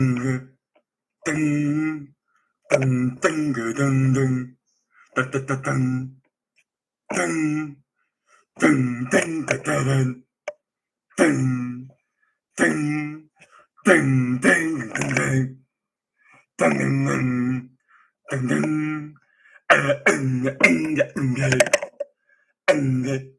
Ding, ding, ding, ding, ding, da da da ding, ding, ding, ding, da da ding, ding, ding, ding, ding, ding, ding, ding, ding, ding, ding,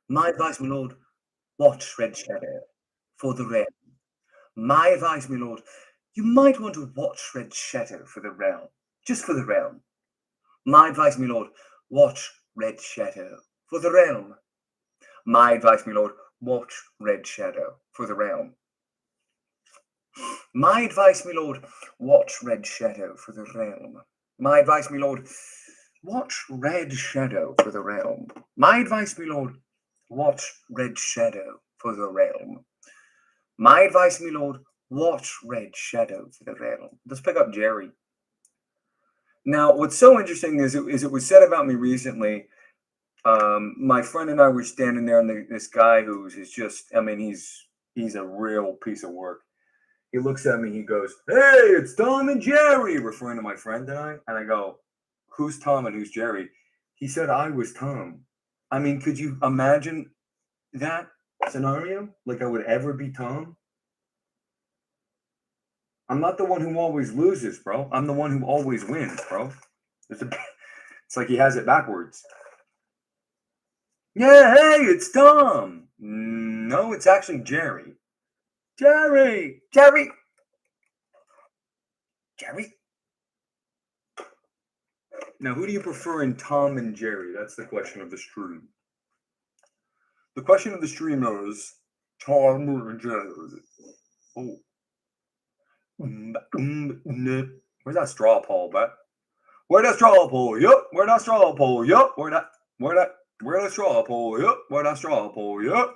My advice, my lord, watch Red Shadow for the realm. My advice, my lord, you might want to watch Red Shadow for the realm. Just for the realm. My advice, my lord, watch Red Shadow for the realm. My advice, my lord, watch Red Shadow for the realm. My advice, my lord, watch Red Shadow for the realm. My advice, my lord, watch Red Shadow for the realm. My advice, my lord, watch Red Shadow for the realm. My advice, my lord, watch Red Shadow for the realm. Let's pick up Jerry. Now, what's so interesting is it was said about me recently. My friend and I were standing there, and this guy is just, I mean, he's a real piece of work. He looks at me, he goes, "Hey, it's Tom and Jerry," referring to my friend and I. And I go, "Who's Tom and who's Jerry?" He said, "I was Tom." I mean, could you imagine that scenario? Like I would ever be Tom? I'm not the one who always loses, bro. I'm the one who always wins, bro. It's like he has it backwards. Yeah, hey, it's Tom. No, it's actually Jerry. Jerry! Jerry! Jerry? Now, who do you prefer in Tom and Jerry? That's the question of the stream. The question of the stream is Tom or Jerry? Oh. Where's that straw pole, but? Where that straw pole? Yup. Where that straw pole? Yup. Where that straw pole? Yup. Where that straw pole? Yup.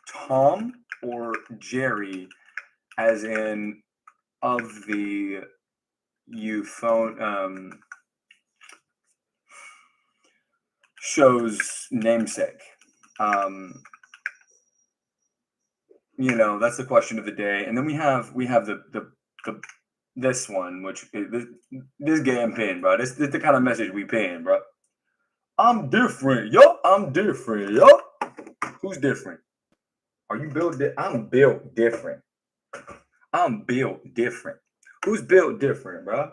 Tom or Jerry, as in of the euphone show's namesake. You know, that's the question of the day. And then we have the this one, which is this game pin, bro. This the kind of message we pin, bro. I'm different, yo. I'm different, yo. Who's different? Are you built? I'm built different. I'm built different. Who's built different, bro?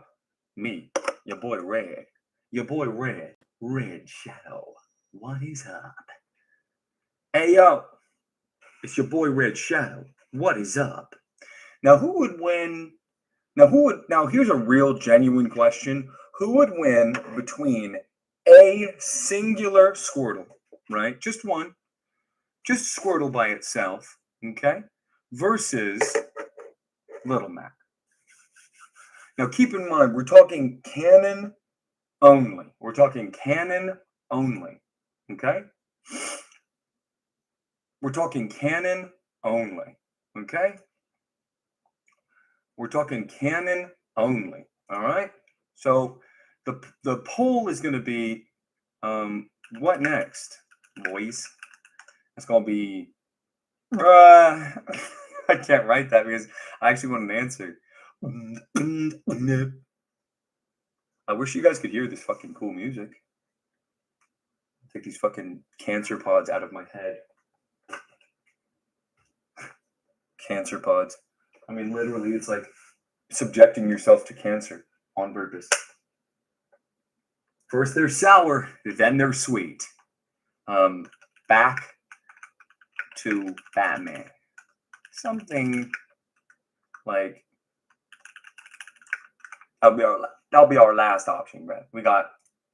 Me, your boy Red. Your boy Red. Red Shadow. What is up? Hey, yo. It's your boy Red Shadow. What is up? Now, who would win? Now, here's a real, genuine question. Who would win between a singular Squirtle, right? Just one. Just Squirtle by itself, okay? Versus Little Mac. Now, keep in mind, we're talking canon only. We're talking canon only, okay? We're talking canon only, okay? We're talking canon only, all right? So the poll is going to be, what next, boys? It's going to be, I can't write that because I actually want an answer. I wish you guys could hear this fucking cool music. Take these fucking cancer pods out of my head. Cancer pods. I mean, literally, it's like subjecting yourself to cancer on purpose. First they're sour, then they're sweet. Back to Batman. Something like that'll be our last option, bro. We got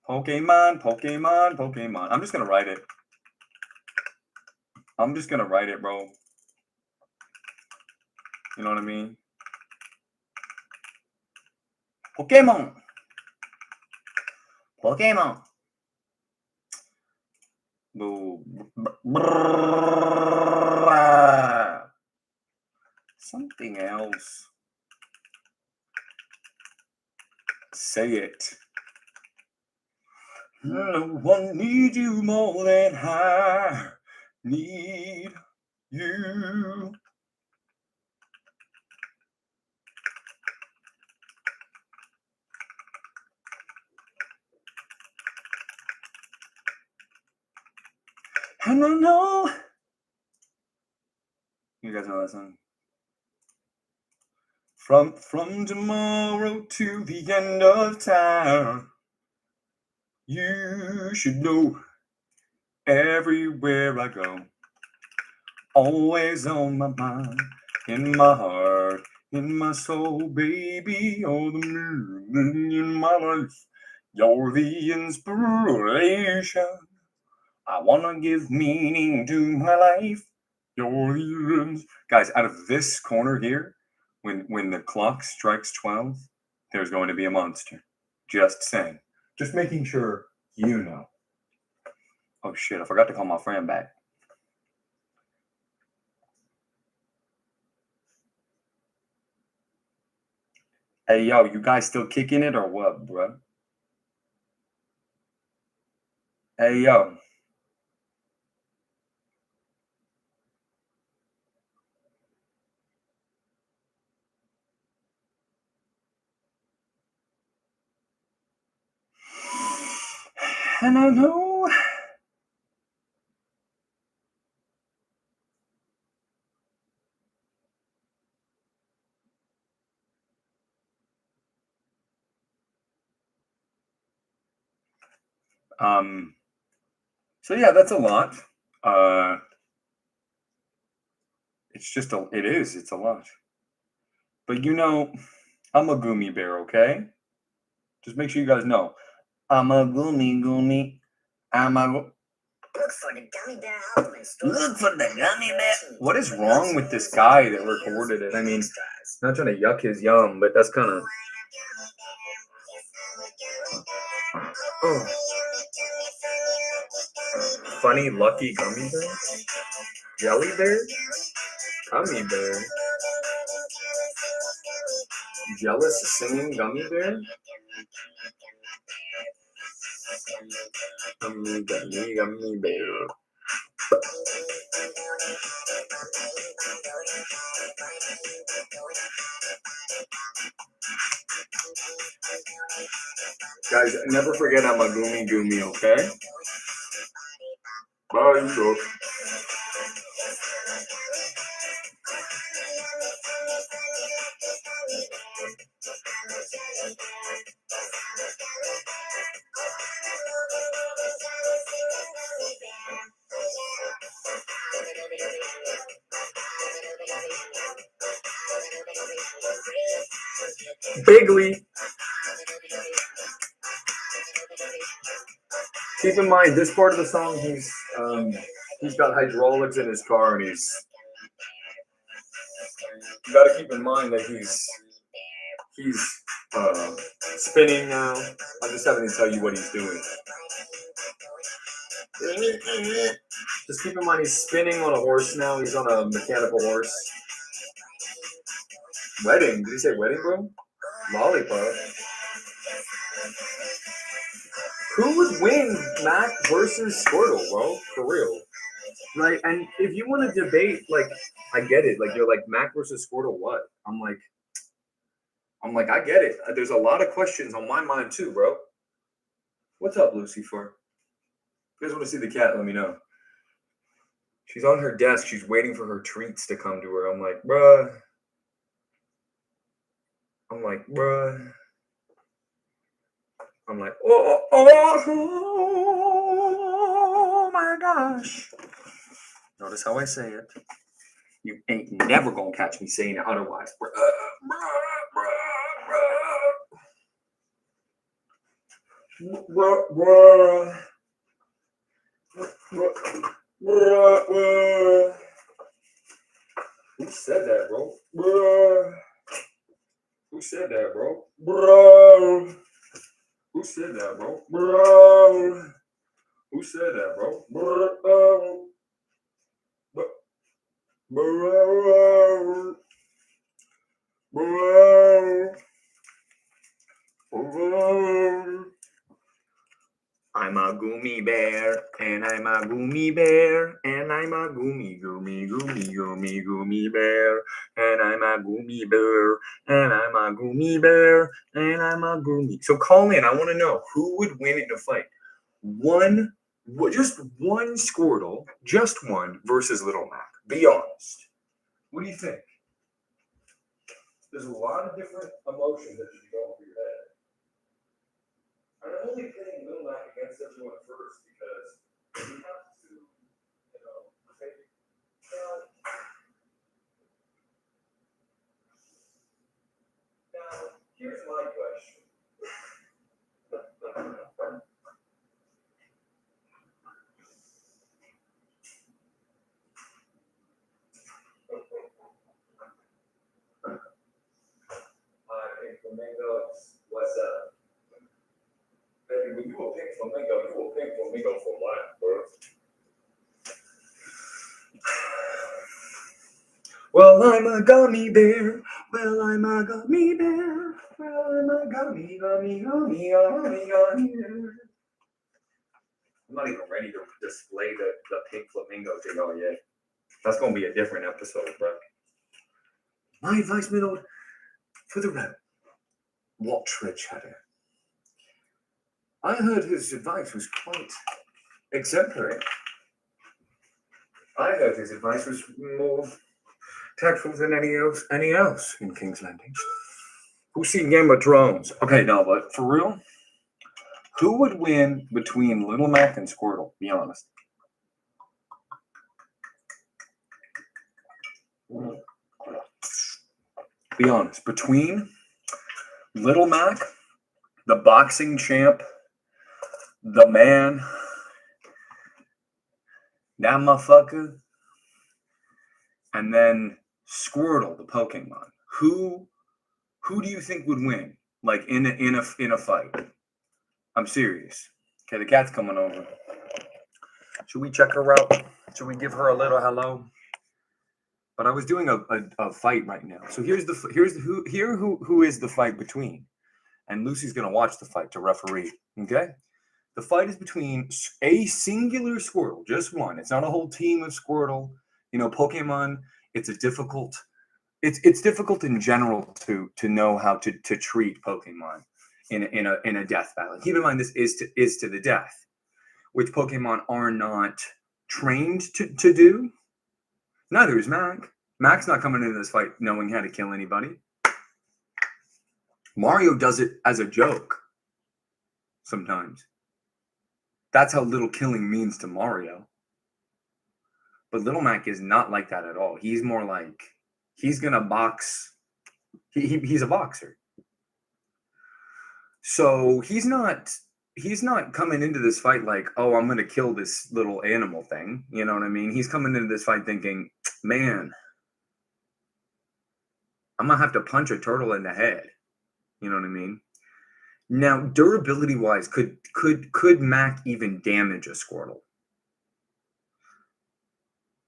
Pokemon. I'm just gonna write it. bro. You know what I mean? Pokemon. Pokemon. Something else. Say it. No one needs you more than I need you. And I know. You guys know that song? From tomorrow to the end of time, you should know everywhere I go. Always on my mind, in my heart, in my soul, baby. You're the meaning in my life. You're the inspiration. I wanna give meaning to my life. You're the guys, out of this corner here, when the clock strikes 12, there's going to be a monster. Just saying. Just making sure you know. Oh shit, I forgot to call my friend back. Hey yo, you guys still kicking it or what, bro? Hey yo. And I know. So yeah, that's a lot. It's a lot. But you know, I'm a gummy bear, okay? Just make sure you guys know. I'm a gummy. Look for the gummy bear album. Look for the gummy bear. What is wrong with this guy that recorded it? I mean, not trying to yuck his yum, but that's kind of. Oh. Funny, lucky gummy bear? Jelly bear? Gummy bear? Jealous singing gummy bear? Gummy bear. Guys, never forget I'm a goomy, okay? Bye, bro. Bigly. Keep in mind, this part of the song, he's got hydraulics in his car, and you got to keep in mind that he's spinning now. I'm just having to tell you what he's doing. Just keep in mind he's spinning on a horse now. He's on a mechanical horse. Wedding? Did you say wedding, bro? Lollipop. Who would win Mac versus Squirtle, bro? For real. Right? And if you want to debate, like, I get it. Like, you're like, Mac versus Squirtle, what? I'm like, I get it. There's a lot of questions on my mind, too, bro. What's up, Lucifer? If you guys want to see the cat, let me know. She's on her desk. She's waiting for her treats to come to her. I'm like, bruh. I'm like, oh my gosh. Notice how I say it. You ain't never gonna catch me saying it otherwise. Who said that, bro? said that, bro? Bro. Who said that, bro? Bro. Who said that, bro? Bro. Bro. Bro. Bro. I'm a gummy bear, and I'm a gummy bear, and I'm a gummy bear, and I'm a gummy bear, and I'm a gummy bear, and I'm a gummy. So call in. I want to know who would win in a fight. Just one Squirtle, just one versus Little Mac. Be honest. What do you think? There's a lot of different emotions that should be going through your head. I'm only playing Little Mac against everyone first because we have to, take now, here's my question. Hi, Pink Flamingos. What's up? Baby, when you a pink flamingo, you a pink flamingo for life, bro. Well, I'm a gummy bear. Well, I'm a gummy bear. Well, I'm a gummy bear. I'm not even ready to display the pink flamingo to y'all yet. That's going to be a different episode, bro. My advice, Milord, for the road, watch Red Shadow. I heard his advice was quite exemplary. I heard his advice was more tactful than any else in King's Landing. Who's seen Game of Thrones? Okay, no, but for real, who would win between Little Mac and Squirtle? Be honest. Be honest. Between Little Mac, the boxing champ, the man, that motherfucker, and then Squirtle, the Pokemon. Who do you think would win? Like in a fight? I'm serious. Okay, the cat's coming over. Should we check her out? Should we give her a little hello? But I was doing a fight right now. So who is the fight between? And Lucy's gonna watch the fight to referee. Okay? The fight is between a singular Squirtle, just one. It's not a whole team of Squirtle. Pokemon, it's difficult in general to know how to treat Pokemon in a death battle. Keep in mind this is to the death, which Pokemon are not trained to do. Neither is Mac. Mac's not coming into this fight knowing how to kill anybody. Mario does it as a joke sometimes. That's how little killing means to Mario. But Little Mac is not like that at all. He's more like he's gonna box. He's a boxer. So he's not coming into this fight like, oh, I'm gonna kill this little animal thing. You know what I mean? He's coming into this fight thinking, man, I'm gonna have to punch a turtle in the head. You know what I mean? Now, durability wise, could Mac even damage a Squirtle?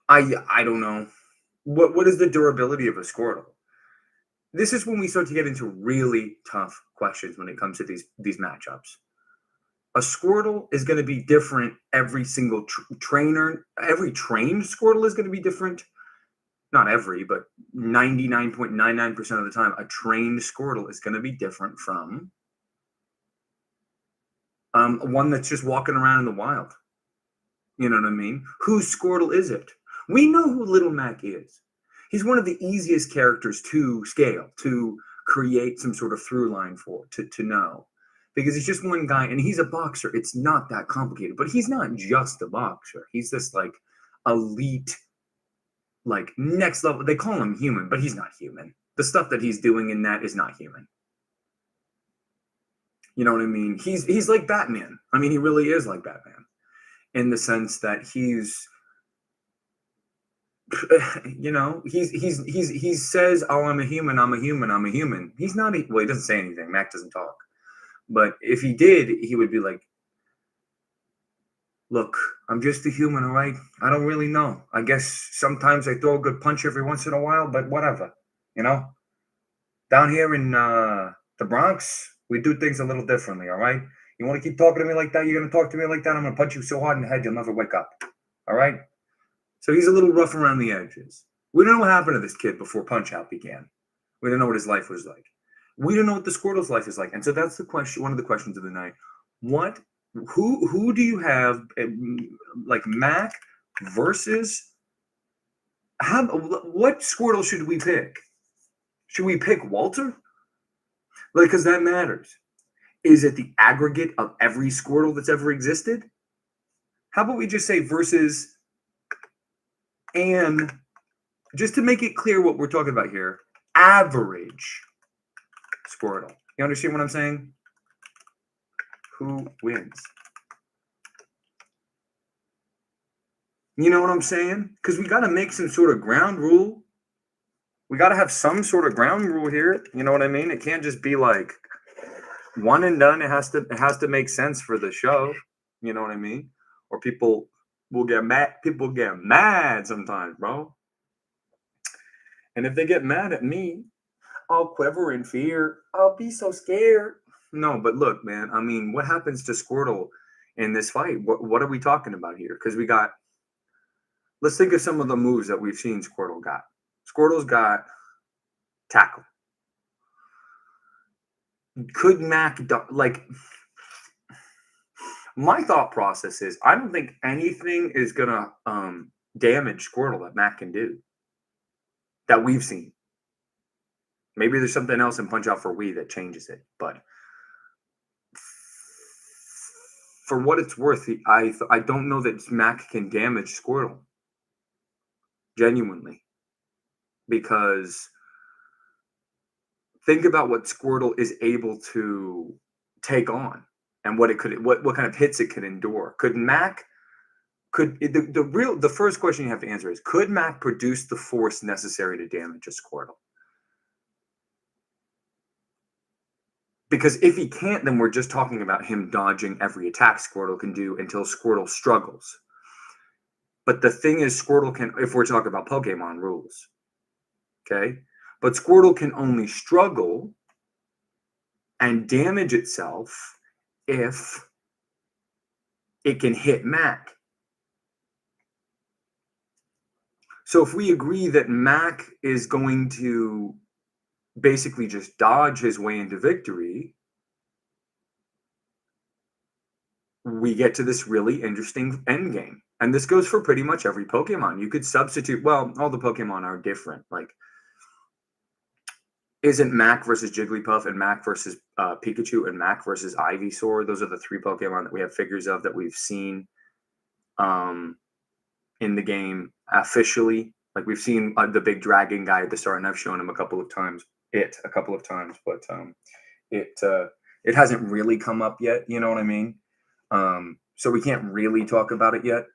I don't know. What is the durability of a Squirtle? This is when we start to get into really tough questions when it comes to these matchups. A Squirtle is going to be different. Every single trainer, every trained Squirtle is going to be different. Not every, but 99.99% of the time, a trained Squirtle is going to be different from one that's just walking around in the wild. You know what I mean? Whose Squirtle is it? We know who Little Mac is. He's one of the easiest characters to scale, to create some sort of through line for, to know. Because he's just one guy, and he's a boxer. It's not that complicated. But he's not just a boxer. He's this, like, elite, like, next level. They call him human, but he's not human. The stuff that he's doing in that is not human. You know what I mean? He's like Batman. I mean, he really is like Batman. In the sense that he's You know, he says, "Oh, I'm a human. I'm a human. I'm a human." He's not. Well, he doesn't say anything. Mac doesn't talk. But if he did, he would be like, "Look, I'm just a human, all right? I don't really know. I guess sometimes I throw a good punch every once in a while, but whatever. You know, down here in the Bronx, we do things a little differently, all right? You want to keep talking to me like that? You're going to talk to me like that? I'm going to punch you so hard in the head you'll never wake up, all right?" So he's a little rough around the edges. We don't know what happened to this kid before Punch Out began. We don't know what his life was like. We don't know what the Squirtle's life is like. And so that's the question, one of the questions of the night. What, who do you have, like Mac versus, what Squirtle should we pick? Should we pick Walter? Like, because that matters. Is it the aggregate of every Squirtle that's ever existed? How about we just say versus, and just to make it clear what we're talking about here, average Squirtle. You understand what I'm saying? Who wins? You know what I'm saying? Because we got to make some sort of ground rule. We got to have some sort of ground rule here. You know what I mean? It can't just be like one and done. It has to make sense for the show. You know what I mean? Or people will get mad. People get mad sometimes, bro. And if they get mad at me, I'll quiver in fear. I'll be so scared. No, but look, man. I mean, what happens to Squirtle in this fight? What are we talking about here? Because we got. Let's think of some of the moves that we've seen Squirtle got. Squirtle's got tackle. Could Mac like? My thought process is I don't think anything is gonna damage Squirtle that Mac can do that we've seen. Maybe there's something else in Punch Out for Wii that changes it, but for what it's worth, I don't know that Mac can damage Squirtle genuinely, because think about what Squirtle is able to take on and what it could, what kind of hits it could endure. Could Mac? The first question you have to answer is, could Mac produce the force necessary to damage a Squirtle? Because if he can't, then we're just talking about him dodging every attack Squirtle can do until Squirtle struggles. But the thing is, Squirtle can, if we're talking about Pokemon rules, okay? But Squirtle can only struggle and damage itself if it can hit Mac. So if we agree that Mac is going to basically just dodge his way into victory, we get to this really interesting end game. And this goes for pretty much every Pokemon. You could substitute, well, all the Pokemon are different. Like, isn't Mac versus Jigglypuff and Mac versus Pikachu and Mac versus Ivysaur? Those are the three Pokemon that we have figures of that we've seen in the game officially. Like, we've seen the big dragon guy at the start, and I've shown him a couple of times, but it hasn't really come up yet. You know what I mean? So we can't really talk about it yet.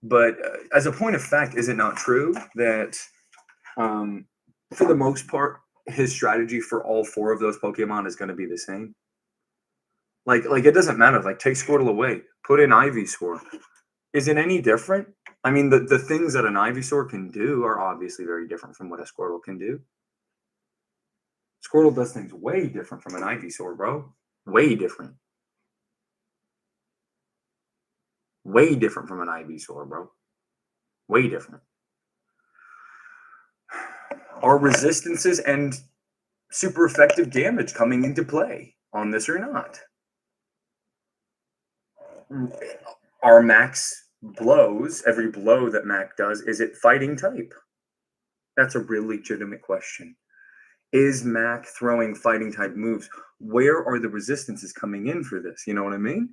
But as a point of fact, is it not true that for the most part, his strategy for all four of those Pokemon is going to be the same? Like it doesn't matter. Like, take Squirtle away, put in Ivysaur. Is it any different? I mean, the things that an Ivysaur can do are obviously very different from what a Squirtle can do. Squirtle does things way different from an Ivysaur, bro. Way different. Way different from an Ivysaur, bro. Way different. Are resistances and super effective damage coming into play on this or not? Are Mac's blows, every blow that Mac does, is it fighting type? That's a real legitimate question. Is Mac throwing fighting type moves? Where are the resistances coming in for this? You know what I mean?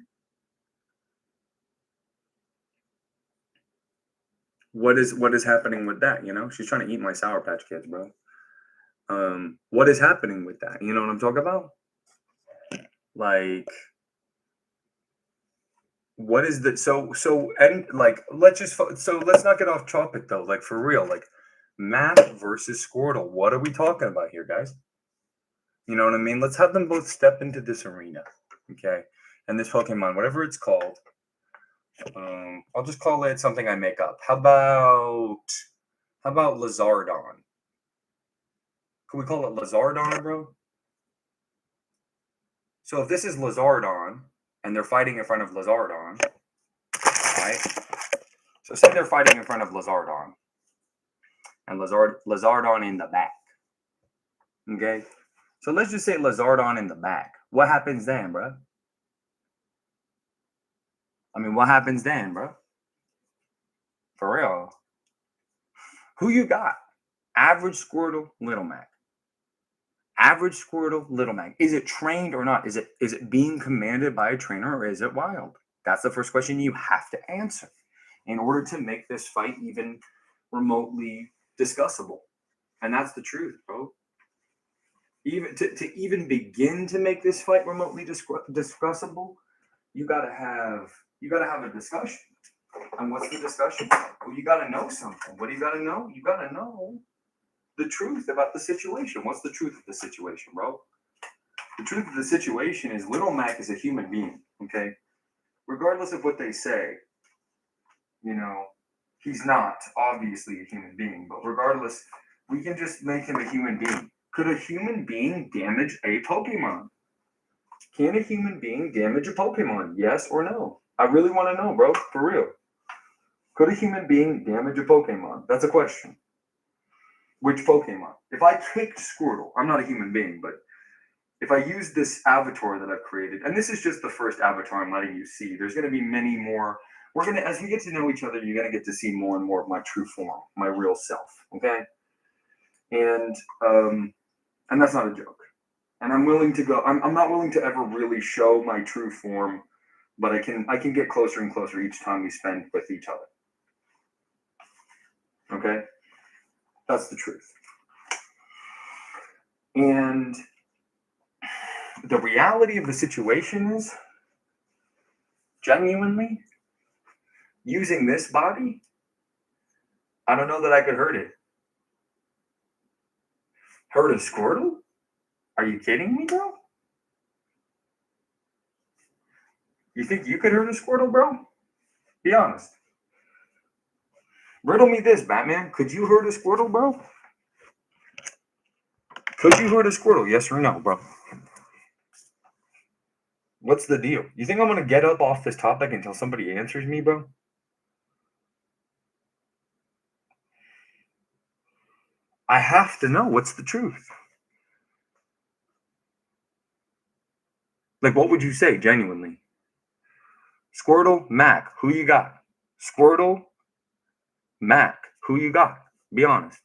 What is happening with that? You know, she's trying to eat my Sour Patch Kids, bro. What is happening with that? You know what I'm talking about? Like, What is the and like let's not get off topic though. Like for real, like map versus Squirtle. What are we talking about here, guys? You know what I mean? Let's have them both step into this arena, okay? And this Pokemon, whatever it's called, I'll just call it something I make up. How about Lizardon? Can we call it Lizardon, bro? So if this is Lizardon and they're fighting in front of Lizardon, right? So say they're fighting in front of Lizardon and Lizardon in the back. Okay? So let's just say Lizardon in the back. What happens then, bro? I mean, what happens then, bro? For real. Who you got? Average Squirtle, Little Mac. Average Squirtle, Little Mac. Is it trained or not? Is it being commanded by a trainer or is it wild? That's the first question you have to answer in order to make this fight even remotely discussable. And that's the truth, bro. Even to even begin to make this fight remotely discussable, you gotta have a discussion. And what's the discussion? Well, you gotta know something. What do you gotta know? You gotta know the truth about the situation. What's the truth of the situation, bro? The truth of the situation is Little Mac is a human being, okay? Regardless of what they say, he's not obviously a human being, but regardless, we can just make him a human being. Could a human being damage a Pokemon? Can a human being damage a Pokemon? Yes or no? I really want to know, bro, for real. Could a human being damage a Pokemon? That's a question. Which Pokemon? If I kicked Squirtle, I'm not a human being, but if I use this avatar that I've created, and this is just the first avatar I'm letting you see, there's going to be many more. As we get to know each other, you're going to get to see more and more of my true form, my real self, okay? And that's not a joke. And I'm willing to go. I'm not willing to ever really show my true form, but I can get closer and closer each time we spend with each other. Okay? That's the truth. And the reality of the situation is, genuinely, using this body, I don't know that I could hurt it. Hurt a Squirtle? Are you kidding me, bro? You think you could hurt a Squirtle, bro? Be honest. Riddle me this, Batman. Could you hurt a Squirtle, bro? Could you hurt a Squirtle? Yes or no, bro? What's the deal? You think I'm going to get up off this topic until somebody answers me, bro? I have to know what's the truth. Like, what would you say, genuinely? Squirtle, Mac, who you got? Squirtle, Mac, who you got? Be honest.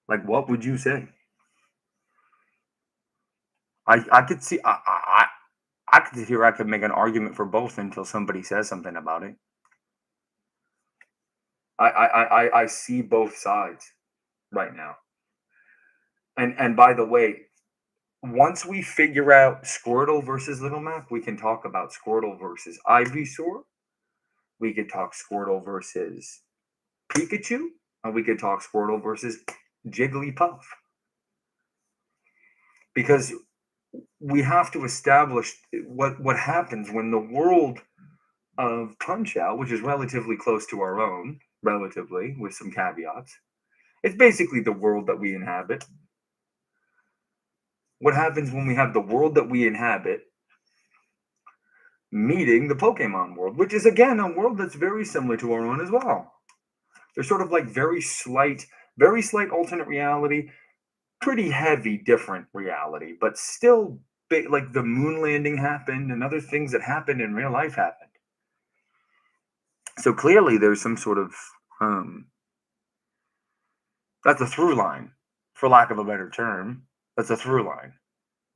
Like, what would you say? I could see, I could hear I could make an argument for both until somebody says something about it. I see both sides right now. And by the way, once we figure out Squirtle versus Little Mac, we can talk about Squirtle versus Ivysaur. We could talk Squirtle versus Pikachu, and we could talk Squirtle versus Jigglypuff. Because we have to establish what happens when the world of Punch-Out, which is relatively close to our own, relatively, with some caveats, it's basically the world that we inhabit. What happens when we have the world that we inhabit meeting the Pokemon world, which is, again, a world that's very similar to our own as well. They're sort of like very slight alternate reality, pretty heavy different reality, but still big, like the moon landing happened and other things that happened in real life happened. So clearly there's some sort of that's a through line, for lack of a better term. That's a through line.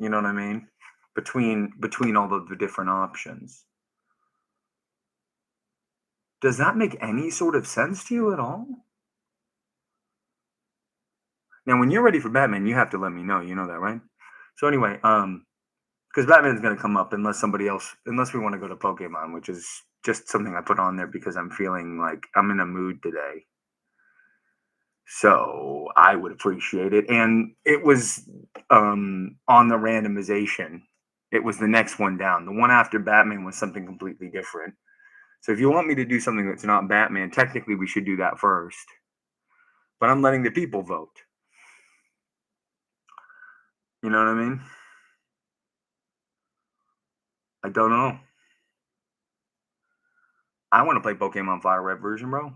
You know what I mean? Between all of the different options. Does that make any sort of sense to you at all? Now, when you're ready for Batman, you have to let me know. You know that, right? So anyway, because Batman's gonna come up unless we want to go to Pokemon, which is just something I put on there because I'm feeling like I'm in a mood today. So I would appreciate it. And it was on the randomization. It was the next one down. The one after Batman was something completely different. So if you want me to do something that's not Batman, technically we should do that first. But I'm letting the people vote. You know what I mean? I don't know. I want to play Pokemon Fire Red version, bro.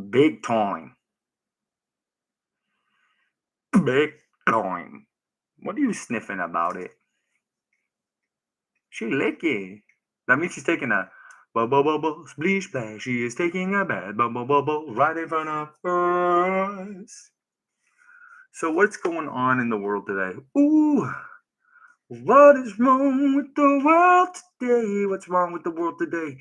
Big time. Big time. What are you sniffing about it? She licking. That means she's taking a bubble bubble splish splash. She is taking a bad bubble bubble right in front of us. So what's going on in the world today? Ooh, what is wrong with the world today? What's wrong with the world today?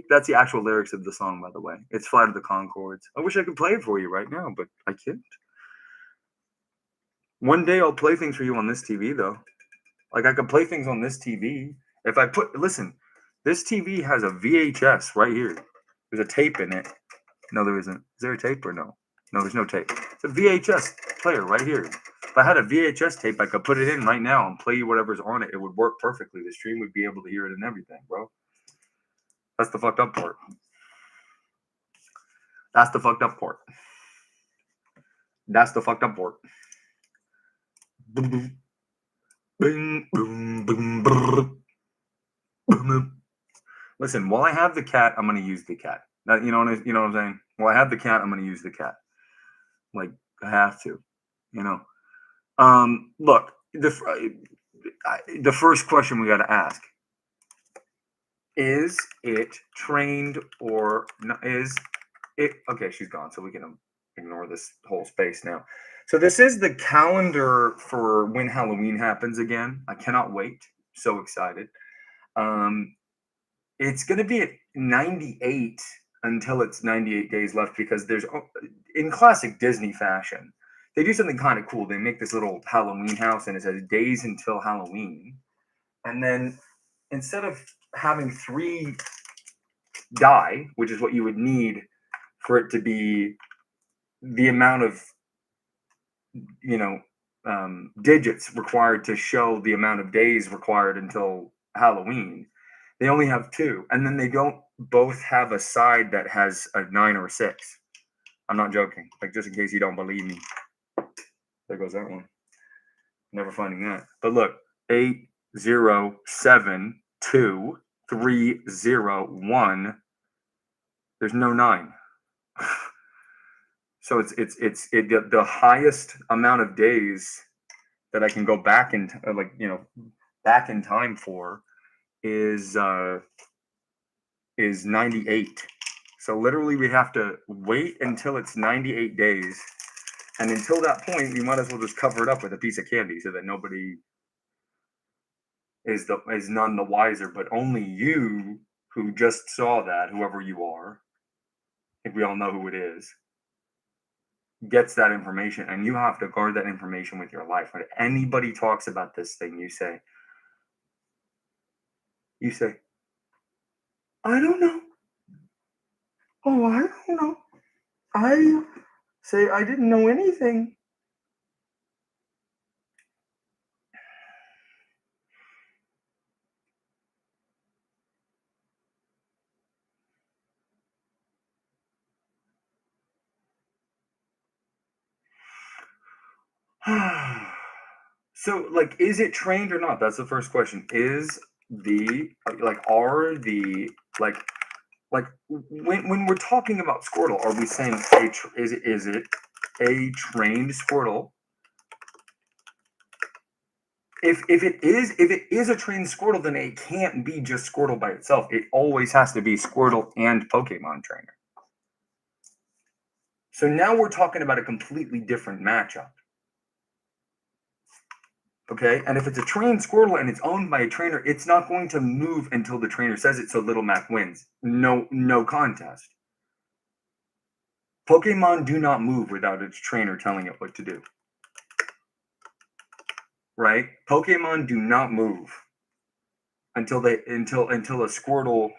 That's the actual lyrics of the song, by the way. It's Flight of the Conchords. I wish I could play it for you right now, but I can't. One day I'll play things for you on this TV, though. Like, I could play things on this TV. If I listen, this TV has a VHS right here. There's a tape in it. No, there isn't. Is there a tape or no? No, there's no tape. It's a VHS player right here. If I had a VHS tape, I could put it in right now and play you whatever's on it. It would work perfectly. The stream would be able to hear it and everything, bro. That's the fucked up part. That's the fucked up part. That's the fucked up part. Boom, boom. Boom, boom, boom, boom, boom. Listen, while I have the cat, I'm going to use the cat. You know what I'm saying? While I have the cat, I'm going to use the cat. Like, I have to, you know. Look, the first question we got to ask, is it trained or is it? Okay, she's gone, so we can ignore this whole space now. So this is the calendar for when Halloween happens again. I cannot wait. So excited. It's going to be at 98 until it's 98 days left because there's, in classic Disney fashion, they do something kind of cool. They make this little Halloween house and it says days until Halloween. And then instead of having 3 die, which is what you would need for it to be the amount of, digits required to show the amount of days required until Halloween, they only have 2. And then they don't both have a side that has a 9 or a 6. I'm not joking. Like, just in case you don't believe me. There goes that one. Never finding that. But look, 8, 0, 7, 2, 3, 0, 1. There's no 9. So it's the highest amount of days that I can go back in, back in time for is 98. So literally we have to wait until it's 98 days. And until that point, we might as well just cover it up with a piece of candy so that nobody is none the wiser, but only you who just saw that, whoever you are, I think we all know who it is, gets that information, and you have to guard that information with your life. When anybody talks about this thing, you say, I don't know. Oh, I don't know. I say I didn't know anything. So, like, is it trained or not? That's the first question. Is the are the when we're talking about Squirtle, are we saying is it a trained Squirtle? If it is a trained Squirtle, then it can't be just Squirtle by itself. It always has to be Squirtle and Pokemon Trainer. So now we're talking about a completely different matchup. Okay, and if it's a trained Squirtle and it's owned by a trainer, it's not going to move until the trainer says it, so Little Mac wins. No contest. Pokemon do not move without its trainer telling it what to do. Right? Pokemon do not move until a Squirtle.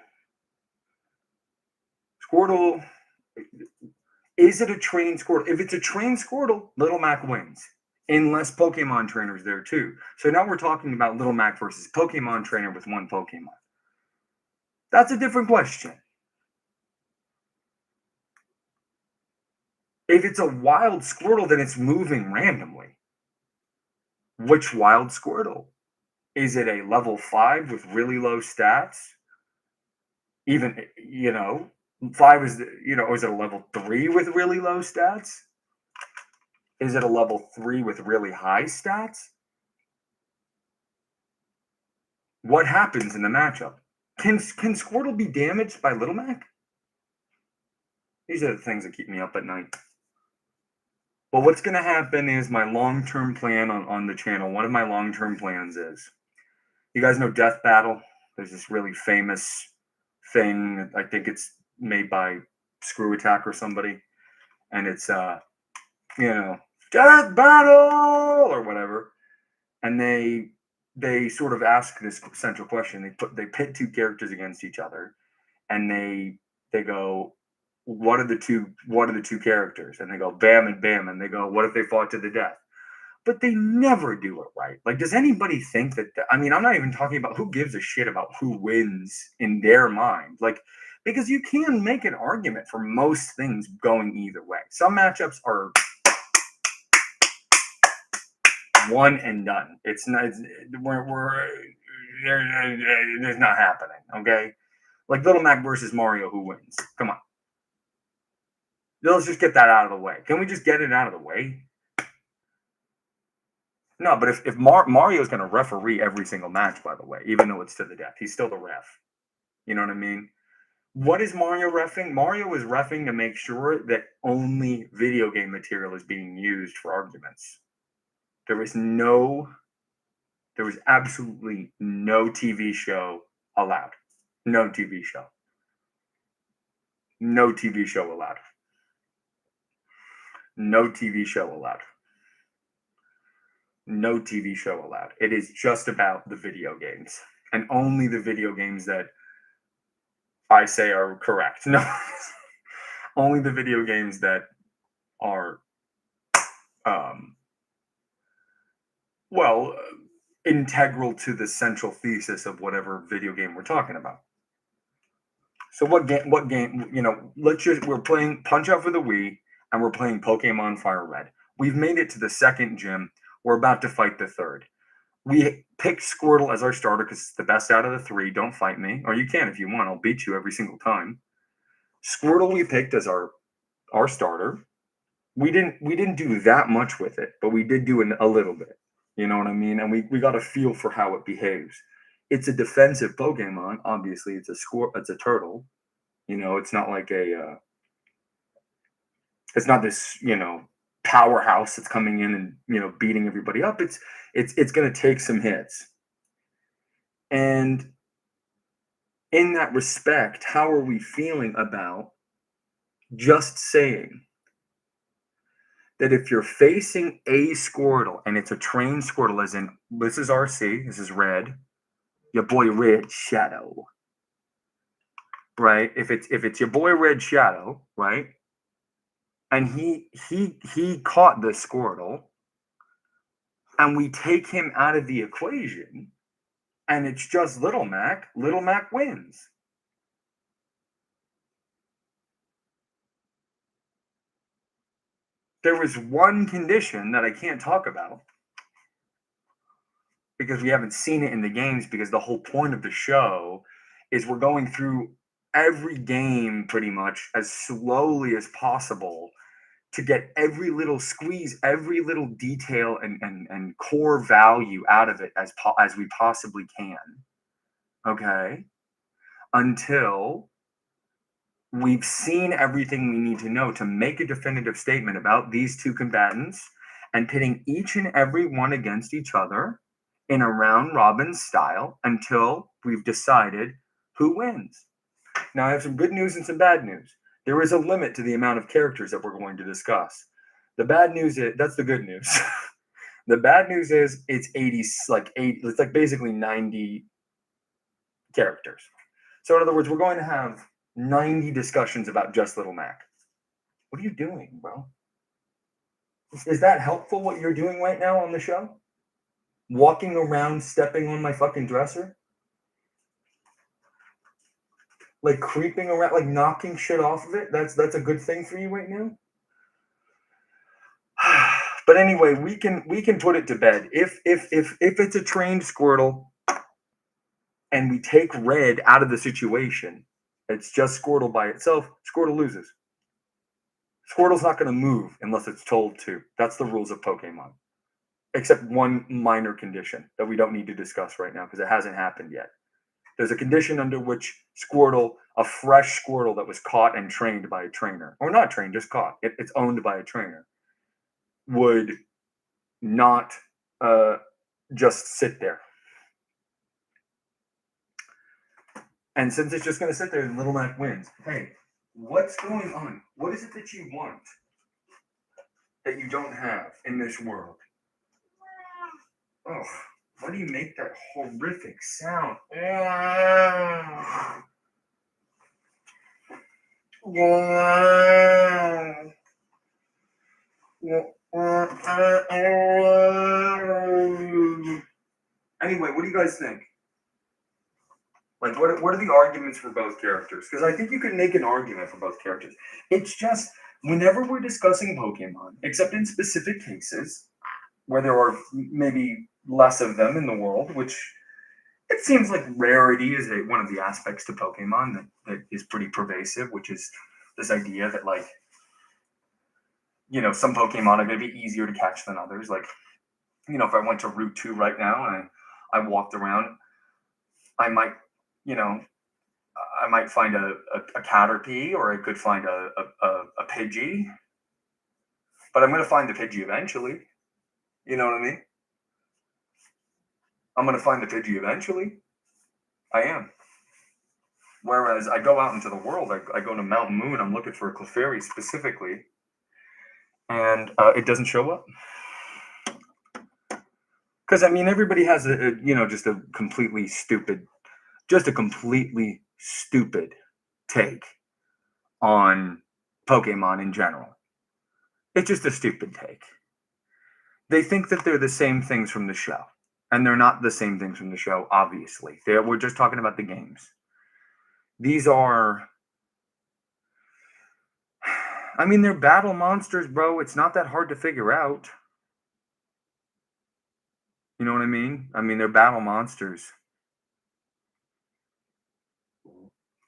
Is it a trained Squirtle? If it's a trained Squirtle, Little Mac wins. Unless Pokemon trainer's there too. So now we're talking about Little Mac versus Pokemon trainer with one Pokemon. That's a different question. If it's a wild Squirtle, then it's moving randomly. Which wild Squirtle? Is it a level 5 with really low stats? Even, 5 is, is it a level 3 with really low stats? Is it a level 3 with really high stats? What happens in the matchup? Can Squirtle be damaged by Little Mac? These are the things that keep me up at night. But what's going to happen is my long-term plan on the channel. One of my long-term plans is, you guys know Death Battle? There's this really famous thing. I think it's made by Screw Attack or somebody. And it's, Death Battle or whatever. And they sort of ask this central question. They pit two characters against each other. And they go, what are the two characters? And they go Bam and Bam, and they go, what if they fought to the death? But they never do it right. Like, does anybody think that? I'm not even talking about who gives a shit about who wins in their mind. Like, because you can make an argument for most things going either way. Some matchups are one and done. It's not. There's not happening. Okay, like Little Mac versus Mario, who wins? Come on. Let's just get that out of the way. Can we just get it out of the way? No, but if Mario's going to referee every single match, by the way, even though it's to the death, he's still the ref. You know what I mean? What is Mario reffing? Mario is reffing to make sure that only video game material is being used for arguments. There is absolutely no TV show allowed. No TV show. No TV show allowed. No TV show allowed. No TV show allowed. It is just about the video games, and only the video games that I say are correct. No, only the video games that are, integral to the central thesis of whatever video game we're talking about. So what game? We're playing Punch Out for the Wii, and we're playing Pokemon Fire Red. We've made it to the second gym. We're about to fight the third. We picked Squirtle as our starter because it's the best out of the three. Don't fight me. Or you can if you want. I'll beat you every single time. Squirtle we picked as our starter. We didn't do that much with it, but we did do a little bit. You know what I mean? And we got a feel for how it behaves. It's a defensive Pokemon. Obviously, it's a turtle. It's not like it's not this, powerhouse that's coming in and, beating everybody up. It's going to take some hits. And in that respect, how are we feeling about just saying that if you're facing a Squirtle and it's a trained Squirtle, as in this is RC, this is Red, your boy Red Shadow, right? If it's your boy Red Shadow, right? And he caught the Squirtle, and we take him out of the equation, and it's just Little Mac. Little Mac wins. There was one condition that I can't talk about because we haven't seen it in the games, because the whole point of the show is we're going through every game pretty much as slowly as possible to get every little squeeze, every little detail and core value out of it as we possibly can. Okay? Until we've seen everything we need to know to make a definitive statement about these two combatants, and pitting each and every one against each other in a round-robin style until we've decided who wins. Now, I have some good news and some bad news. There is a limit to the amount of characters that we're going to discuss. The bad news is that's the good news. The bad news is it's 80, like 8, it's like basically 90 characters. So in other words, we're going to have 90 discussions about just Little Mac. What are you doing, bro? Is that helpful what you're doing right now on the show? Walking around, stepping on my fucking dresser? Like creeping around, like knocking shit off of it? That's a good thing for you right now? But anyway, we can put it to bed. If it's a trained Squirtle and we take Red out of the situation, it's just Squirtle by itself, Squirtle loses. Squirtle's not going to move unless it's told to. That's the rules of Pokemon. Except one minor condition that we don't need to discuss right now because it hasn't happened yet. There's a condition under which Squirtle, a fresh Squirtle that was caught and trained by a trainer, or not trained, just caught, it's owned by a trainer, would not just sit there. And since it's just going to sit there, Little Mac wins. Hey, what's going on? What is it that you want that you don't have in this world? Oh, why do you make that horrific sound? Anyway, what do you guys think? Like, what are the arguments for both characters? Because I think you can make an argument for both characters. It's just, whenever we're discussing Pokemon, except in specific cases, where there are maybe less of them in the world, which it seems like rarity is one of the aspects to Pokemon that is pretty pervasive, which is this idea that, like, you know, some Pokemon are going to be easier to catch than others. Like, you know, if I went to Route 2 right now and I walked around, I might, you know, I might find a Caterpie, or I could find a Pidgey. But I'm going to find the Pidgey eventually. You know what I mean? I'm going to find the Pidgey eventually. I am. Whereas I go out into the world, I go to Mountain Moon, I'm looking for a Clefairy specifically, and it doesn't show up. Because, I mean, everybody has just a completely stupid take on Pokemon in general. It's just a stupid take. They think that they're the same things from the show. And they're not the same things from the show, obviously. We're just talking about the games. These are... I mean, they're battle monsters, bro. It's not that hard to figure out. You know what I mean? I mean, they're battle monsters.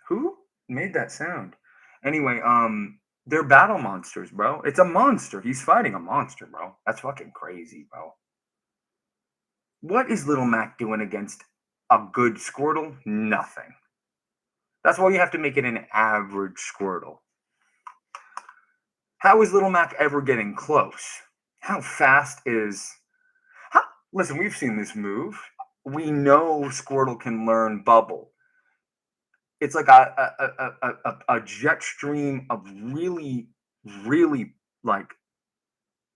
Who made that sound? Anyway, they're battle monsters, bro. It's a monster. He's fighting a monster, bro. That's fucking crazy, bro. What is Little Mac doing against a good Squirtle? Nothing. That's why you have to make it an average Squirtle. How is Little Mac ever getting close? How fast is... Listen, we've seen this move. We know Squirtle can learn Bubble. It's like a jet stream of really, really, like,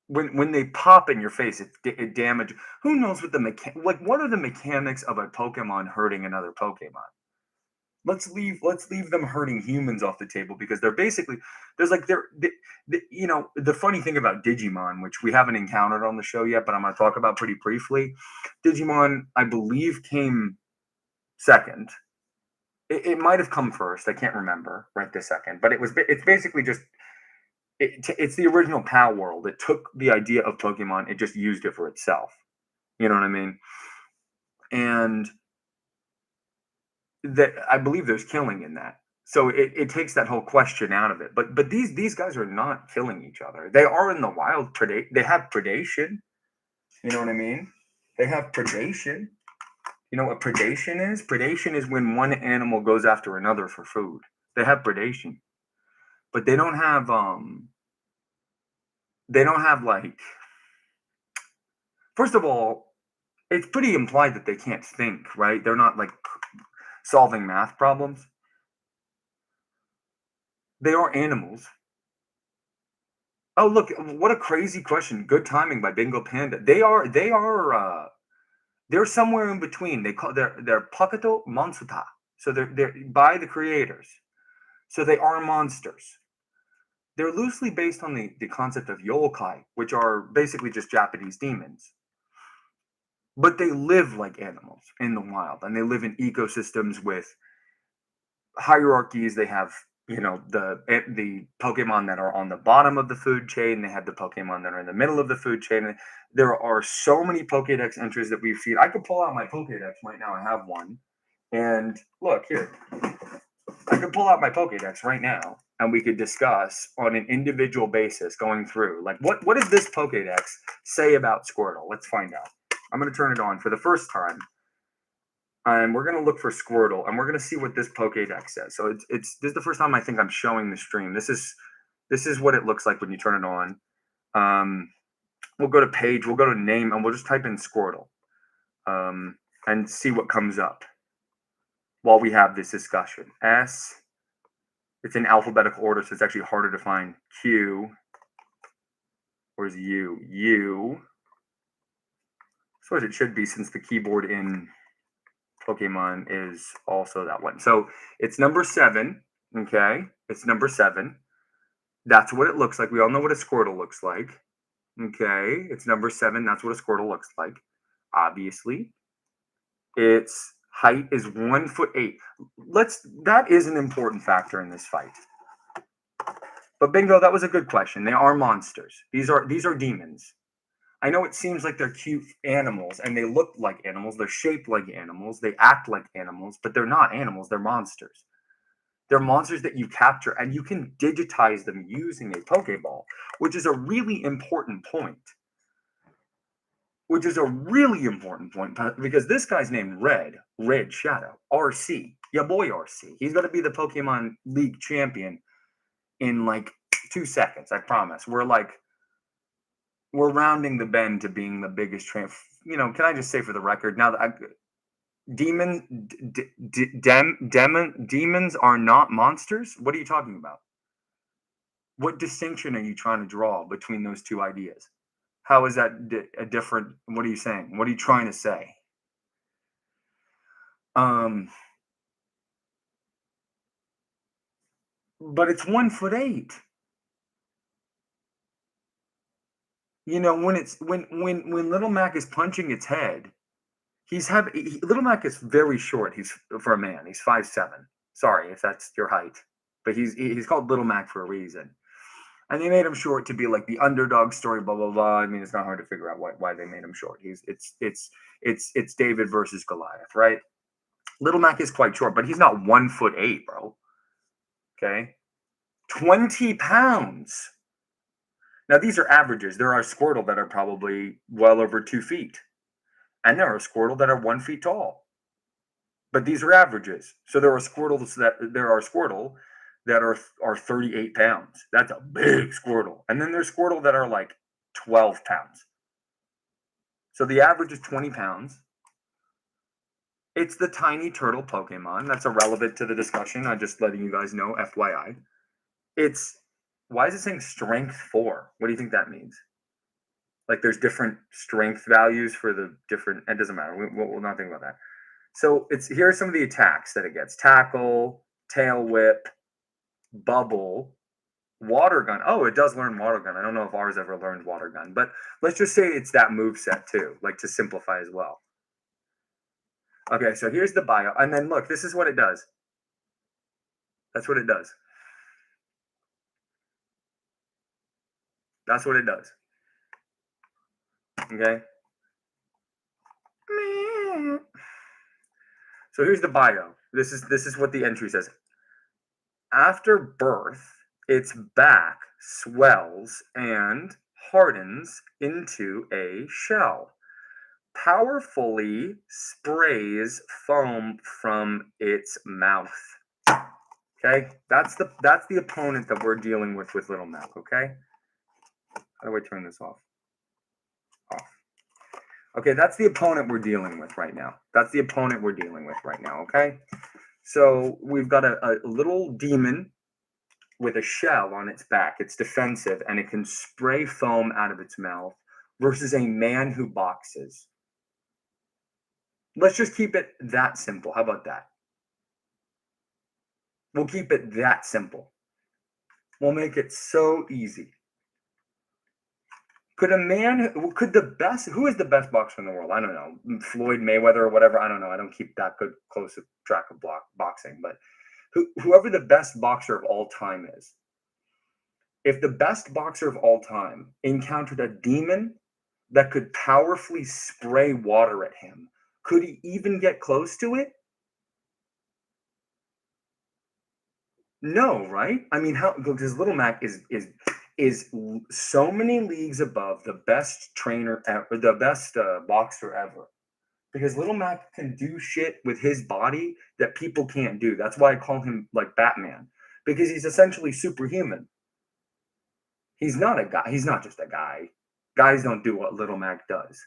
when they pop in your face, it damages. Who knows what what are the mechanics of a Pokemon hurting another Pokemon? Let's leave them hurting humans off the table, because they're basically, you know, the funny thing about Digimon, which we haven't encountered on the show yet, but I'm going to talk about pretty briefly. Digimon, I believe, came second. It might have come first. I can't remember right this second, but it's basically just, it's the original PAL world. It took the idea of Pokemon, it just used it for itself. You know what I mean? And that, I believe there's killing in that. So it takes that whole question out of it. But these guys are not killing each other. They are in the wild. They have predation. You know what I mean? They have predation. You know what predation is? Predation is when one animal goes after another for food. They have predation. But they don't have like, first of all, it's pretty implied that they can't think, right? They're not like solving math problems. They are animals. Oh, look, what a crazy question. Good timing by Bingo Panda. They're somewhere in between. They're Pakato Monsuta. So they're by the creators. So they are monsters. They're loosely based on the concept of yokai, which are basically just Japanese demons. But they live like animals in the wild, and they live in ecosystems with hierarchies. They have, the Pokemon that are on the bottom of the food chain. They have the Pokemon that are in the middle of the food chain. There are so many Pokédex entries that we've seen. I could pull out my Pokédex right now. I have one, and look here. I could pull out my Pokédex right now, and we could discuss on an individual basis going through, like, what does this Pokédex say about Squirtle? Let's find out. I'm going to turn it on for the first time, and we're going to look for Squirtle, and we're going to see what this Pokédex says. So this is the first time I think I'm showing the stream. This is what it looks like when you turn it on. We'll go to page, we'll go to name, and we'll just type in Squirtle, and see what comes up while we have this discussion. S. It's in alphabetical order, so it's actually harder to find. Q. Where's U? U. So as it should be, since the keyboard in Pokemon is also that one. So it's number 7. Okay, it's number 7. That's what it looks like. We all know what a Squirtle looks like. Okay, it's number 7. That's what a Squirtle looks like. Obviously, its height is 1'8". That is an important factor in this fight. But Bingo, that was a good question. They are monsters. These are demons. I know it seems like they're cute animals, and they look like animals. They're shaped like animals. They act like animals, but they're not animals. They're monsters. They're monsters that you capture, and you can digitize them using a Pokeball, which is a really important point. Because this guy's named Red Shadow, RC. Yeah, boy, RC. He's going to be the Pokemon League champion in like 2 seconds, I promise. We're rounding the bend to being the biggest can I just say for the record now that demons are not monsters? What are you talking about? What distinction are you trying to draw between those two ideas? How is that a different? What are you saying? What are you trying to say? But it's 1'8". When Little Mac is punching its head, Little Mac is very short. He's for a man. He's 5'7". Sorry if that's your height, but he's called Little Mac for a reason. And they made him short to be like the underdog story, blah blah blah. I mean, it's not hard to figure out why they made him short. It's David versus Goliath, right? Little Mac is quite short, but he's not 1'8", bro. Okay, 20 pounds. Now these are averages. There are Squirtle that are probably well over 2 feet, and there are Squirtle that are 1 feet tall. But these are averages. So there are Squirtle that are 38 pounds. That's a big Squirtle. And then there's Squirtle that are like 12 pounds. So the average is 20 pounds. It's the tiny turtle Pokemon. That's irrelevant to the discussion. I'm just letting you guys know, FYI. Why is it saying strength 4? What do you think that means? Like there's different strength values for the different, it doesn't matter. We'll not think about that. So here are some of the attacks that it gets. Tackle, Tail Whip, Bubble, Water Gun. Oh, it does learn Water Gun. I don't know if ours ever learned Water Gun, but let's just say it's that move set too, like to simplify as well. Okay, so here's the bio. And then look, this is what it does. That's what it does. That's what it does. Okay. So here's the bio. This is what the entry says. After birth, its back swells and hardens into a shell. Powerfully sprays foam from its mouth. Okay, that's the opponent that we're dealing with Little Mac. Okay, how do I turn this off? Off. Okay, that's the opponent we're dealing with right now. Okay, so we've got a little demon with a shell on its back. It's defensive and it can spray foam out of its mouth versus a man who boxes. Let's just keep it that simple. How about that? We'll keep it that simple. We'll make it so easy. Could who is the best boxer in the world? I don't know. Floyd Mayweather or whatever. I don't know. I don't keep that close a track of boxing. But whoever the best boxer of all time is, if the best boxer of all time encountered a demon that could powerfully spray water at him, could he even get close to it? No, right? I mean, how? Because Little Mac is so many leagues above the best trainer ever, the best boxer ever. Because Little Mac can do shit with his body that people can't do. That's why I call him like Batman, because he's essentially superhuman. He's not a guy. He's not just a guy. Guys don't do what Little Mac does.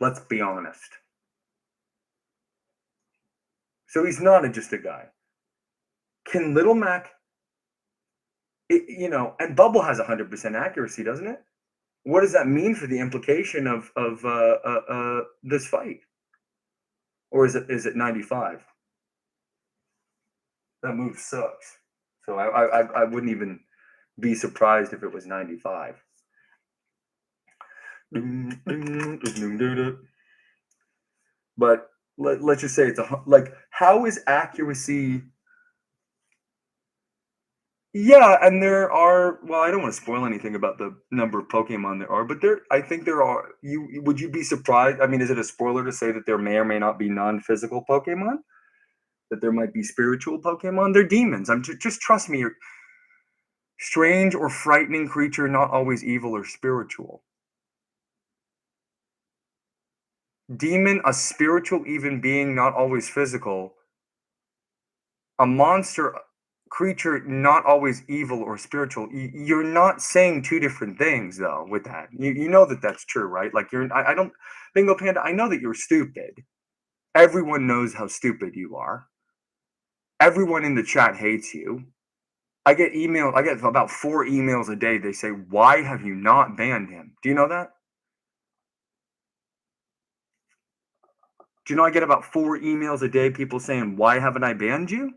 Let's be honest. So he's not just a guy. Can Little Mac, and Bubble has 100% accuracy, doesn't it? What does that mean for the implication of this fight? Or is it 95? That move sucks. So I wouldn't even be surprised if it was 95. But let's just say it's how is accuracy? Yeah, and there are. Well, I don't want to spoil anything about the number of Pokemon there are, but I think there are. Would you be surprised? I mean, is it a spoiler to say that there may or may not be non-physical Pokemon? That there might be spiritual Pokemon? They're demons. Just trust me. You're strange or frightening creature, not always evil or spiritual. Demon, a spiritual even being, not always physical. A monster creature, not always evil or spiritual. You're not saying two different things though with that. You know that's true, right? Like I don't, Bingo Panda, I know that you're stupid. Everyone knows how stupid you are. Everyone in the chat hates you. I get about 4 emails a day. They say, why have you not banned him? Do you know that? Do you know I get about 4 emails a day, people saying, why haven't I banned you?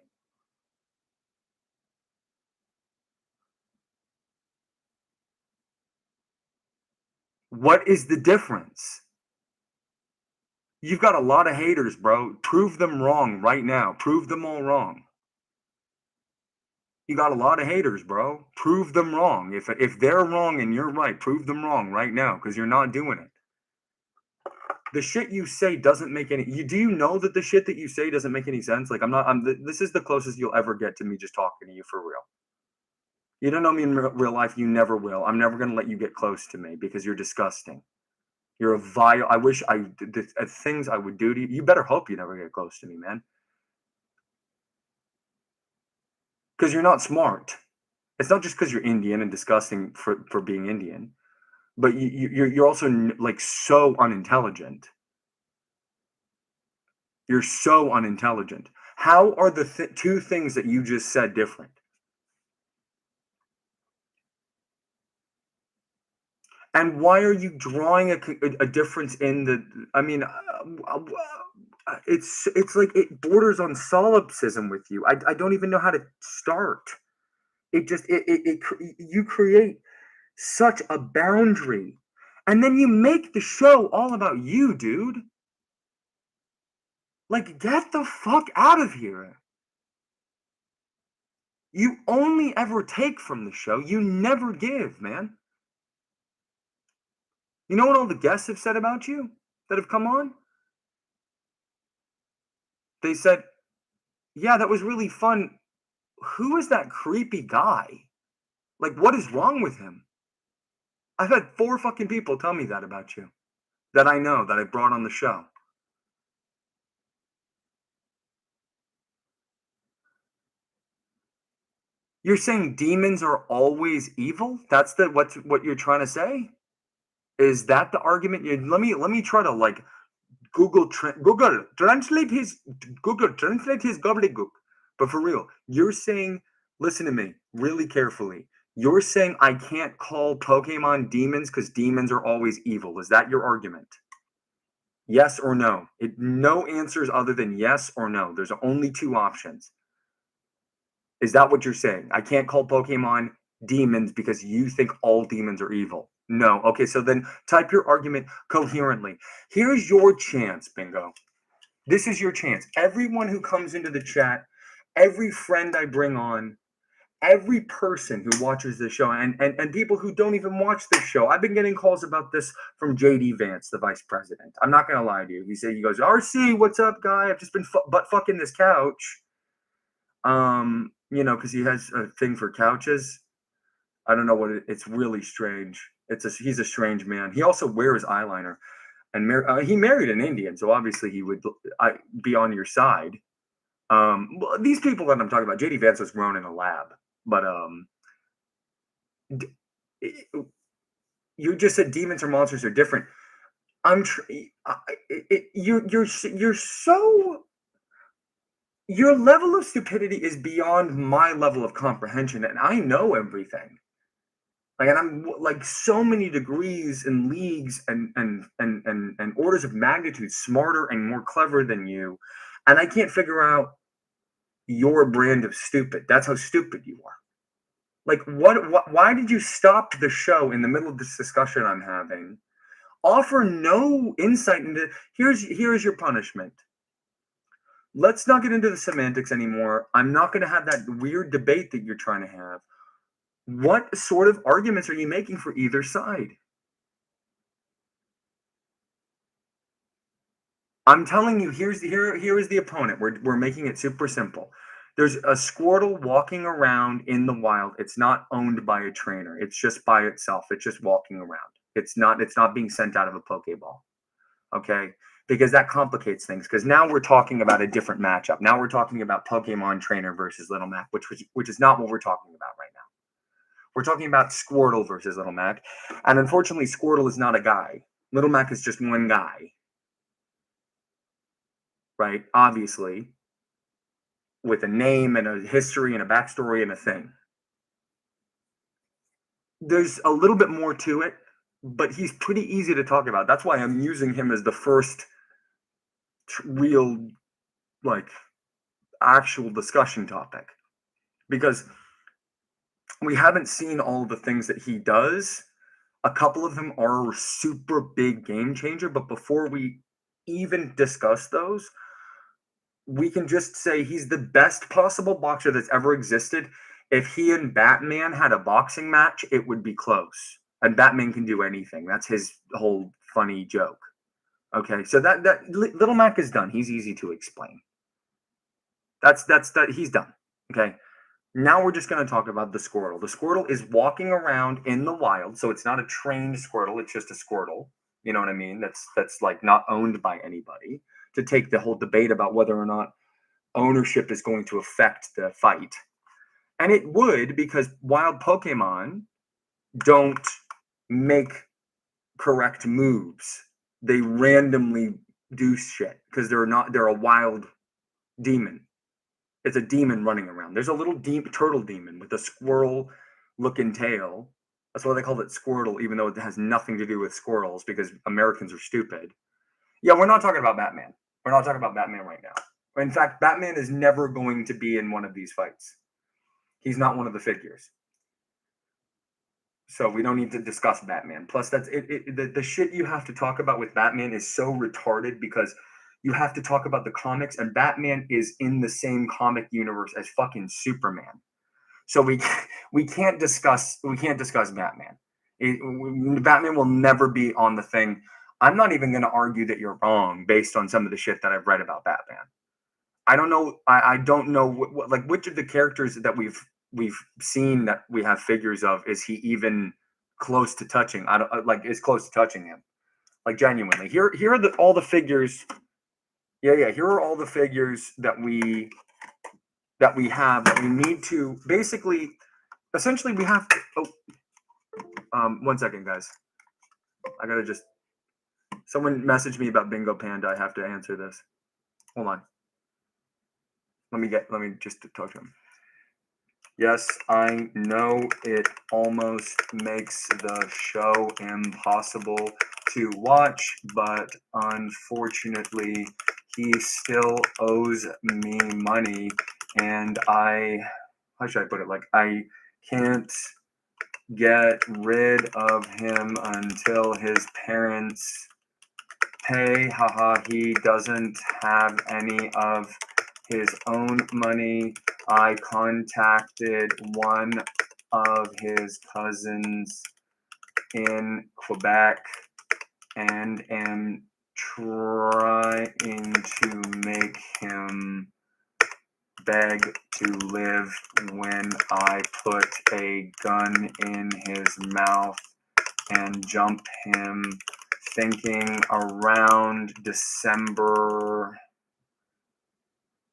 What is the difference? You've got a lot of haters, bro. Prove them wrong right now. Prove them all wrong. You got a lot of haters, bro. Prove them wrong. If they're wrong and you're right, prove them wrong right now, because you're not doing it. The shit you say doesn't make any. Do you know that the shit that you say doesn't make any sense? Like this is the closest you'll ever get to me just talking to you for real. You don't know me in real life. You never will. I'm never gonna let you get close to me because you're disgusting. You're a vile. I wish the things I would do to you. You better hope you never get close to me, man. Because you're not smart. It's not just because you're Indian and disgusting for being Indian, but you're also like so unintelligent. You're so unintelligent. How are the two things that you just said different? And why are you drawing a difference in the? I mean, it's like it borders on solipsism with you. I don't even know how to start. You create such a boundary, and then you make the show all about you, dude. Like, get the fuck out of here. You only ever take from the show. You never give, man. You know what all the guests have said about you that have come on? They said, yeah, that was really fun. Who is that creepy guy? Like, what is wrong with him? I've had 4 fucking people tell me that about you. That I know, that I brought on the show. You're saying demons are always evil? That's what you're trying to say? Is that the argument? Let me try to like Google translate his gobbledygook. But for real, you're saying, listen to me really carefully. You're saying I can't call Pokemon demons because demons are always evil. Is that your argument? Yes or no? No answers other than yes or no. There's only two options. Is that what you're saying? I can't call Pokemon demons because you think all demons are evil. No. Okay, so then type your argument coherently. Here's your chance, Bingo. This is your chance. Everyone who comes into the chat, every friend I bring on, every person who watches this show, and people who don't even watch this show. I've been getting calls about this from JD Vance, the vice president. I'm not going to lie to you. He goes, RC, what's up, guy? I've just been butt fucking this couch. Because he has a thing for couches. I don't know what it's really strange. He's a strange man. He also wears eyeliner, and he married an Indian, so obviously he would be on your side. Well, these people that I'm talking about, JD Vance was grown in a lab, but you just said demons or monsters are different. You're so. Your level of stupidity is beyond my level of comprehension, and I know everything. Like, and I'm like so many degrees and leagues and orders of magnitude smarter and more clever than you, and I can't figure out your brand of stupid. That's how stupid you are. Like, why did you stop the show in the middle of this discussion I'm having? Offer no insight into here's your punishment. Let's not get into the semantics anymore. I'm not going to have that weird debate that you're trying to have. What sort of arguments are you making for either side? I'm telling you, here is the opponent. We're making it super simple. There's a Squirtle walking around in the wild. It's not owned by a trainer. It's just by itself. It's just walking around. It's not being sent out of a Pokeball. Okay? Because that complicates things. Because now we're talking about a different matchup. Now we're talking about Pokemon Trainer versus Little Mac, which is not what we're talking about right now. We're talking about Squirtle versus Little Mac. And unfortunately, Squirtle is not a guy. Little Mac is just one guy. Right? Obviously. With a name and a history and a backstory and a thing. There's a little bit more to it, but he's pretty easy to talk about. That's why I'm using him as the first real, like, actual discussion topic. Because we haven't seen all the things that he does. A couple of them are super big game changer, but before we even discuss those, we can just say he's the best possible boxer that's ever existed. If he and Batman had a boxing match, it would be close. And Batman can do anything. That's his whole funny joke. Okay, so that Little Mac is done. He's easy to explain. That's he's done. Okay. Now we're just going to talk about the Squirtle. The Squirtle is walking around in the wild, so it's not a trained Squirtle. It's just a Squirtle. You know what I mean? That's like not owned by anybody. To take the whole debate about whether or not ownership is going to affect the fight. And it would, because wild Pokemon don't make correct moves. They randomly do shit because they're a wild demon. It's a demon running around. There's a little turtle demon with a squirrel looking tail. That's why they call it Squirtle, even though it has nothing to do with squirrels because Americans are stupid. Yeah, we're not talking about Batman. We're not talking about Batman right now. In fact, Batman is never going to be in one of these fights. He's not one of the figures. So we don't need to discuss Batman. Plus, that's the shit you have to talk about with Batman is so retarded because you have to talk about the comics, and Batman is in the same comic universe as fucking Superman. So we can't discuss Batman. Batman will never be on the thing. I'm not even going to argue that you're wrong based on some of the shit that I've read about Batman. I don't know. I don't know which of the characters that we've seen that we have figures of is he even close to touching? I don't is close to touching him. Like genuinely. Here are all the figures. Yeah. Here are all the figures that we have that we need to basically. Essentially, we have to. Oh, 1 second, guys. I gotta just. Someone messaged me about Bingo Panda. I have to answer this. Hold on. Let me just talk to him. Yes, I know it almost makes the show impossible to watch, but unfortunately, he still owes me money, and how should I put it? Like, I can't get rid of him until his parents pay. Haha, he doesn't have any of his own money. I contacted one of his cousins in Quebec and am trying to make him beg to live when I put a gun in his mouth and jump him, thinking around December.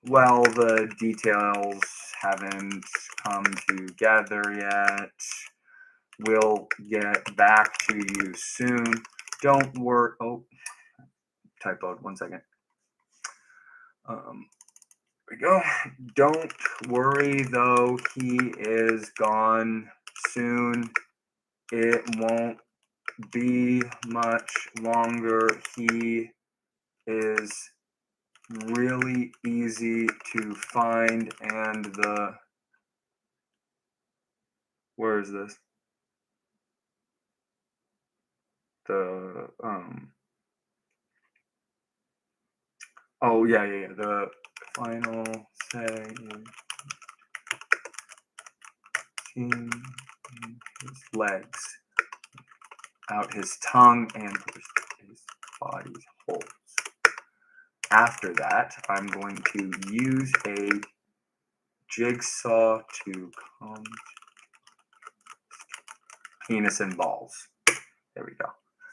Well, the details haven't come together yet. We'll get back to you soon. Don't worry. Oh, typoed. 1 second. Here we go. Don't worry, though. He is gone soon. It won't be much longer. He is really easy to find, and where is this? Oh yeah. The final say is in his legs, out his tongue, and his body's holes. After that, I'm going to use a jigsaw to come penis and balls. There we go.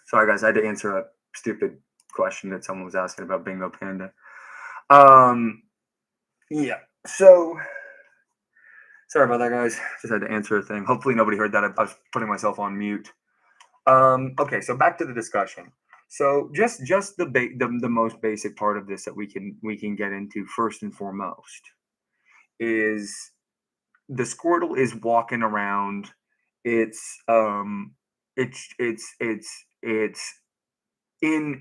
Sorry guys, I had to answer a stupid question that someone was asking about Bingo Panda. Yeah. So sorry about that, guys. Just had to answer a thing. Hopefully nobody heard that. I was putting myself on mute. Okay, so back to the discussion. So just the most basic part of this that we can get into first and foremost is the Squirtle is walking around. It's in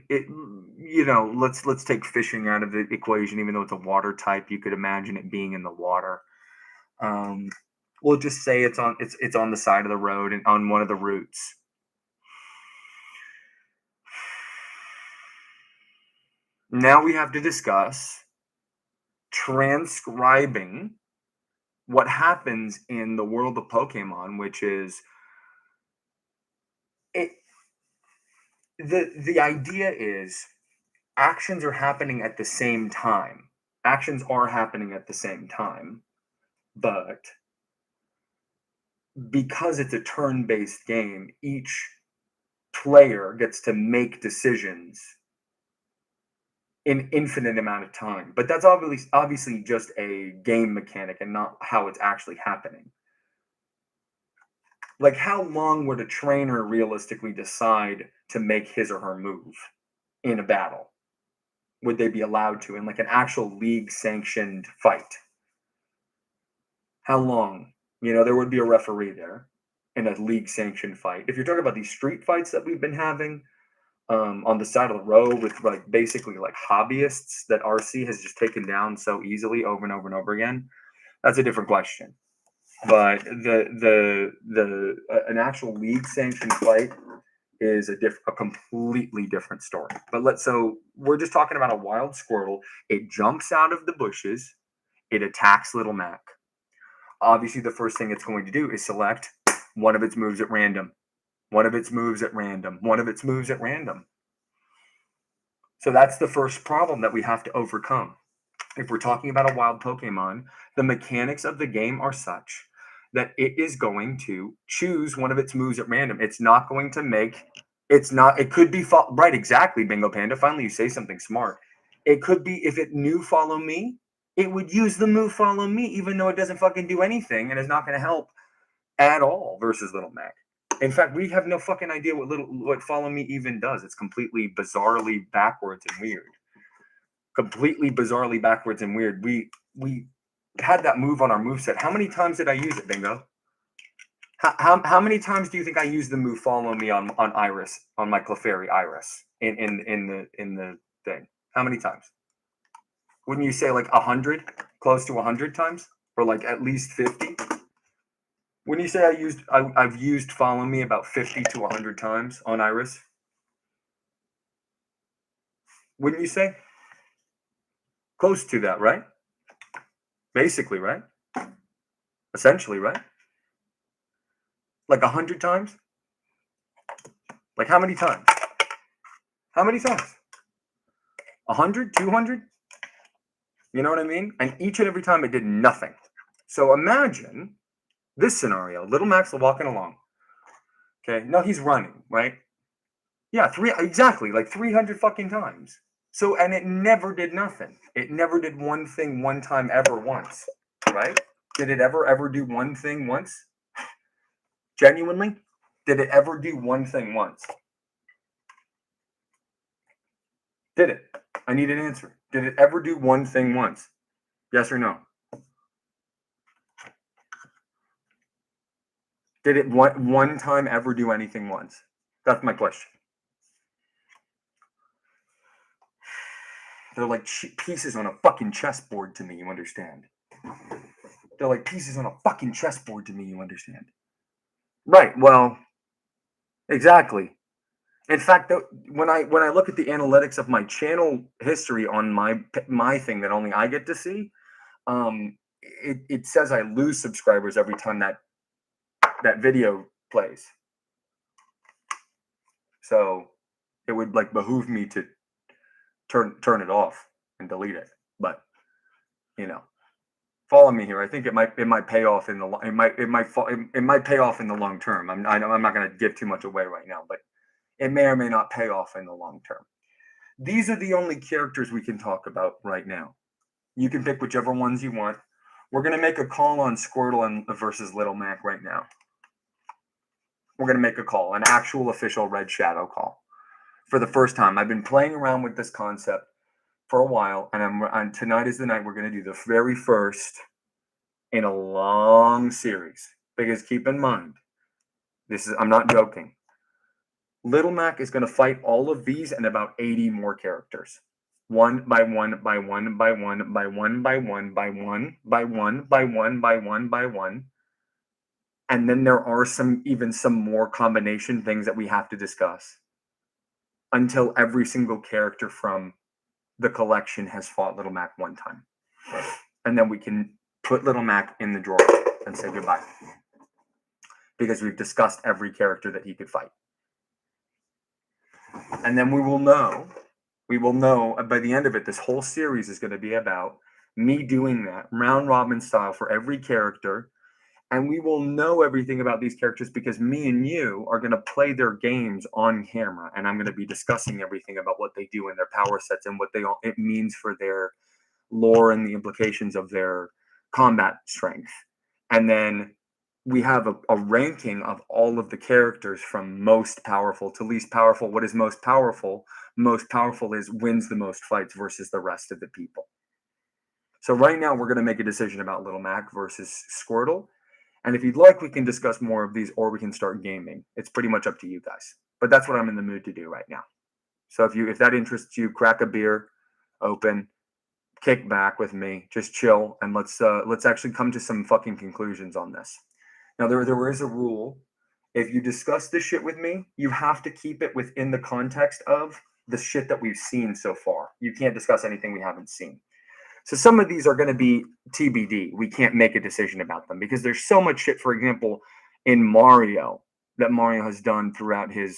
it, let's take fishing out of the equation. Even though it's a water type, you could imagine it being in the water. We'll just say it's on the side of the road and on one of the routes. Now we have to discuss transcribing what happens in the world of Pokemon, which is it. The idea is actions are happening at the same time. Actions are happening at the same time, but because it's a turn-based game, each player gets to make decisions an infinite amount of time. But that's obviously just a game mechanic and not how it's actually happening. Like, how long would a trainer realistically decide to make his or her move in a battle? Would they be allowed to in like an actual league sanctioned fight? How long? There would be a referee there in a league sanctioned fight. If you're talking about these street fights that we've been having on the side of the road with like basically like hobbyists that RC has just taken down so easily over and over and over again, that's a different question. But an actual league sanctioned fight is a completely different story. But so we're just talking about a wild Squirtle. It jumps out of the bushes. It attacks Little Mac. Obviously, the first thing it's going to do is select one of its moves at random. One of its moves at random. One of its moves at random. So that's the first problem that we have to overcome. If we're talking about a wild Pokemon, the mechanics of the game are such that it is going to choose one of its moves at random. It's not going to make, it could be, right, exactly, Bingo Panda. Finally, you say something smart. It could be, if it knew Follow Me, it would use the move Follow Me, even though it doesn't fucking do anything and is not going to help at all versus Little Mac. In fact, we have no fucking idea what Follow Me even does. It's completely bizarrely backwards and weird. Completely bizarrely backwards and weird. had that move on our moveset. How many times did I use it, Bingo? How many times do you think I used the move Follow Me on Iris, on my Clefairy Iris in the thing? How many times? Wouldn't you say like 100, close to 100 times, or like at least 50? Wouldn't you say I've used Follow Me about 50 to 100 times on Iris? Wouldn't you say? Close to that, right? Basically, right? Essentially, right? Like 100 times? Like how many times? How many times? 100? 200? You know what I mean? And each and every time it did nothing. So imagine this scenario. Little Max walking along. Okay, no, he's running, right? Yeah, exactly, like 300 fucking times. So, and it never did nothing. It never did one thing one time ever once, right? Did it ever do one thing once? Genuinely? Did it ever do one thing once? Did it? I need an answer. Did it ever do one thing once? Yes or no? Did it one time ever do anything once? That's my question. They're like pieces on a fucking chessboard to me, you understand? They're like pieces on a fucking chessboard to me, you understand? Right, well, exactly. In fact, when I look at the analytics of my channel history on my thing that only I get to see, it says I lose subscribers every time that video plays. So it would like behoove me to turn it off and delete it. But follow me here. I think it might pay off in the it might pay off in the long term. I'm not going to give too much away right now, but it may or may not pay off in the long term. These are the only characters we can talk about right now. You can pick whichever ones you want. We're going to make a call on Squirtle versus Little Mac right now. We're going to make a call, an actual official Red Shadow call. For the first time, I've been playing around with this concept for a while, and tonight is the night we're going to do the very first in a long series. Because keep in mind, I'm not joking. Little Mac is going to fight all of these and about 80 more characters. One by one by one by one by one by one by one by one by one by one by one. And then there are some more combination things that we have to discuss until every single character from the collection has fought Little Mac one time. And then we can put Little Mac in the drawer and say goodbye. Because we've discussed every character that he could fight. And then we will know by the end of it, this whole series is going to be about me doing that round robin style for every character. And we will know everything about these characters because me and you are going to play their games on camera. And I'm going to be discussing everything about what they do and their power sets and what it means for their lore and the implications of their combat strength. And then we have a ranking of all of the characters from most powerful to least powerful. What is most powerful? Most powerful is wins the most fights versus the rest of the people. So right now we're going to make a decision about Little Mac versus Squirtle. And if you'd like, we can discuss more of these or we can start gaming. It's pretty much up to you guys. But that's what I'm in the mood to do right now. So if that interests you, crack a beer open, kick back with me, just chill, and let's actually come to some fucking conclusions on this. Now, there is a rule. If you discuss this shit with me, you have to keep it within the context of the shit that we've seen so far. You can't discuss anything we haven't seen. So some of these are going to be TBD. We can't make a decision about them because there's so much shit, for example, in Mario that Mario has done throughout his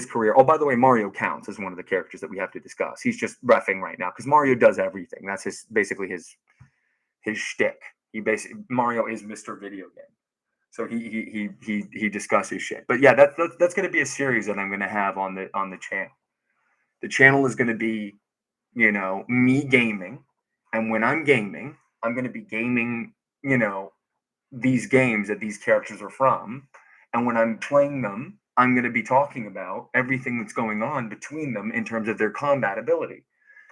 career. Oh, by the way, Mario counts as one of the characters that we have to discuss. He's just reffing right now because Mario does everything. That's basically his shtick. Mario is Mr. Video Game. So he discusses shit. But yeah, that's going to be a series that I'm going to have on the channel. The channel is going to be, me gaming, and when I'm gaming, I'm going to be gaming, these games that these characters are from, and when I'm playing them, I'm going to be talking about everything that's going on between them in terms of their combat ability.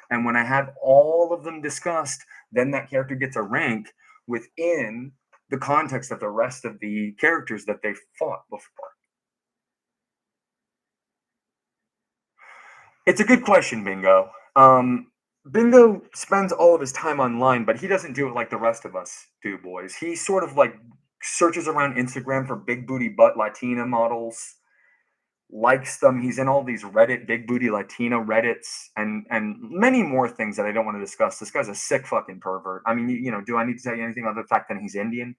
And when I have all of them discussed, then that character gets a rank within the context of the rest of the characters that they fought before. It's a good question, Bingo. Bingo spends all of his time online, but he doesn't do it like the rest of us do, boys. He sort of like searches around Instagram for big booty butt Latina models, likes them. He's in all these Reddit big booty Latina Reddits and many more things that I don't want to discuss. This guy's a sick fucking pervert. I mean, do I need to tell you anything other than the fact that he's Indian?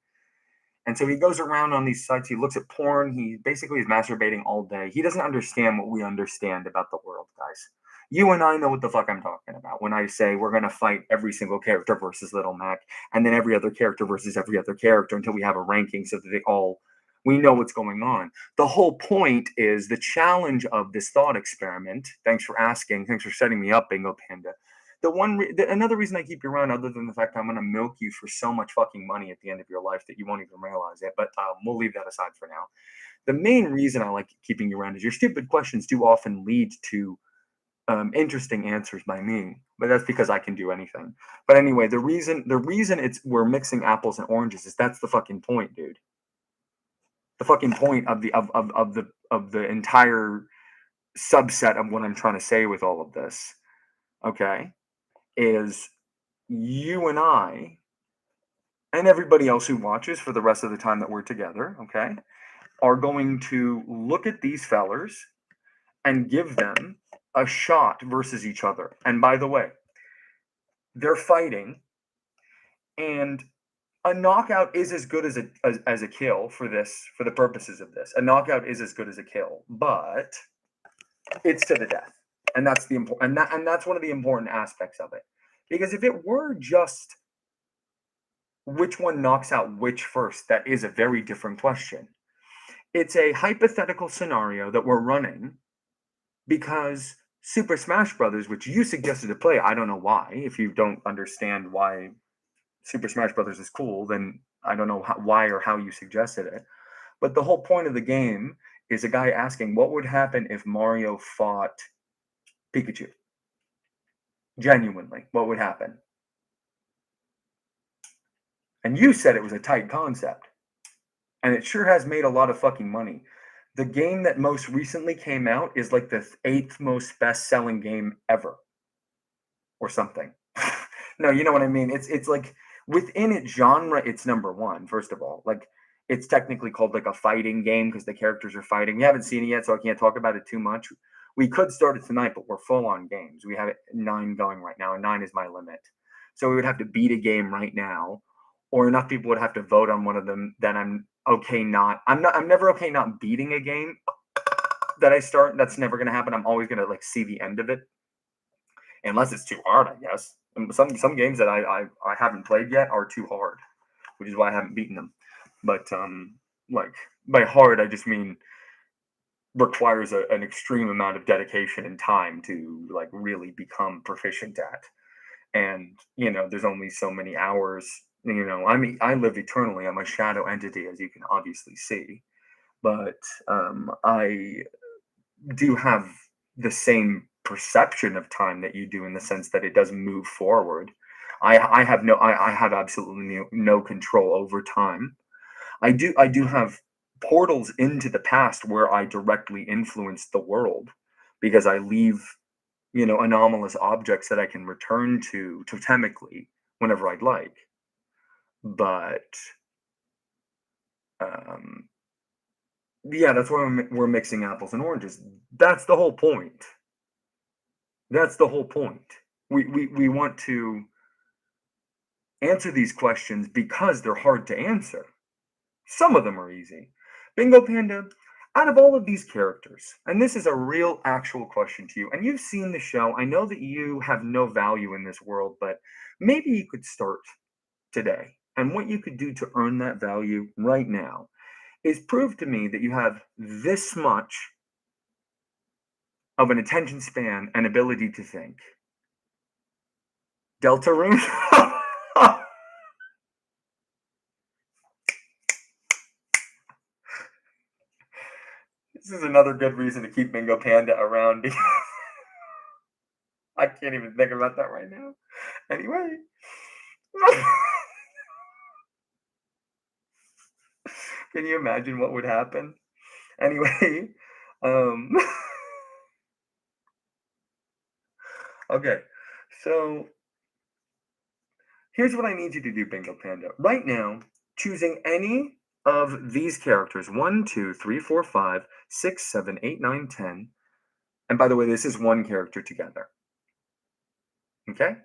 And so he goes around on these sites. He looks at porn. He basically is masturbating all day. He doesn't understand what we understand about the world, guys. You and I know what the fuck I'm talking about when I say we're going to fight every single character versus Little Mac, and then every other character versus every other character until we have a ranking so that we know what's going on. The whole point is the challenge of this thought experiment. Thanks for asking. Thanks for setting me up, Bingo Panda. Another reason I keep you around, other than the fact I'm going to milk you for so much fucking money at the end of your life that you won't even realize it, but we'll leave that aside for now. The main reason I like keeping you around is your stupid questions do often lead to interesting answers by me, but that's because I can do anything. But anyway, the reason we're mixing apples and oranges is that's the fucking point, dude. The fucking point of the entire subset of what I'm trying to say with all of this, okay, is you and I and everybody else who watches for the rest of the time that we're together, okay, are going to look at these fellers and give them a shot versus each other. And by the way, they're fighting, and a knockout is as good as a kill for the purposes of this. A knockout is as good as a kill, but it's to the death, and that's the important and that's one of the important aspects of it. Because if it were just which one knocks out which first, that is a very different question. It's a hypothetical scenario that we're running because Super Smash Brothers, which you suggested to play, I don't know why. If you don't understand why Super Smash Brothers is cool, then I don't know why or how you suggested it. But the whole point of the game is a guy asking what would happen if Mario fought Pikachu. Genuinely, what would happen? And you said it was a tight concept. And it sure has made a lot of fucking money. The game that most recently came out is like the 8th most best-selling game ever. Or something. No, you know what I mean? It's like within its genre, it's number one, first of all. Like it's technically called like a fighting game because the characters are fighting. We haven't seen it yet, so I can't talk about it too much. We could start it tonight, but we're full on games. We have 9 going right now, and 9 is my limit. So we would have to beat a game right now, or enough people would have to vote on one of them that I'm never okay not beating a game that I start. That's never gonna happen. I'm always gonna like see the end of it. Unless it's too hard, I guess. And some games that I haven't played yet are too hard, which is why I haven't beaten them. But like by hard, I just mean requires an extreme amount of dedication and time to like really become proficient at. And there's only so many hours. I mean, I live eternally. I'm a shadow entity, as you can obviously see. But I do have the same perception of time that you do in the sense that it does move forward. I have absolutely no control over time. I do have portals into the past where I directly influence the world because I leave anomalous objects that I can return to totemically whenever I'd like. But yeah, that's why we're mixing apples and oranges. That's the whole point. That's the whole point. We want to answer these questions because they're hard to answer. Some of them are easy. Bingo Panda, out of all of these characters, and this is a real actual question to you, and you've seen the show, I know that you have no value in this world, but maybe you could start today. And what you could do to earn that value right now is prove to me that you have this much of an attention span and ability to think. Deltarune? This is another good reason to keep Bingo Panda around. I can't even think about that right now. Anyway. Can you imagine what would happen? Anyway, um, okay. So here's what I need you to do, Bingo Panda. Right now, choosing any of these characters 1, 2, 3, 4, 5, 6, 7, 8, 9, 10. And by the way, this is one character together. Okay?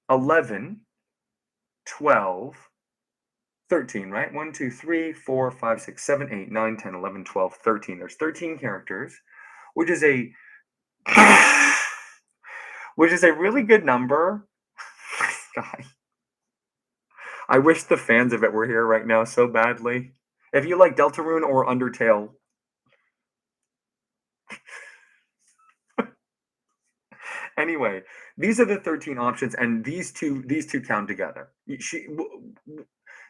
11, 12, 13, right? 1, 2, 3, 4, 5, 6, 7, 8, 9, 10, 11, 12, 13. There's 13 characters, which is a which is a really good number. God, I wish the fans of it were here right now so badly. If you like Deltarune or Undertale, anyway, these are the 13 options, and these two count together.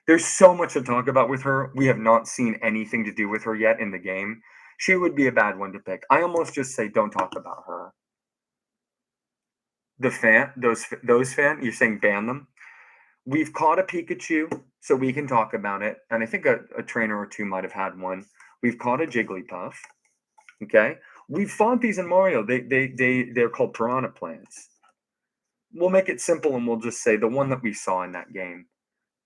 There's so much to talk about with her. We have not seen anything to do with her yet in the game. She would be a bad one to pick. I almost just say don't talk about her. Those fan, you're saying ban them. We've caught a Pikachu, so we can talk about it. And I think a trainer or two might have had one. We've caught a Jigglypuff. Okay, we've fought these in Mario. They're called piranha plants. We'll make it simple and we'll just say the one that we saw in that game.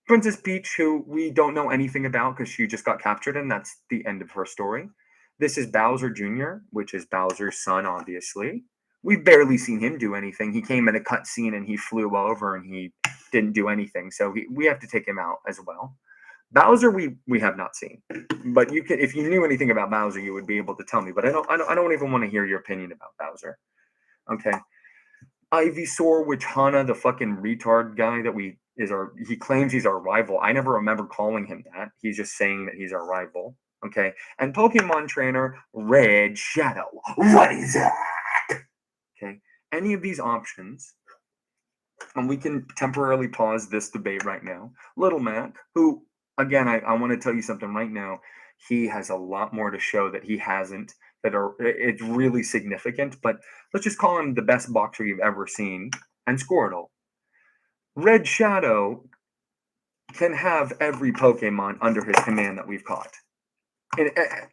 Princess Peach, who we don't know anything about because she just got captured, and that's the end of her story. This is Bowser Jr., which is Bowser's son, obviously. We've barely seen him do anything. He came in a cutscene and he flew over and he didn't do anything. So we have to take him out as well. Bowser, we have not seen, but you can, if you knew anything about Bowser, you would be able to tell me. But I don't even want to hear your opinion about Bowser. Okay, Ivysaur, which Hana, the fucking retard guy that he claims he's our rival. I never remember calling him that. He's just saying that he's our rival. Okay, and Pokemon trainer Red Shadow. What is that? Okay, any of these options, and we can temporarily pause this debate right now. Little Mac, who, again, I want to tell you something right now. He has a lot more to show that he hasn't, it's really significant, but let's just call him the best boxer you've ever seen, and Squirtle. Red Shadow can have every Pokemon under his command that we've caught,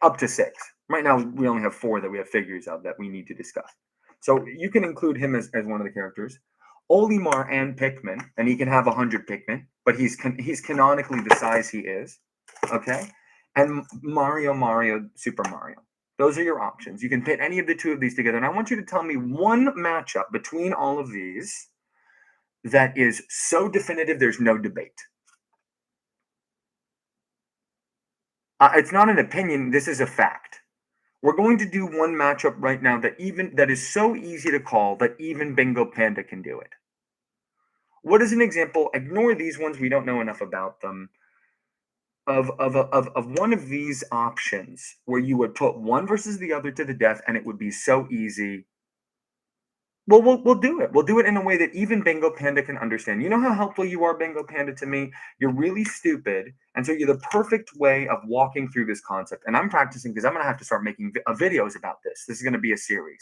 up to 6. Right now, we only have 4 that we have figures of that we need to discuss. So you can include him as one of the characters. Olimar and Pikmin, and he can have 100 Pikmin, but he's canonically the size he is. Okay? And Mario, Super Mario. Those are your options. You can pit any of the 2 of these together, and I want you to tell me one matchup between all of these that is so definitive there's no debate. It's not an opinion, this is a fact. We're going to do one matchup right now that is so easy to call that even Bingo Panda can do it. What is an example? Ignore these ones, we don't know enough about them. Of one of these options where you would put one versus the other to the death, and it would be so easy. Well, we'll do it. We'll do it in a way that even Bingo Panda can understand. You know how helpful you are, Bingo Panda, to me? You're really stupid, and so you're the perfect way of walking through this concept. And I'm practicing because I'm going to have to start making videos about this. This is going to be a series.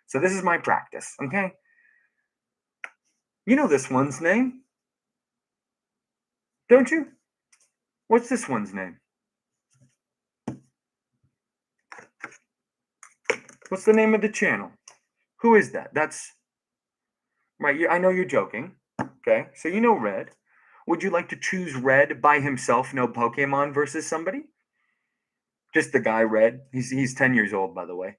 So this is my practice, okay? You know this one's name, don't you? What's this one's name? What's the name of the channel? Who is that? That's right. I know you're joking. Okay, so you know Red. Would you like to choose Red by himself, no Pokemon, versus somebody? Just the guy Red. He's 10 years old, by the way.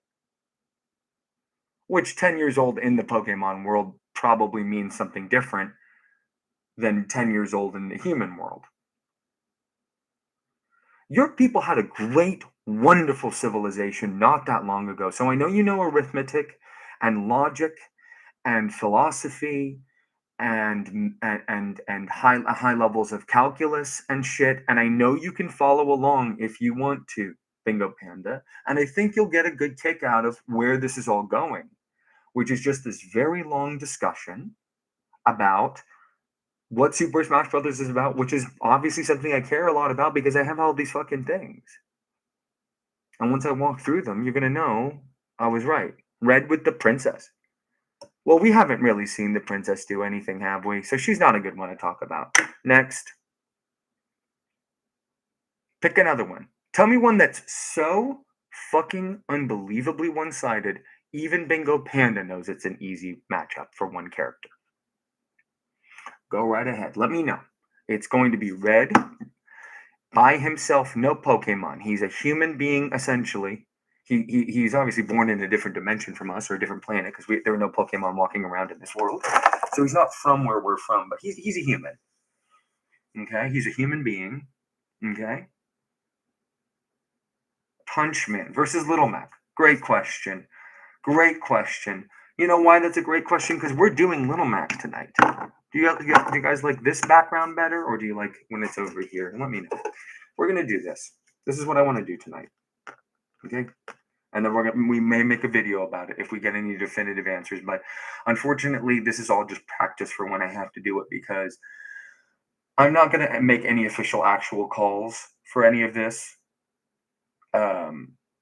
Which 10 years old in the Pokemon world probably means something different than 10 years old in the human world. Your people had a great, wonderful civilization not that long ago. So I know you know arithmetic and logic and philosophy and high levels of calculus and shit. And I know you can follow along if you want to, Bingo Panda. And I think you'll get a good kick out of where this is all going, which is just this very long discussion about what Super Smash Brothers is about, which is obviously something I care a lot about because I have all these fucking things. And once I walk through them, you're going to know I was right. Red with the princess. Well, we haven't really seen the princess do anything, have we? So she's not a good one to talk about. Next. Pick another one. Tell me one that's so fucking unbelievably one-sided, even Bingo Panda knows it's an easy matchup for one character. Go right ahead. Let me know. It's going to be Red by himself, no Pokemon. He's a human being, essentially. He's obviously born in a different dimension from us, or a different planet, because there are no Pokemon walking around in this world. So he's not from where we're from, but he's a human. Okay? He's a human being. Okay? Punchman versus Little Mac. Great question. Great question. You know why that's a great question? Because we're doing Little Mac tonight. Do you guys like this background better, or do you like when it's over here? Let me know. We're gonna do this. This is what I want to do tonight. Okay, and then we may make a video about it if we get any definitive answers. But unfortunately, this is all just practice for when I have to do it, because I'm not gonna make any official actual calls for any of this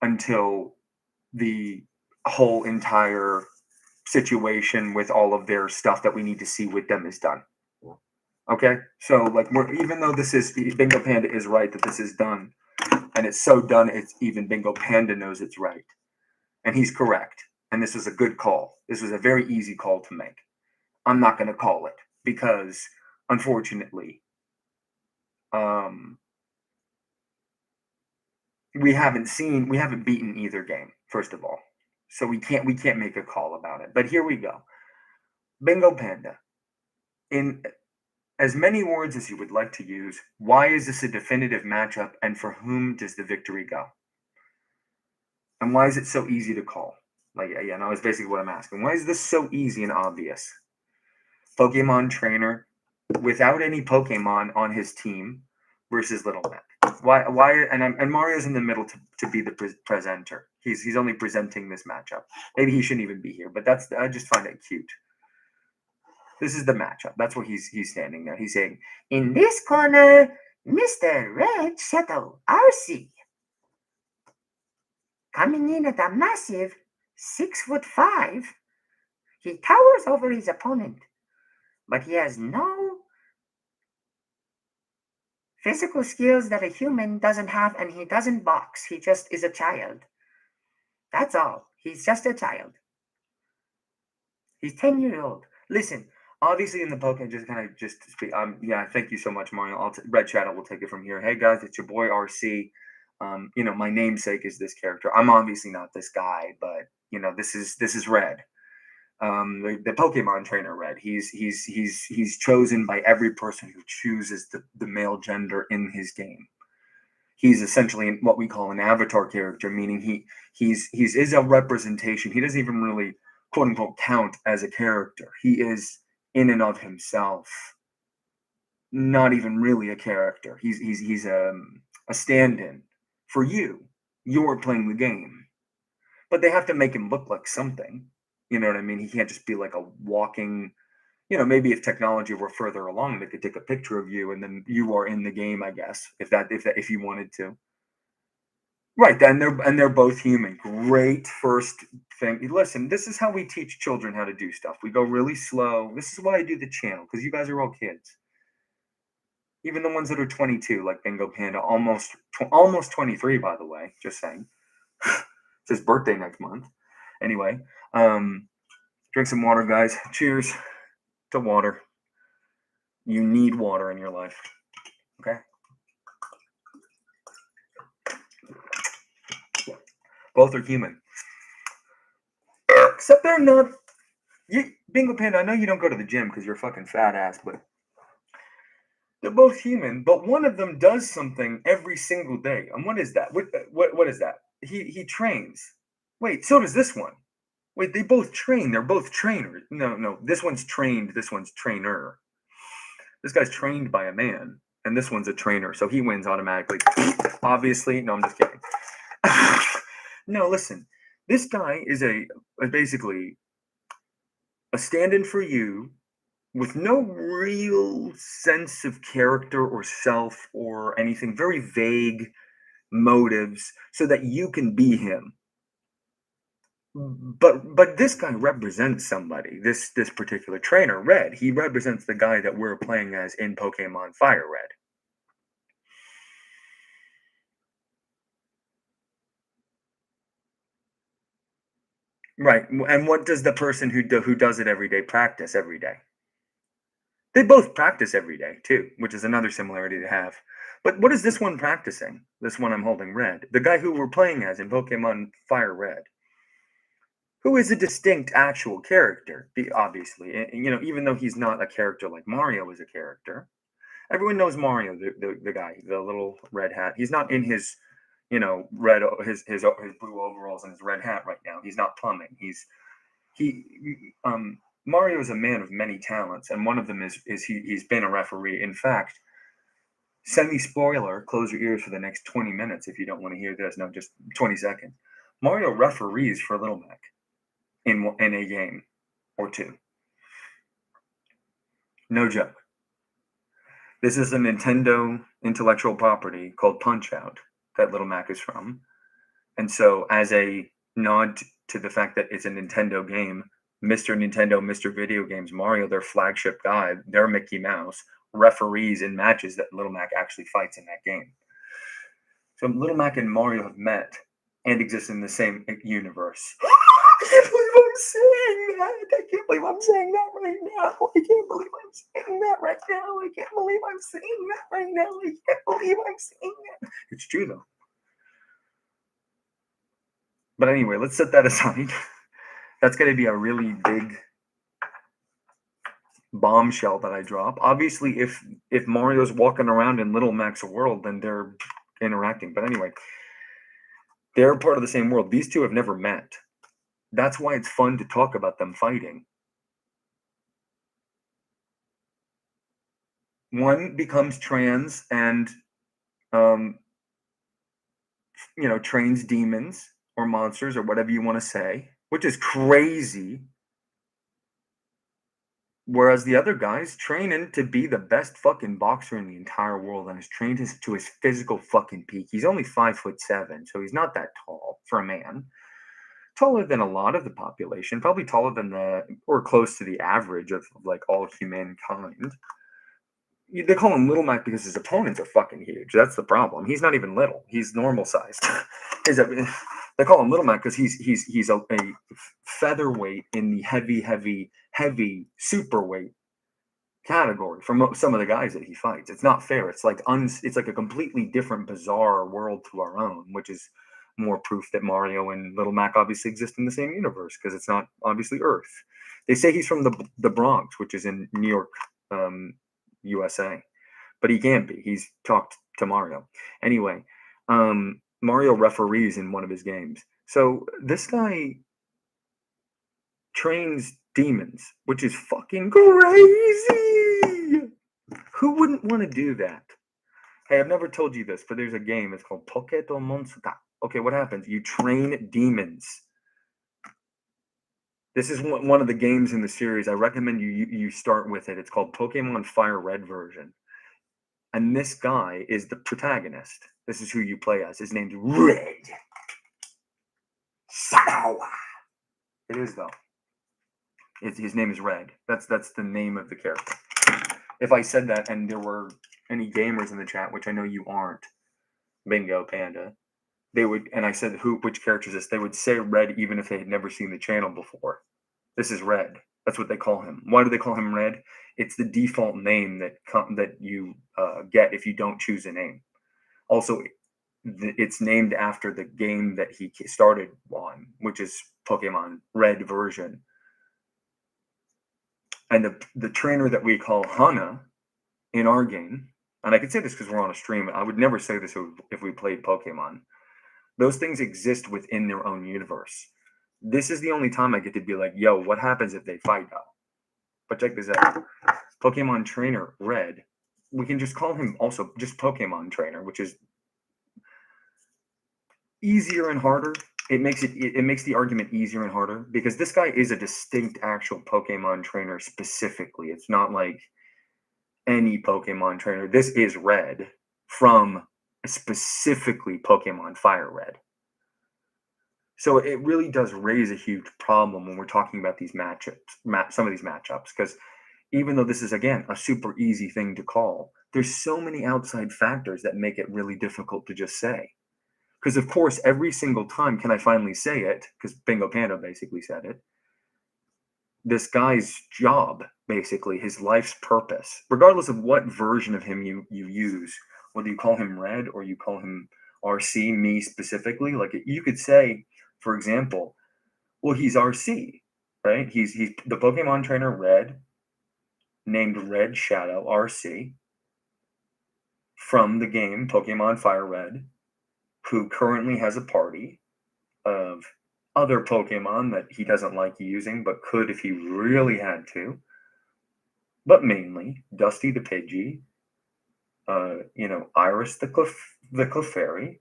until the whole entire situation with all of their stuff that we need to see with them is done. Okay, so like even though this is Bingo Panda is right that this is done, and it's so done, it's even Bingo Panda knows it's right, and he's correct, and this was a good call. This was a very easy call to make. I'm not going to call it because, unfortunately, we haven't beaten either game, first of all, so we can't make a call about it. But here we go. Bingo Panda, in as many words as you would like to use, why is this a definitive matchup, and for whom does the victory go? And why is it so easy to call? Like, yeah, no, it's basically what I'm asking. Why is this so easy and obvious? Pokemon trainer without any Pokemon on his team versus Little Mac. Why? And Mario's in the middle to be the presenter. He's only presenting this matchup. Maybe he shouldn't even be here, but I just find it cute. This is the matchup. That's what he's standing there. He's saying, in this corner, Mr. Red Shadow RC. Coming in at a massive 6'5", he towers over his opponent, but he has no physical skills that a human doesn't have, and he doesn't box. He just is a child. That's all. He's just a child. He's 10 years old. Listen, obviously in the Pokemon, just speak. Yeah, thank you so much, Mario. Red Shadow will take it from here. Hey guys, it's your boy RC. My namesake is this character. I'm obviously not this guy, but this is Red. The Pokemon trainer Red. He's chosen by every person who chooses the male gender in his game. He's essentially what we call an avatar character, meaning he is a representation. He doesn't even really quote unquote count as a character. He is in and of himself not even really a character. He's a stand-in for you. You're playing the game, but they have to make him look like something. You know what I mean? He can't just be like a walking. Maybe if technology were further along, they could take a picture of you and then you are in the game, I guess, if you wanted to. Right, then they're both human. Great first thing. Listen, this is how we teach children how to do stuff. We go really slow. This is why I do the channel, because you guys are all kids. Even the ones that are 22, like Bingo Panda, almost 23, by the way. Just saying. It's his birthday next month. Anyway, drink some water, guys. Cheers to water. You need water in your life. Okay? Both are human. Except they're not. Bingo Panda, I know you don't go to the gym because you're a fucking fat ass, but they're both human. But one of them does something every single day. And what is that? What is that? He trains. Wait, so does this one. Wait, they both train. They're both trainers. No. This one's trained. This one's trainer. This guy's trained by a man, and this one's a trainer, so he wins automatically. Obviously, no, I'm just kidding. No, listen. This guy is basically a stand-in for you with no real sense of character or self or anything, very vague motives, so that you can be him. But this guy represents somebody. This particular trainer, Red, he represents the guy that we're playing as in Pokemon Fire Red. Right. And what does the person who does it every day practice every day? They both practice every day too, which is another similarity to have. But what is this one practicing? This one I'm holding, Red. The guy who we're playing as in Pokemon Fire Red, who is a distinct actual character, obviously. And, even though he's not a character like Mario is a character, everyone knows Mario, the guy, the little red hat. He's not in his, red his blue overalls and his red hat right now. He's not plumbing. He Mario is a man of many talents, and one of them is he's been a referee. In fact, semi-spoiler, close your ears for the next 20 minutes if you don't want to hear this. No, just 20 seconds. Mario referees for Little Mac in a game or two. No joke. This is a Nintendo intellectual property called Punch-Out that Little Mac is from. And so as a nod to the fact that it's a Nintendo game, Mr. Nintendo, Mr. Video Games, Mario, their flagship guy, their Mickey Mouse, referees in matches that Little Mac actually fights in that game. So Little Mac and Mario have met and exist in the same universe. I can't believe I'm saying that. I can't believe I'm saying that right now. I can't believe I'm saying that right now. I can't believe I'm saying that right now. I can't believe I'm saying that. It's true though. But anyway, let's set that aside. That's going to be a really big bombshell that I drop. Obviously, if Mario's walking around in Little Mac's world, then they're interacting. But anyway, they're part of the same world. These two have never met. That's why it's fun to talk about them fighting. One becomes trans and, trains demons or monsters or whatever you want to say, which is crazy. Whereas the other guy's training to be the best fucking boxer in the entire world and has trained to his physical fucking peak. He's only 5'7", so he's not that tall for a man. Taller than a lot of the population, probably taller than or close to the average of like all humankind. They call him Little Mac because his opponents are fucking huge. That's the problem. He's not even little. He's normal sized. They call him Little Mac because he's a featherweight in the heavy superweight category for some of the guys that he fights. It's not fair. It's like it's like a completely different, bizarre world to our own, which is more proof that Mario and Little Mac obviously exist in the same universe because it's not obviously Earth. They say he's from the Bronx, which is in New York, USA, but he can't be. He's talked to Mario. Anyway, Mario referees in one of his games. So this guy trains demons, which is fucking crazy. Who wouldn't want to do that? Hey, I've never told you this, but there's a game. It's called Poketo Monster. Okay, what happens? You train demons. This is one of the games in the series. I recommend you start with it. It's called Pokemon Fire Red version. And this guy is the protagonist. This is who you play as. His name's Red. Sawa. It is, though. His name is Red. That's the name of the character. If I said that and there were any gamers in the chat, which I know you aren't, Bingo Panda, they would, and I said which character is this, they would say Red even if they had never seen the channel before. This is Red. That's what they call him. Why do they call him Red? It's the default name that you get if you don't choose a name. Also, it's named after the game that he started on, which is Pokemon Red version. And the trainer that we call Hana in our game, and I can say this because we're on a stream, I would never say this if we played Pokemon. Those things exist within their own universe. This is the only time I get to be like, yo, what happens if they fight though? But check this out. Pokemon Trainer Red, we can just call him also just Pokemon Trainer, which is easier and harder. It makes the argument easier and harder because this guy is a distinct actual Pokemon trainer specifically. It's not like any Pokemon trainer. This is Red from specifically Pokemon Fire Red. So it really does raise a huge problem when we're talking about these matchups, some of these matchups, because even though this is again a super easy thing to call, there's so many outside factors that make it really difficult to just say. Because of course, every single time, can I finally say it? Because Bingo Panda basically said it. This guy's job, basically, his life's purpose, regardless of what version of him you use, whether you call him Red or you call him RC, me specifically, like you could say, for example, well, he's RC, right? He's the Pokemon trainer Red, named Red Shadow RC, from the game Pokemon Fire Red, who currently has a party of other Pokemon that he doesn't like using, but could if he really had to. But mainly Dusty the Pidgey, Iris the Clefairy,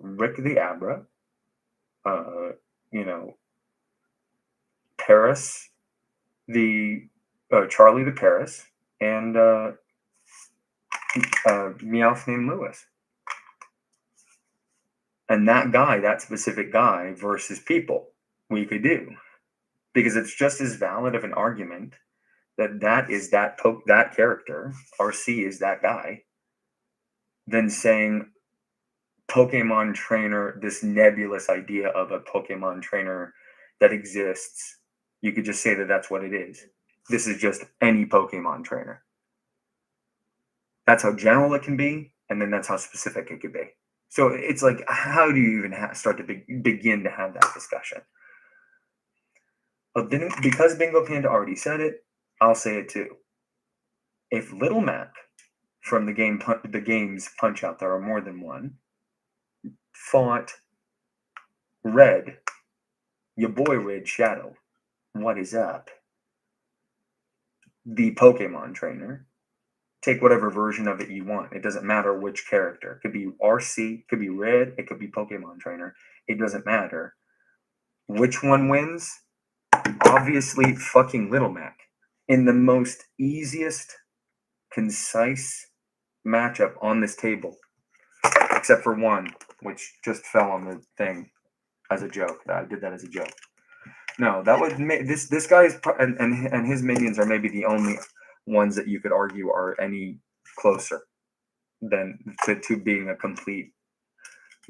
Rick the Abra, Paris the Charlie the Paris, and Meowth named Lewis. And that guy, that specific guy versus people, we could do. Because it's just as valid of an argument that is that character, RC is that guy, than saying Pokemon trainer, this nebulous idea of a Pokemon trainer that exists. You could just say that that's what it is. This is just any Pokemon trainer. That's how general it can be, and then that's how specific it could be. So it's like, how do you even start to begin to have that discussion? But then, because Bingo Panda already said it, I'll say it too. If Little Mac from the game's Punch-Out, there are more than one, fought Red, your boy Red Shadow, what is up? The Pokemon trainer, take whatever version of it you want. It doesn't matter which character. It could be RC, it could be Red, it could be Pokemon trainer. It doesn't matter. Which one wins? Obviously, fucking Little Mac. In the most easiest, concise matchup on this table, except for one, which just fell on the thing as a joke. I did that as a joke. No, that would make this guy's and his minions are maybe the only ones that you could argue are any closer than to being a complete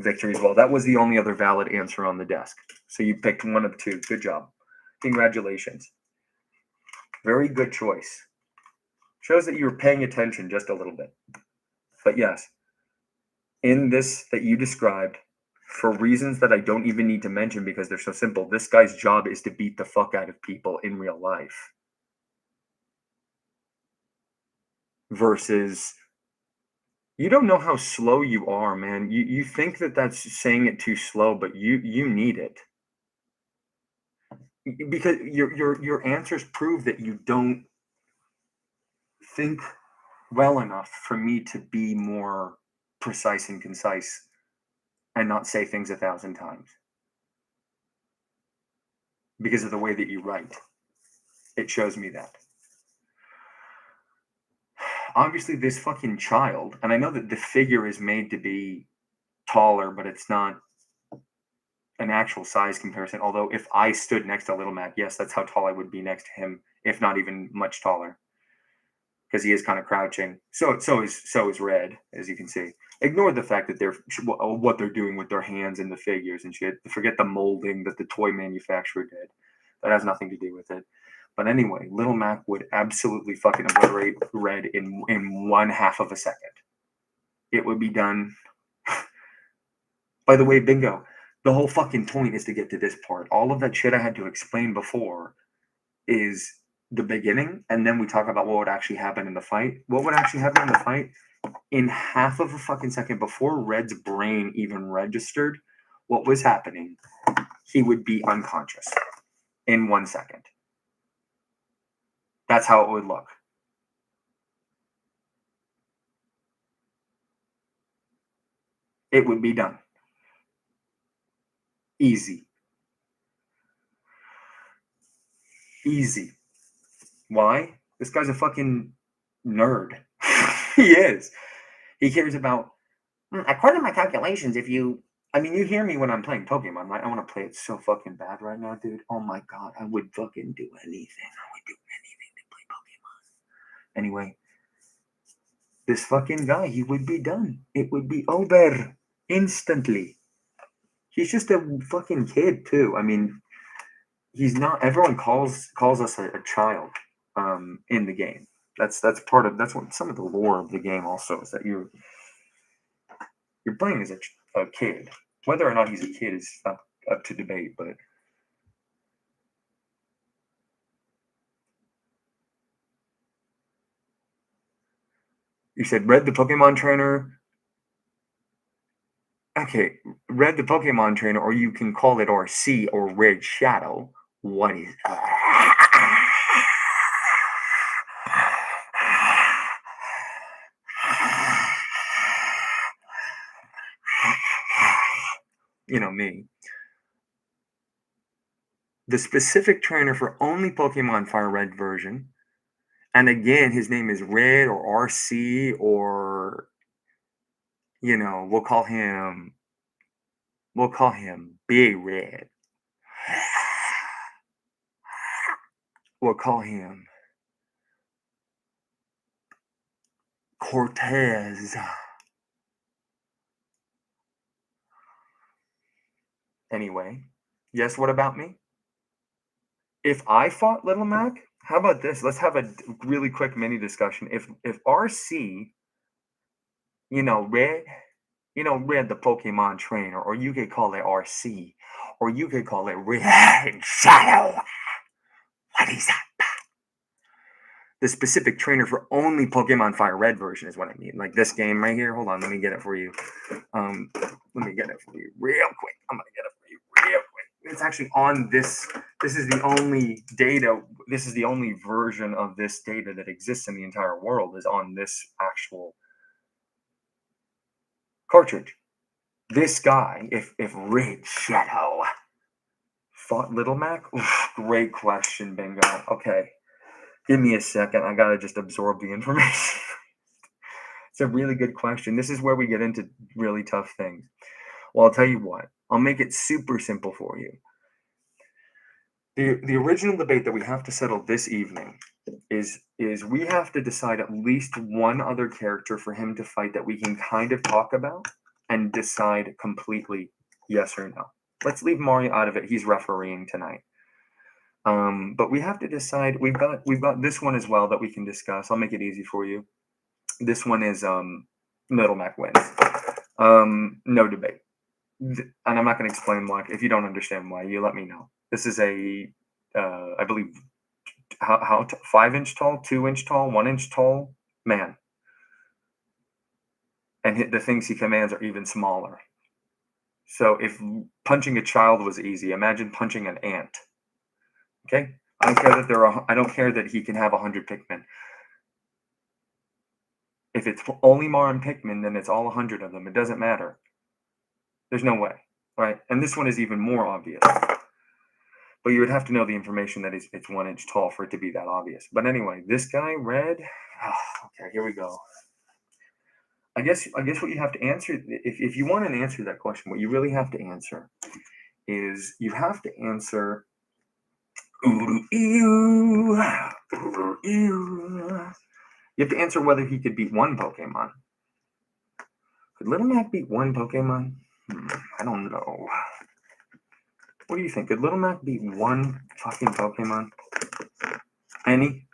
victory as well. That was the only other valid answer on the desk. So you picked one of two. Good job. Congratulations. Very good choice. Shows that you were paying attention just a little bit. But yes, in this that you described, for reasons that I don't even need to mention because they're so simple, this guy's job is to beat the fuck out of people in real life. Versus, you don't know how slow you are, man. You think that that's saying it too slow, but you need it. Because your answers prove that you don't think well enough for me to be more precise and concise and not say things 1,000 times. Because of the way that you write. It shows me that. Obviously, this fucking child, and I know that the figure is made to be taller, but it's not an actual size comparison. Although, if I stood next to Little Mac, yes, that's how tall I would be next to him, if not even much taller. Because he is kind of crouching. So is Red, as you can see. Ignore the fact that they're what they're doing with their hands and the figures and shit. Forget the molding that the toy manufacturer did. That has nothing to do with it. But anyway, Little Mac would absolutely fucking obliterate Red in 1/2 of a second. It would be done. By the way, bingo. The whole fucking point is to get to this part. All of that shit I had to explain before is the beginning, and then we talk about what would actually happen in the fight. What would actually happen in the fight? In 1/2 of a fucking second, before Red's brain even registered what was happening, he would be unconscious in 1 second. That's how it would look. It would be done. Easy. Easy. Why? This guy's a fucking nerd. He is. He cares about, according to my calculations, if you I mean, you hear me when I'm playing Pokemon, right? I want to play it so fucking bad right now, dude. Oh my god, I would fucking do anything. I would do anything to play Pokemon. Anyway, this fucking guy, he would be done. It would be over instantly. He's just a fucking kid too. I mean, he's not. Everyone calls us a child in the game. That's part of that's what some of the lore of the game also is that you're playing as a kid. Whether or not he's a kid is up to debate, but you said Red the Pokemon trainer. Okay, Red the Pokemon trainer, or you can call it RC or Red Shadow. What is you know me. The specific trainer for only Pokemon Fire Red version. And again, his name is Red or RC or we'll call him Big Red. We'll call him Cortez. Anyway, yes, what about me? If I fought Little Mac, how about this? Let's have a really quick mini discussion. If RC, Red, Red the Pokemon trainer, or you could call it RC, or you could call it Red Shadow. What is that? The specific trainer for only Pokemon Fire Red version is what I mean. Like this game right here. Hold on, let me get it for you. Let me get it for you real quick. I'm gonna get it for you real quick. It's actually on this. This is the only data. This is the only version of this data that exists in the entire world is on this actual cartridge. This guy, if Red Shadow fought Little Mac, oof, great question, Bingo. Okay. Give me a second. I gotta just absorb the information. It's a really good question. This is where we get into really tough things. Well, I'll tell you what. I'll make it super simple for you. The original debate that we have to settle this evening is we have to decide at least one other character for him to fight that we can kind of talk about and decide completely yes or no. Let's leave Mario out of it. He's refereeing tonight. But we have to decide. We've got this one as well that we can discuss. I'll make it easy for you. This one is Little Mac wins. No debate. And I'm not going to explain why. If you don't understand why, you let me know. This is a I believe how 5-inch tall, 2-inch tall, 1-inch tall man, and the things he commands are even smaller. So if punching a child was easy, imagine punching an ant. Okay, I don't care that I don't care that he can have 100 Pikmin. If it's only Mar and Pikmin, then it's all 100 of them. It doesn't matter. There's no way, right? And this one is even more obvious. But you would have to know the information that it's 1 inch tall for it to be that obvious. But anyway, this guy, Red. Okay, here we go. I guess what you have to answer, if you want to answer that question, what you really have to answer is you have to answer. You have to answer whether he could beat one Pokemon. Could Little Mac beat one Pokemon? I don't know. What do you think? Could Little Mac beat one fucking Pokemon?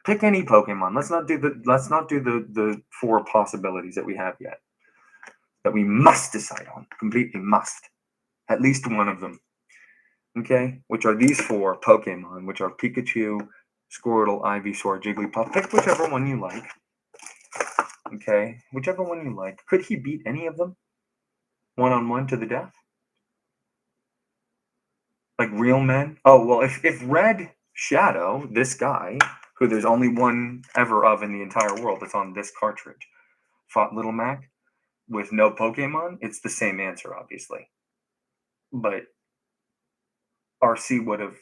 Pick any Pokemon. Let's not do the 4 possibilities that we have yet. That we must decide on. Completely must. At least one of them. Okay? Which are these 4 Pokemon, which are Pikachu, Squirtle, Ivysaur, Jigglypuff. Pick whichever one you like. Okay? Whichever one you like. Could he beat any of them? 1-on-1 to the death? Like real men? Oh, well, if Red Shadow, this guy, who there's only one ever of in the entire world that's on this cartridge, fought Little Mac with no Pokemon, it's the same answer, obviously. But RC would have,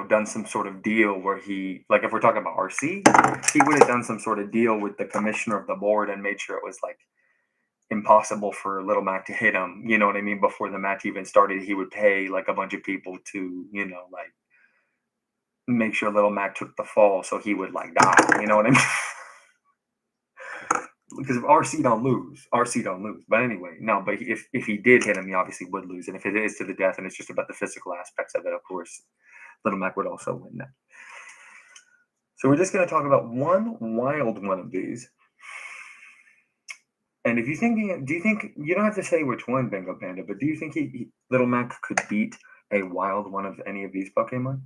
done some sort of deal where he, like if we're talking about RC, he would have done some sort of deal with the commissioner of the board and made sure it was like impossible for Little Mac to hit him. You know what I mean? Before the match even started, he would pay like a bunch of people to, like make sure Little Mac took the fall so he would like die. You know what I mean? Because if RC don't lose, RC don't lose. But anyway, no. But if he did hit him, he obviously would lose. And if it is to the death, and it's just about the physical aspects of it, of course, Little Mac would also win that. So we're just going to talk about one wild one of these. And if you think, do you think, you don't have to say which one, Bingo Panda, but do you think Little Mac could beat a wild one of any of these Pokemon?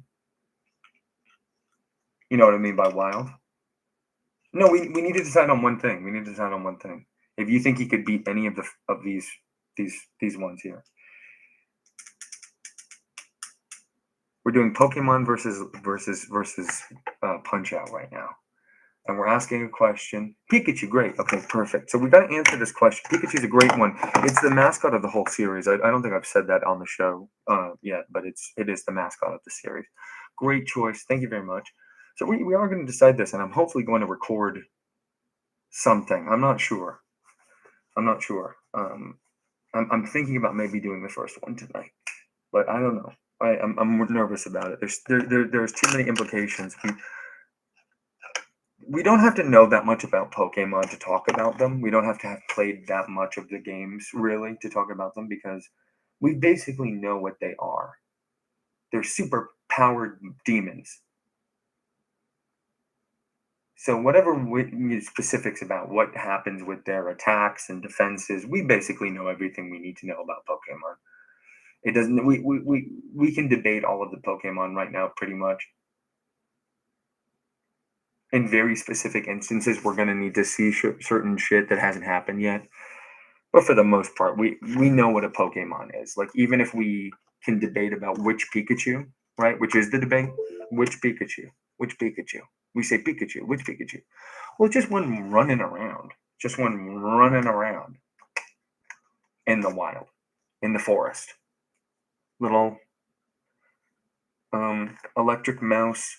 You know what I mean by wild? No, we need to decide on one thing. We need to decide on one thing. If you think he could beat any of these ones here. We're doing Pokemon versus Punch Out right now. And we're asking a question. Pikachu, great. Okay, perfect. So we've got to answer this question. Pikachu's a great one. It's the mascot of the whole series. I don't think I've said that on the show yet, but it is the mascot of the series. Great choice. Thank you very much. So we are going to decide this, and I'm hopefully going to record something. I'm not sure. I'm thinking about maybe doing the first one tonight, but I don't know. I'm nervous about it. There's too many implications. We don't have to know that much about Pokemon to talk about them. We don't have to have played that much of the games, really, to talk about them, because we basically know what they are. They're super powered demons. So whatever specifics about what happens with their attacks and defenses, we basically know everything we need to know about Pokemon. It doesn't. We can debate all of the Pokemon right now, pretty much. In very specific instances, we're going to need to see certain shit that hasn't happened yet. But for the most part, we know what a Pokemon is. Like, even if we can debate about which Pikachu, right? Which is the debate. Which Pikachu? Which Pikachu? We say Pikachu. Which Pikachu? Well, just one running around. Just one running around in the wild, in the forest. Little electric mouse.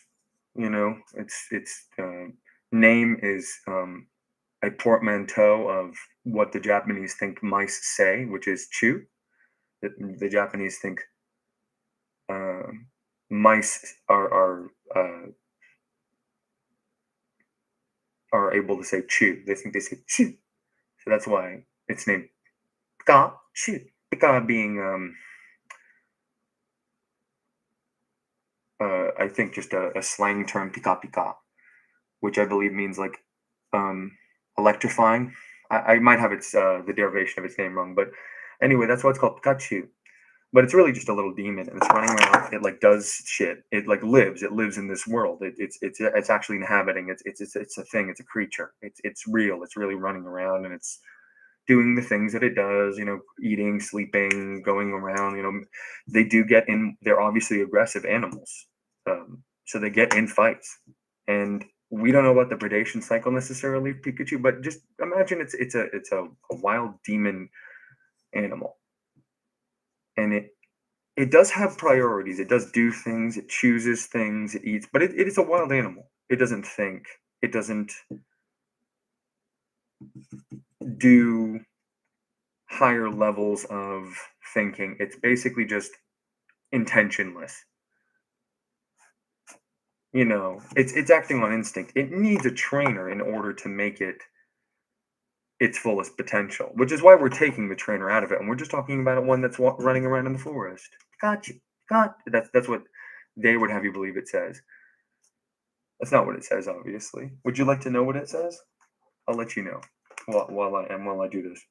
You know, its name is a portmanteau of what the Japanese think mice say, which is chew. The Japanese think mice are able to say chew. They think they say chew, so that's why it's named Pikachu. Pika being I think just a slang term, pika pika, which I believe means like electrifying. I might have its the derivation of its name wrong, but anyway, that's why it's called Pikachu. But it's really just a little demon, and it's running around. It like does shit. It like lives. It lives in this world. It's actually inhabiting. It's a thing. It's a creature. It's real. It's really running around, and it's doing the things that it does. You know, eating, sleeping, going around. You know, they do get in. They're obviously aggressive animals, so they get in fights, and we don't know about the predation cycle necessarily, Pikachu, but just imagine it's a wild demon animal, and it does have priorities. It does do things. It chooses things. It eats, but it is a wild animal. It doesn't think. It doesn't do higher levels of thinking. It's basically just intentionless. You know, it's acting on instinct. It needs a trainer in order to make it its fullest potential, which is why we're taking the trainer out of it, and we're just talking about one that's running around in the forest. Gotcha. That's what they would have you believe it says. That's not what it says, obviously. Would you like to know what it says? I'll let you know while I do this.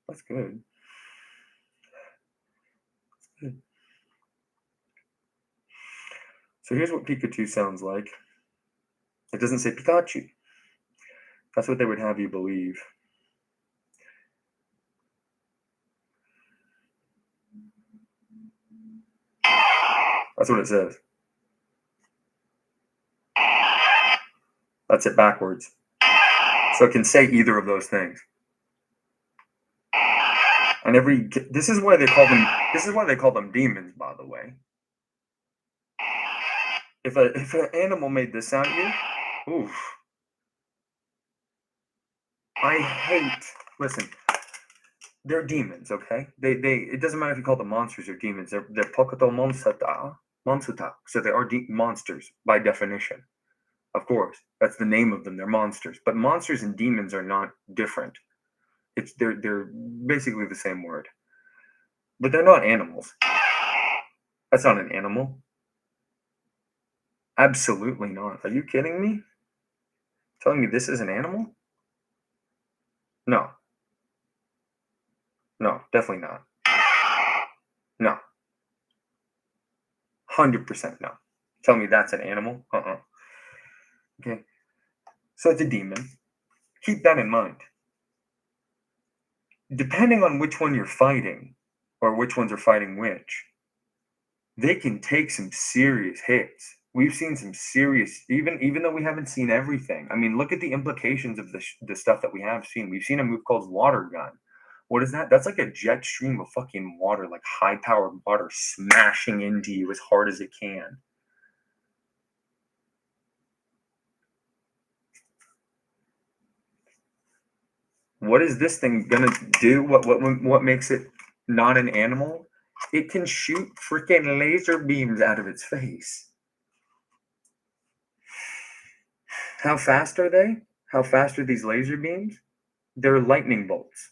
That's good. That's good. So here's what Pikachu sounds like. It doesn't say Pikachu. That's what they would have you believe. That's what it says. That's it backwards. So it can say either of those things. And this is why they call them demons, by the way. If an animal made this sound here, oof, I hate. Listen, they're demons, okay? They. It doesn't matter if you call them monsters or demons. They're pokoto monsuta. So they are monsters by definition. Of course, that's the name of them. They're monsters. But monsters and demons are not different. They're basically the same word. But they're not animals. That's not an animal. Absolutely not. Are you kidding me? Telling me this is an animal? No. No, definitely not. No. 100% no. Tell me that's an animal? Okay. So it's a demon. Keep that in mind. Depending on which one you're fighting, or which ones are fighting which, they can take some serious hits. We've seen some serious, even though we haven't seen everything. I mean, look at the implications of the stuff that we have seen. We've seen a move called water gun. What is that? That's like a jet stream of fucking water, like high powered water smashing into you as hard as it can. What is this thing gonna do? What makes it not an animal? It can shoot freaking laser beams out of its face. How fast are they? How fast are these laser beams? They're lightning bolts.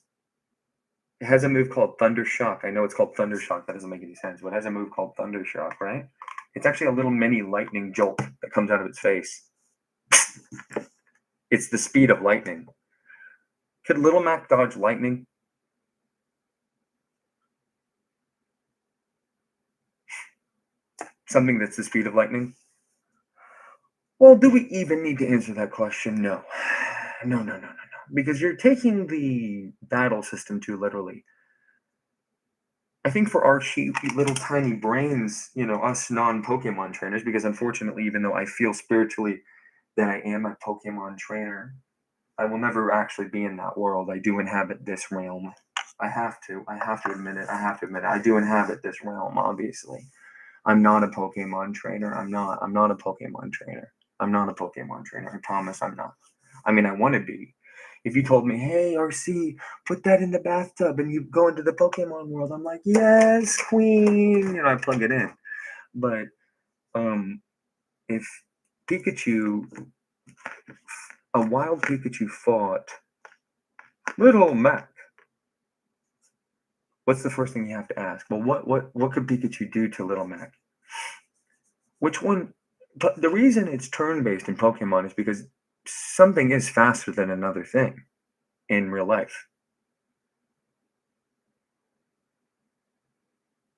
It has a move called Thunder Shock. I know it's called Thunder Shock. That doesn't make any sense, but it has a move called Thunder Shock, right? It's actually a little mini lightning jolt that comes out of its face. It's the speed of lightning. Could Little Mac dodge lightning? Something that's the speed of lightning? Well, do we even need to answer that question? No. No. Because you're taking the battle system too literally. I think for our cheap little tiny brains, us non-Pokemon trainers, because unfortunately, even though I feel spiritually that I am a Pokemon trainer, I will never actually be in that world. I do inhabit this realm. I have to admit it. I do inhabit this realm, obviously. I'm not a Pokemon trainer. I'm not a Pokemon trainer. I'm not a Pokemon trainer. I promise I'm not. I mean, I want to be. If you told me, hey, RC, put that in the bathtub and you go into the Pokemon world, I'm like, yes, queen. I plug it in. But if Pikachu, a wild Pikachu fought Little Mac, what's the first thing you have to ask? Well, what could Pikachu do to Little Mac? Which one? But the reason it's turn-based in Pokemon is because something is faster than another thing in real life.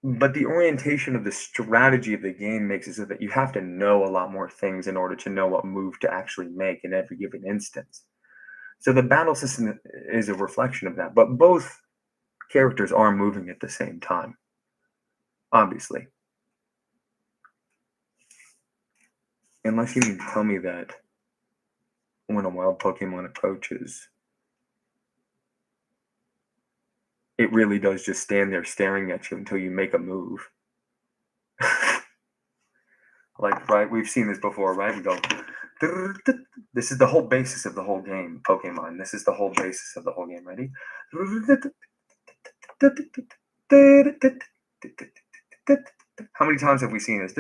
But the orientation of the strategy of the game makes it so that you have to know a lot more things in order to know what move to actually make in every given instance. So the battle system is a reflection of that. But both characters are moving at the same time, obviously. Unless you mean to tell me that when a wild Pokemon approaches, it really does just stand there staring at you until you make a move. Like, right, we've seen this before, right? We go, this is the whole basis of the whole game, Pokemon. This is the whole basis of the whole game. Ready? How many times have we seen this?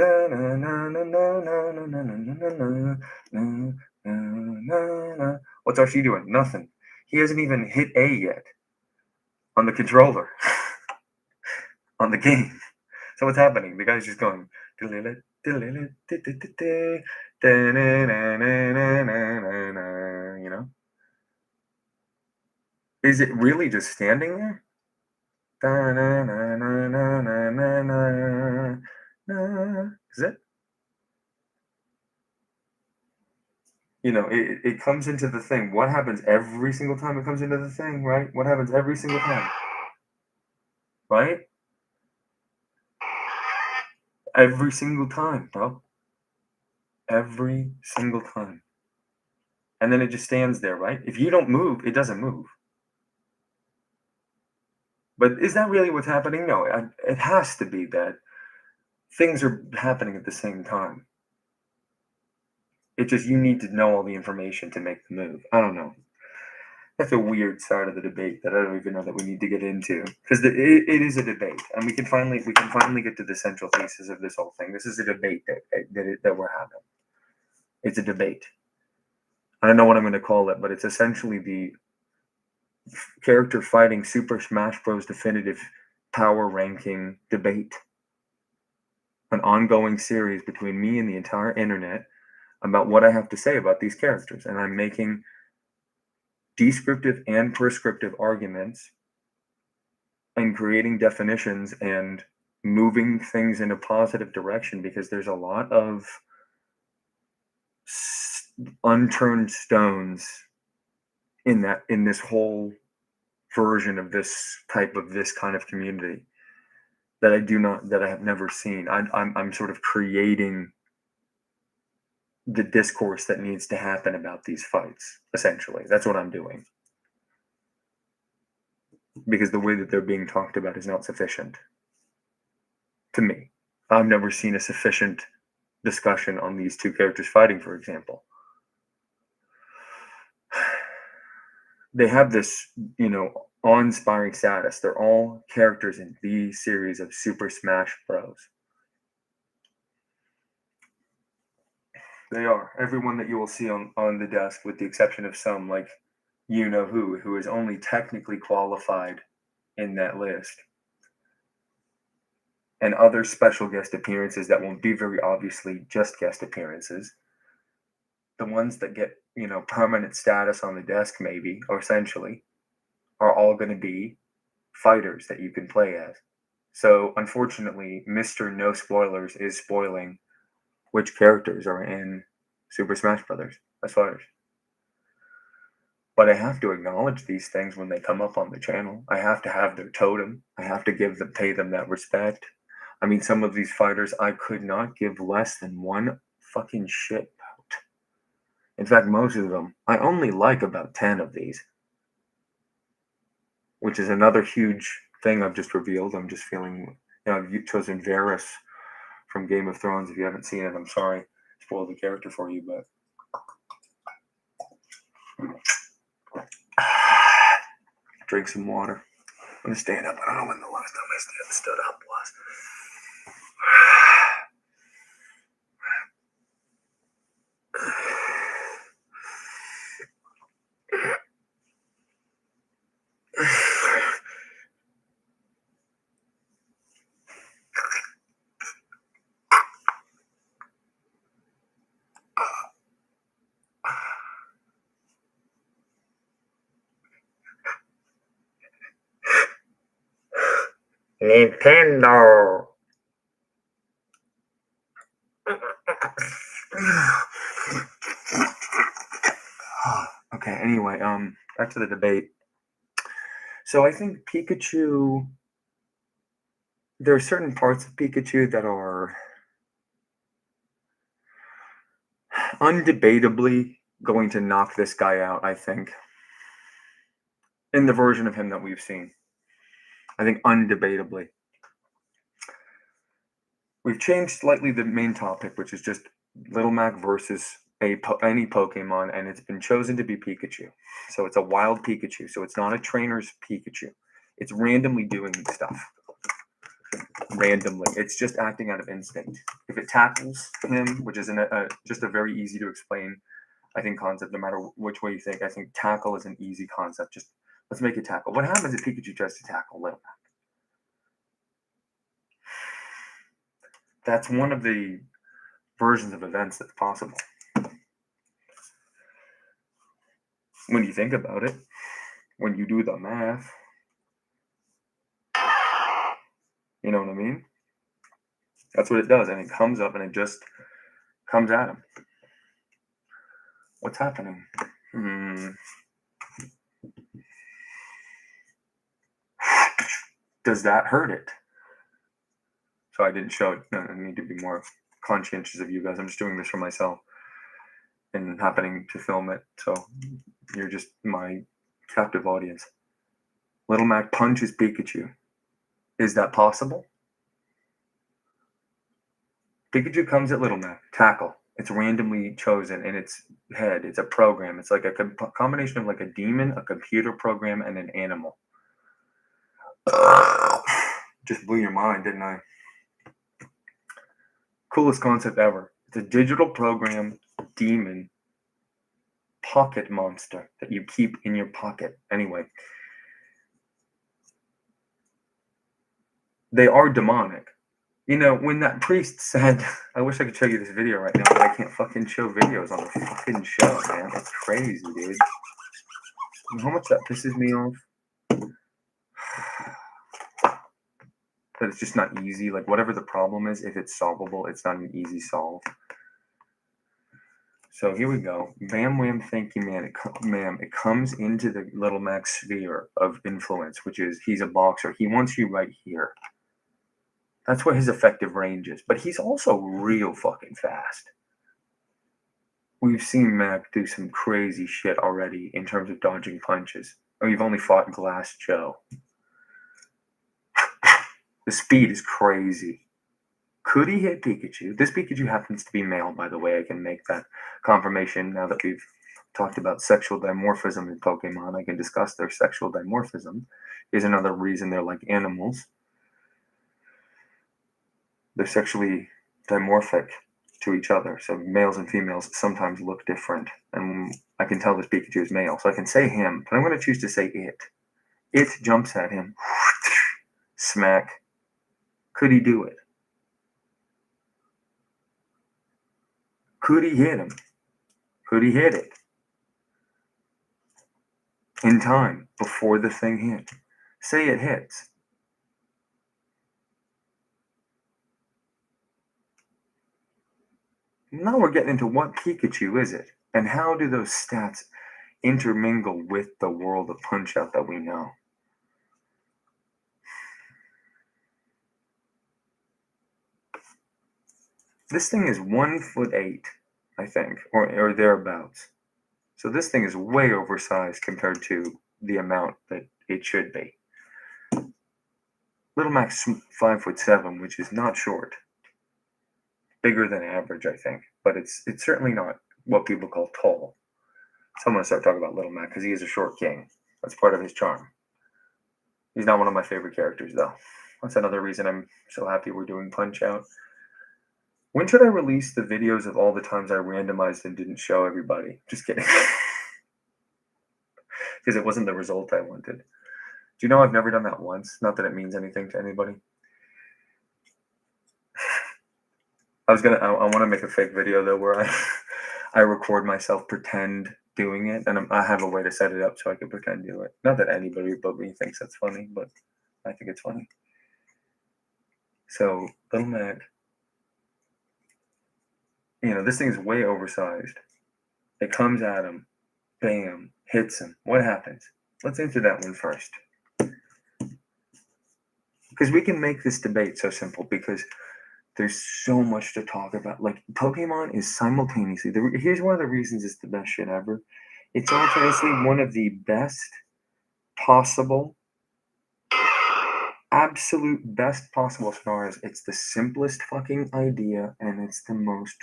What's Archie doing? Nothing. He hasn't even hit A yet on the controller on the game. So what's happening? The guy's just going. Is it really just standing there? Is it? It comes into the thing. What happens every single time it comes into the thing, right? What happens every single time? Right? Every single time, bro. Every single time. And then it just stands there, right? If you don't move, it doesn't move. But is that really what's happening? No, it has to be that things are happening at the same time. It's just you need to know all the information to make the move. I don't know. That's a weird side of the debate that I don't even know that we need to get into, because it is a debate, and we can finally get to the central thesis of this whole thing. This is a debate that we're having. It's a debate. I don't know what I'm going to call it, but it's essentially the character fighting Super Smash Bros. Definitive power ranking debate. An ongoing series between me and the entire internet about what I have to say about these characters. And I'm making descriptive and prescriptive arguments and creating definitions and moving things in a positive direction, because there's a lot of unturned stones in this whole version of this kind of community that I have never seen. I'm sort of creating the discourse that needs to happen about these fights. Essentially, that's what I'm doing, because the way that they're being talked about is not sufficient to me. I've never seen a sufficient discussion on these two characters fighting, for example. They have this, awe-inspiring status. They're all characters in the series of Super Smash Bros. They are. Everyone that you will see on the desk, with the exception of some, like, who is only technically qualified in that list. And other special guest appearances that won't be very obviously just guest appearances. The ones that get, permanent status on the desk, maybe, or essentially, are all going to be fighters that you can play as. So, unfortunately, Mr. No Spoilers is spoiling which characters are in Super Smash Brothers as fighters. But I have to acknowledge these things when they come up on the channel. I have to have their totem. I have to pay them that respect. I mean, some of these fighters I could not give less than one fucking shit about. In fact, most of them, I only like about 10 of these. Which is another huge thing I've just revealed. I'm just feeling, I've chosen Varys from Game of Thrones. If you haven't seen it, I'm sorry. Spoiled the character for you, but drink some water. I'm going to stand up. I don't know when the last time I stood up was. Nintendo. Okay, anyway, back to the debate. So I think Pikachu, there are certain parts of Pikachu that are undebatably going to knock this guy out, I think. In the version of him that we've seen. I think undebatably. We've changed slightly the main topic, which is just Little Mac versus any Pokemon, and it's been chosen to be Pikachu. So it's a wild Pikachu. So it's not a trainer's Pikachu. It's randomly doing stuff. Randomly. It's just acting out of instinct. If it tackles him, which is just a very easy to explain, I think, concept, no matter which way you think, I think tackle is an easy concept. Just let's make it tackle. What happens if Pikachu tries to tackle Little Mac? That's one of the versions of events that's possible. When you think about it, when you do the math, you know what I mean? That's what it does, and it comes up and it just comes at him. What's happening? Does that hurt it? So I didn't show it. No, I need to be more conscientious of you guys. I'm just doing this for myself and happening to film it. So you're just my captive audience. Little Mac punches Pikachu. Is that possible? Pikachu comes at Little Mac. Tackle. It's randomly chosen in its head. It's a program. It's like a combination of like a demon, a computer program, and an animal. Just blew your mind, didn't I? Coolest concept ever. It's a digital program demon pocket monster that you keep in your pocket. Anyway, they are demonic. You know, when that priest said, I wish I could show you this video right now, but I can't fucking show videos on the fucking show, man. It's crazy, dude. You know how much that pisses me off? That it's just not easy. Like, whatever the problem is, if it's solvable, it's not an easy solve. So here we go. Bam Wham, thank you, man. Ma'am, it comes into the Little Max sphere of influence, which is he's a boxer. He wants you right here. That's what his effective range is. But he's also real fucking fast. We've seen Mac do some crazy shit already in terms of dodging punches. We've only fought Glass Joe. The speed is crazy. Could he hit Pikachu? This Pikachu happens to be male, by the way. I can make that confirmation now that we've talked about sexual dimorphism in Pokemon. I can discuss their sexual dimorphism. Here's another reason they're like animals. They're sexually dimorphic to each other. So males and females sometimes look different. And I can tell this Pikachu is male. So I can say him, but I'm going to choose to say it. It jumps at him. Smack. Could he do it? Could he hit him? Could he hit it? In time, before the thing hit. Say it hits. Now we're getting into what Pikachu is it? And how do those stats intermingle with the world of Punch-Out that we know? This thing is 1'8", I think, or thereabouts. So this thing is way oversized compared to the amount that it should be. Little Mac's 5'7", which is not short. Bigger than average, I think, but it's certainly not what people call tall. So I'm going to start talking about Little Mac because he is a short king. That's part of his charm. He's not one of my favorite characters, though. That's another reason I'm so happy we're doing Punch-Out. When should I release the videos of all the times I randomized and didn't show everybody? Just kidding. Because it wasn't the result I wanted. Do you know I've never done that once? Not that it means anything to anybody. I want to make a fake video, though, where I record myself pretend doing it, and I have a way to set it up so I can pretend do it. Not that anybody but me thinks that's funny, but I think it's funny. So, Little Mac, you know, this thing is way oversized. It comes at him, bam, hits him. What happens? Let's answer that one first. Because we can make this debate so simple, because there's so much to talk about. Like, Pokemon is simultaneously... Here's one of the reasons it's the best shit ever. It's simultaneously one of the best possible, absolute best possible scenarios. It's the simplest fucking idea, and it's the most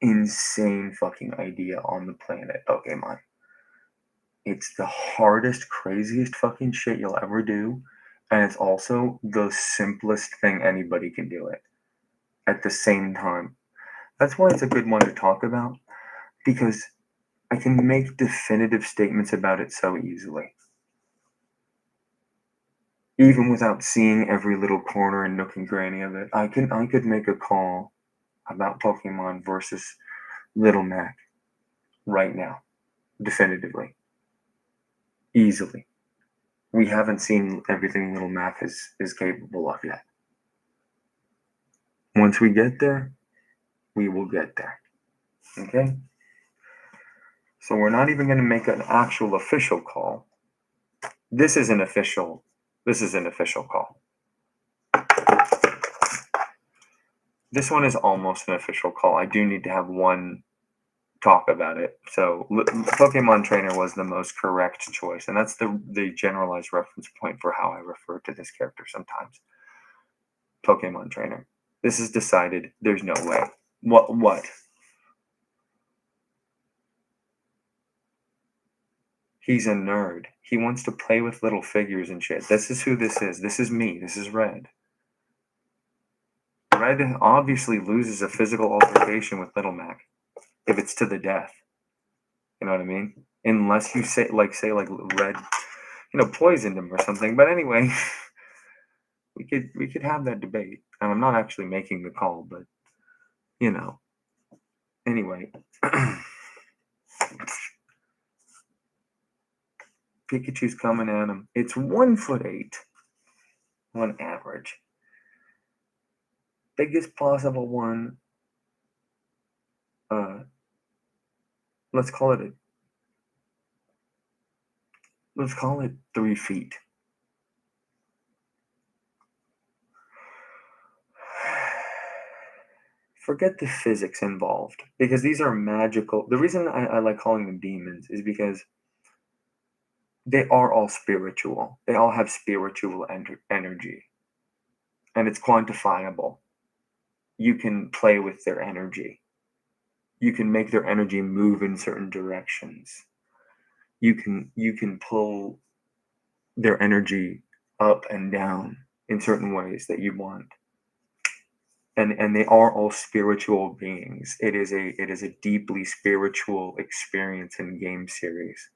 insane fucking idea on the planet, Pokemon. It's the hardest, craziest fucking shit you'll ever do, and it's also the simplest thing anybody can do it at the same time. That's why it's a good one to talk about, because I can make definitive statements about it so easily. Even without seeing every little corner and nook and cranny of it, I could make a call about Pokemon versus Little Mac right now, definitively, easily. We haven't seen everything Little Mac is capable of yet. Once we get there, we will get there. Okay? So we're not even going to make an actual official call. This is an official call. This one is almost an official call. I do need to have one talk about it. So Pokemon Trainer was the most correct choice, and that's the generalized reference point for how I refer to this character sometimes. Pokemon Trainer. This is decided. There's no way. What? He's a nerd. He wants to play with little figures and shit. This is who this is. This is me. This is Red. Red obviously loses a physical altercation with Little Mac if it's to the death. You know what I mean? Unless you say like Red, poisoned him or something. But anyway, we could have that debate. And I'm not actually making the call, but Anyway. Pikachu's coming at him. It's 1'8" on average. Biggest possible one. Let's call it 3 feet. Forget the physics involved, because these are magical. The reason I like calling them demons is because they are all spiritual. They all have spiritual energy. And it's quantifiable. You can play with their energy. You can make their energy move in certain directions. You can pull their energy up and down in certain ways that you want. And they are all spiritual beings. It is a deeply spiritual experience in game series.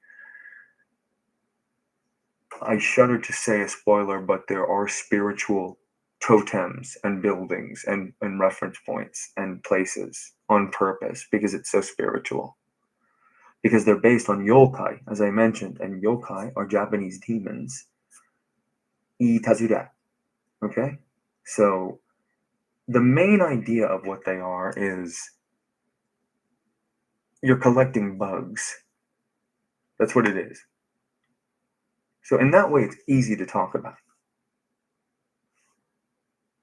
I shudder to say a spoiler, but there are spiritual totems and buildings and reference points and places on purpose because it's so spiritual. Because they're based on yokai, as I mentioned, and yokai are Japanese demons. Itazura. Okay? So the main idea of what they are is you're collecting bugs. That's what it is. So in that way, it's easy to talk about.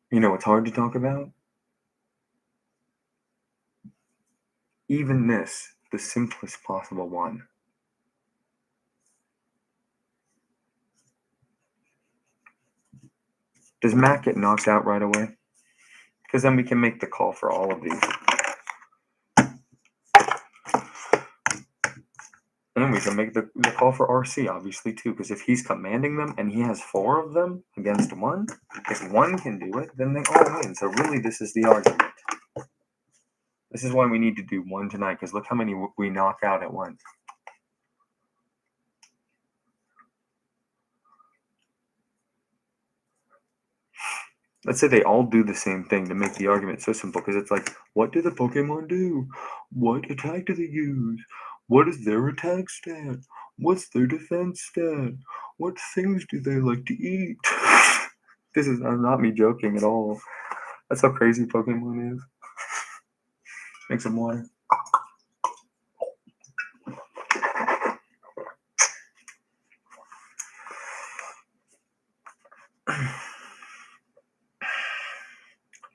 You know what's hard to talk about? Even this, the simplest possible one. Does Mac get knocked out right away? Because then we can make the call for all of these. And we can make the call for RC, obviously, too. Because if he's commanding them and he has 4 of them against 1, if 1 can do it, then they all win. So really, this is the argument. This is why we need to do 1 tonight. Because look how many we knock out at once. Let's say they all do the same thing to make the argument so simple. Because it's like, what do the Pokemon do? What attack do they use? What is their attack stat? What's their defense stat? What things do they like to eat? This is not me joking at all. That's how crazy Pokemon is. Make some water.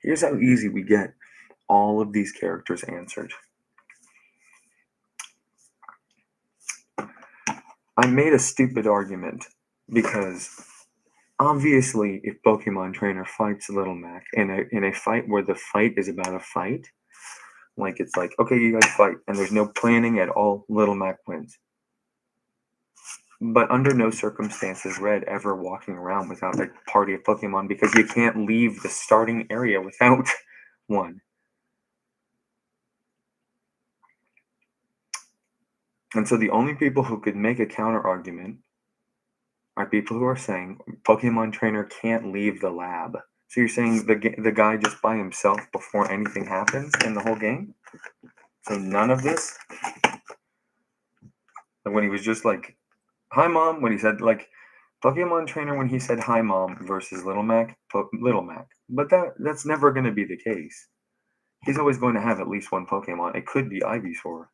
Here's how easy we get all of these characters answered. I made a stupid argument because obviously if Pokemon Trainer fights Little Mac in a fight where the fight is about a fight, like it's like, okay, you guys fight, and there's no planning at all, Little Mac wins. But under no circumstances Red ever walking around without a party of Pokemon, because you can't leave the starting area without one. And so the only people who could make a counter argument are people who are saying Pokemon Trainer can't leave the lab. So you're saying the guy just by himself before anything happens in the whole game? So none of this? And when he was just like, hi, Mom, when he said, like, Pokemon Trainer, when he said hi, Mom versus Little Mac. But that's never going to be the case. He's always going to have at least one Pokemon. It could be Ivysaur.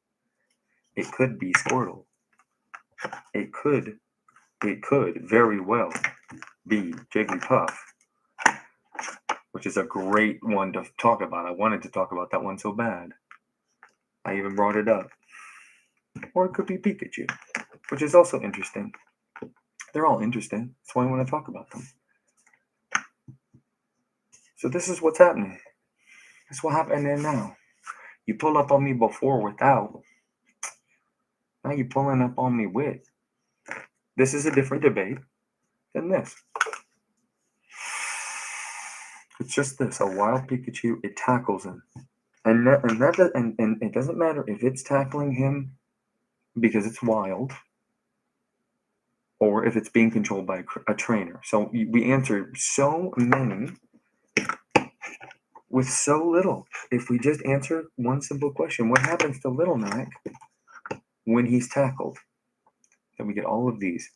It could be Squirtle. It could very well be Jigglypuff, which is a great one to talk about. I wanted to talk about that one so bad. I even brought it up. Or it could be Pikachu, which is also interesting. They're all interesting. That's why I want to talk about them. So this is what's happening. This is what happened there now. You pull up on me before without. Now you're pulling up on me with. This is a different debate than this. It's just this: a wild Pikachu, it tackles him, and it doesn't matter if it's tackling him because it's wild, or if it's being controlled by a trainer. So we answer so many with so little. If we just answer one simple question, what happens to Little Mac when he's tackled? Then we get all of these.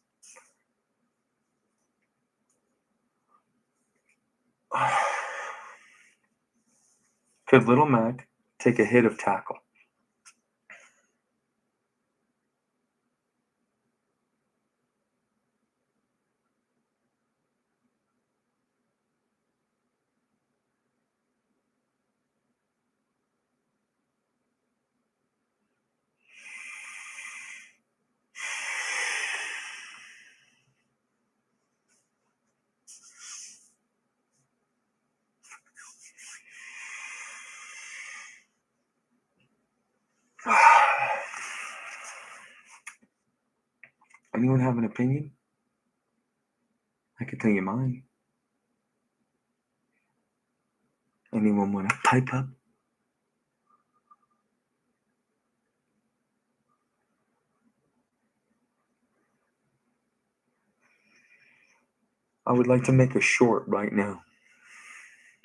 Could Little Mac take a hit of tackle? Anyone have an opinion? I can tell you mine. Anyone want to pipe up? I would like to make a short right now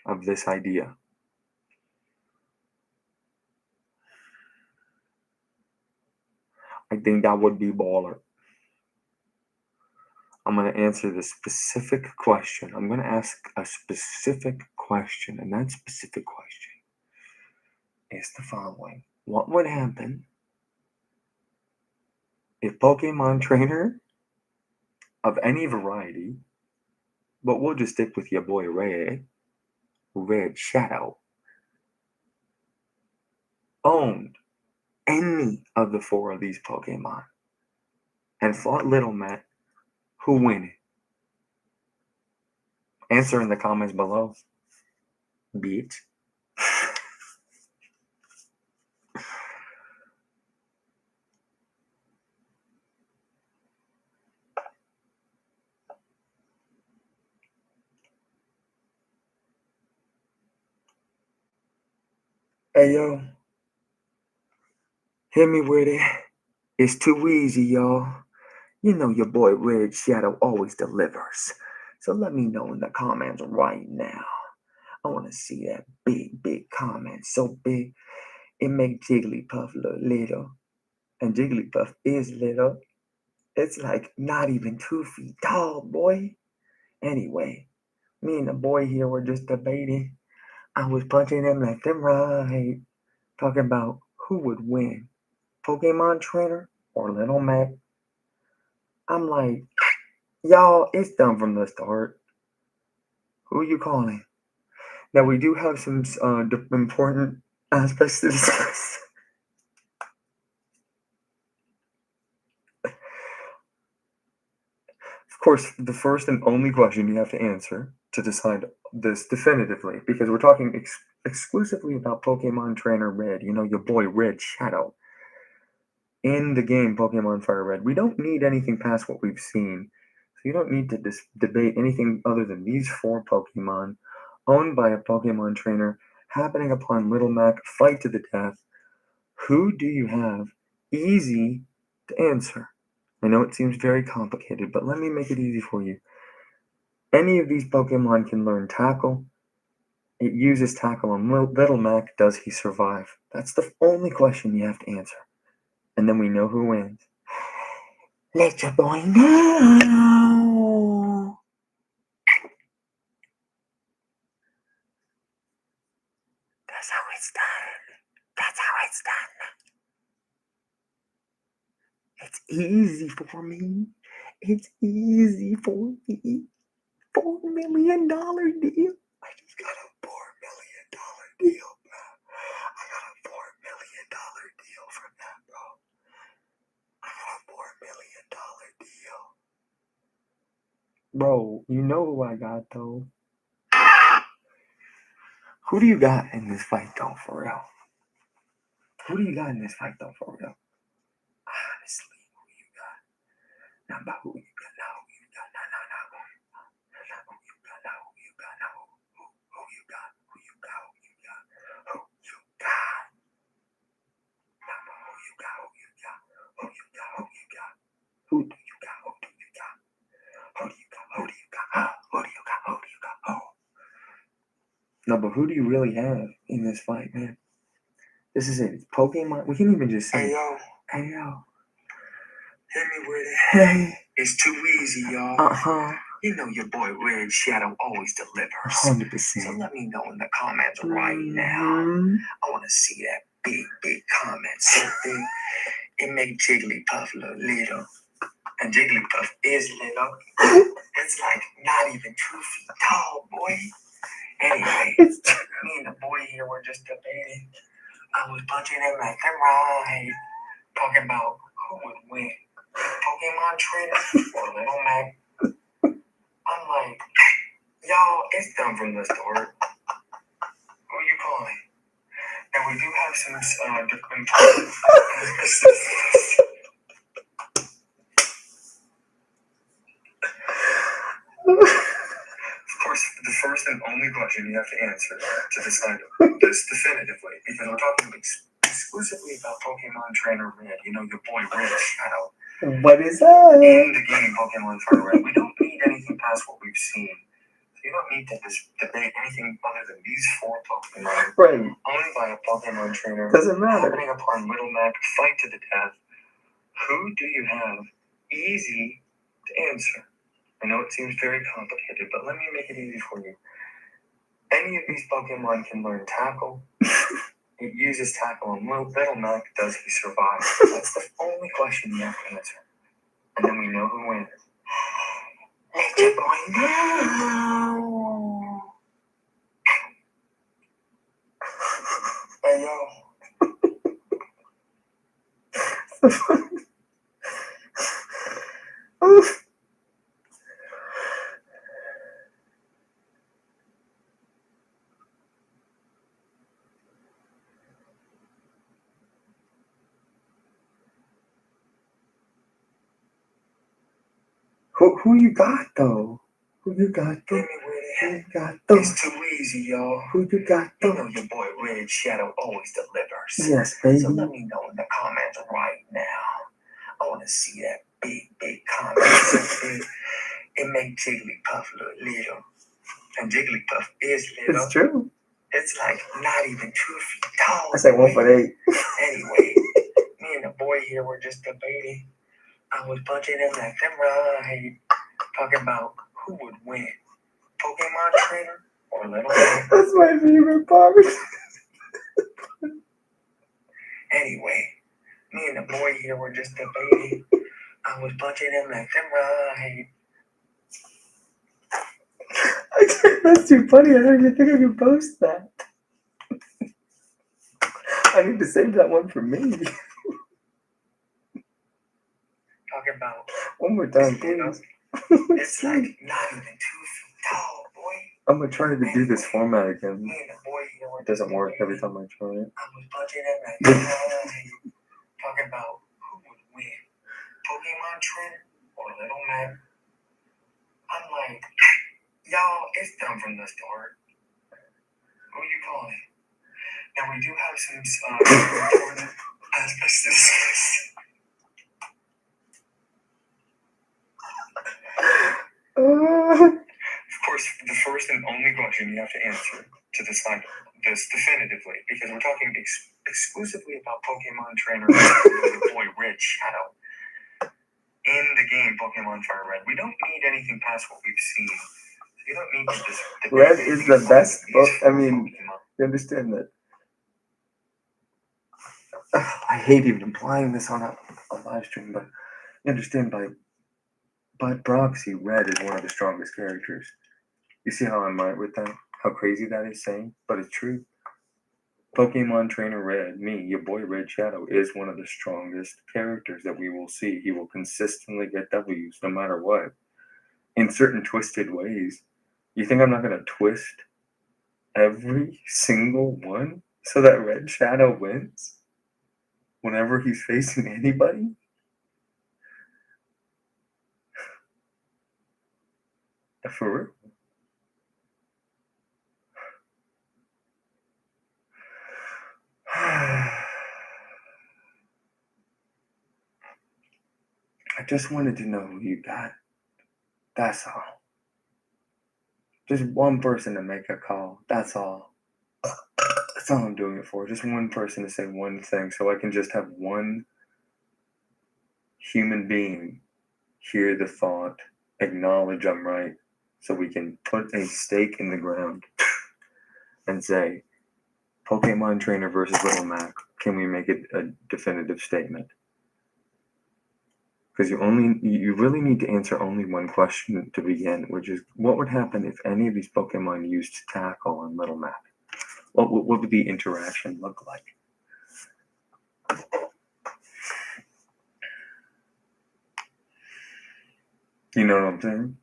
of this idea. I think that would be baller. I'm going to answer the specific question. I'm going to ask a specific question, and that specific question is the following. What would happen if Pokemon trainer of any variety, but we'll just stick with your boy Red Shadow, owned any of the 4 of these Pokemon and fought Little Mac? Who win? Answer in the comments below, bitch. Hey, yo. Hit me with it. It's too easy, y'all. You know your boy Red Shadow always delivers. So let me know in the comments right now. I want to see that big comment. So big, it makes Jigglypuff look little. And Jigglypuff is little. It's like not even 2 feet tall, boy. Anyway, me and the boy here were just debating. I was punching him left and right, talking about who would win, Pokemon Trainer or Little Mac. I'm like, y'all, it's done from the start. Who you calling? Now, we do have some important aspects to discuss. Of course, the first and only question you have to answer to decide this definitively, because we're talking exclusively about Pokemon Trainer Red, you know, your boy Red Shadow. In the game Pokemon Fire Red, we don't need anything past what we've seen. So you don't need to debate anything other than these 4 Pokemon owned by a Pokemon trainer happening upon Little Mac fight to the death. Who do you have? Easy to answer. I know it seems very complicated, but let me make it easy for you. Any of these Pokemon can learn Tackle. It uses Tackle on Little Mac. Does he survive? That's the only question you have to answer. And then we know who wins. Let your boy know. That's how it's done. That's how it's done. It's easy for me. It's easy for me. $4 million deal. I just got a $4 million deal, bro. I got a $4 million deal from that, bro. I got a $4 million deal. Bro, you know who I got, though. Who do you got in this fight, though, for real? Who do you got in this fight, though, for real? Honestly, who do you got? Number who you got now? Who you got now? Who you got now? Who you got now? Who you got? Who you got? Who you got? Who you got? Number who you got? Who you got? Who you got? Who you got? Who do you got? Who do you got? Who do you got? Who do you got? Who do you got? Who do you got? Oh. No, but who do you really have in this fight, man? This is it. It's Pokemon. We can even just say, Hey yo, hey yo, hit me with it. hey. It's too easy, y'all. You know your boy Red Shadow always delivers. 100%. So let me know in the comments right now. I want to see that big comment. So big, it make Jigglypuff look little. And Jigglypuff is little. It's like not even 2 feet tall, boy. Anyway, me and the boy here were just debating. I was punching him left and right, talking about who would win, Pokemon Trainer or Little Mac. I'm like, y'all, it's done from the start. Who you calling? And we do have some different. Of course, the first and only question you have to answer to decide this definitively, because we're talking exclusively about Pokemon Trainer Red. You know, your boy Red Shadow. What is that? In the game Pokemon Fire Red, we don't need anything past what we've seen. So you don't need to debate anything other than these 4 Pokemon. Right. Owned by a Pokemon trainer. Doesn't matter. Happening upon Little Mac, fight to the death. Who do you have? Easy to answer. I know it seems very complicated, but let me make it easy for you. Any of these Pokemon can learn Tackle. It uses Tackle on Little Mac. Does he survive? That's the only question you have to answer. And then we know who wins. Let your boy know. Hey, yo. Who you got though? Who you got though? Who you got though? It's too easy, y'all. Who you got though? You know your boy Red Shadow always delivers. Yes, baby. So let me know in the comments right now. I want to see that big comment. So big, it make Jigglypuff look little. And Jigglypuff is little. It's true. It's like not even 2 feet tall. I say 1 foot 8. Anyway, me and the boy here were just debating. I was punching him left and right, talking about who would win, Pokemon Trainer or Little Mac. That's my favorite part. Anyway, me and the boy here were just debating. I was punching him left and right. That's too funny. I don't even think I can post that. I need to save that one for me. Talking about one more time, please. It's like not even 2 feet tall, boy. I'm gonna try to do this format again. Me and the boy here were It doesn't work every time I try it. I was punching him left and right, talking about who would win, Pokemon Trainer or Little Mac. I'm like, y'all, it's done from the start. Who you calling? Now we do have some important aspects to this. Of course, the first and only question you have to answer to decide this definitively, because we're talking exclusively about Pokemon Trainer your boy Red Shadow. In the game Pokemon Fire Red, we don't need anything past what we've seen. You don't need to just Red is the best book. I mean, you understand that. I hate even implying this on a live stream, but you understand by proxy, Red is one of the strongest characters. You see how I'm right with that? How crazy that is saying? But it's true. Pokemon Trainer Red, me, your boy Red Shadow, is one of the strongest characters that we will see. He will consistently get W's no matter what. In certain twisted ways. You think I'm not going to twist every single one so that Red Shadow wins? Whenever he's facing anybody? For real. I just wanted to know who you got. That's all. Just one person to make a call. That's all. That's all I'm doing it for. Just one person to say one thing so I can just have one human being hear the thought, acknowledge I'm right, so we can put a stake in the ground and say, Pokemon Trainer versus Little Mac. Can we make it a definitive statement? Because you really need to answer only one question to begin, which is what would happen if any of these Pokemon used Tackle on Little Mac? What would the interaction look like? You know what I'm saying?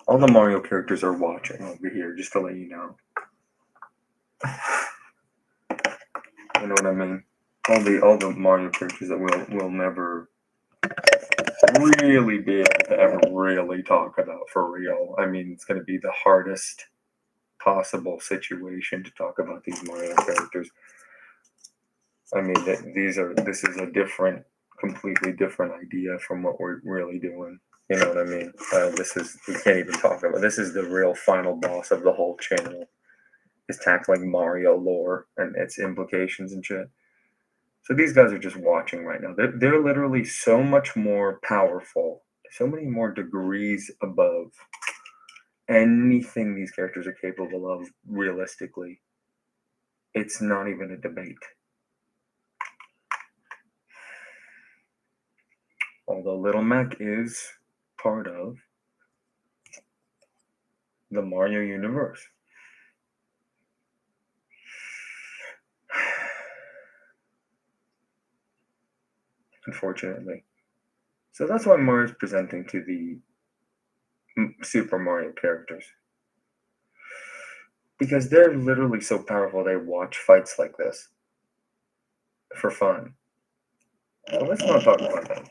All the Mario characters are watching over here, just to let you know. You know what I mean? All the Mario characters that we'll never really be able to ever really talk about for real. I mean, it's going to be the hardest possible situation to talk about these Mario characters. I mean, this is a completely different idea from what we're really doing. You know what I mean? We can't even talk about. This is the real final boss of the whole channel. Is tackling Mario lore and its implications and shit. So these guys are just watching right now. They're literally so much more powerful, so many more degrees above anything these characters are capable of realistically. It's not even a debate. Although Little Mac is part of the Mario universe. Unfortunately. So that's why Mario's presenting to the Super Mario characters. Because they're literally so powerful they watch fights like this for fun. Well, let's not talk about that.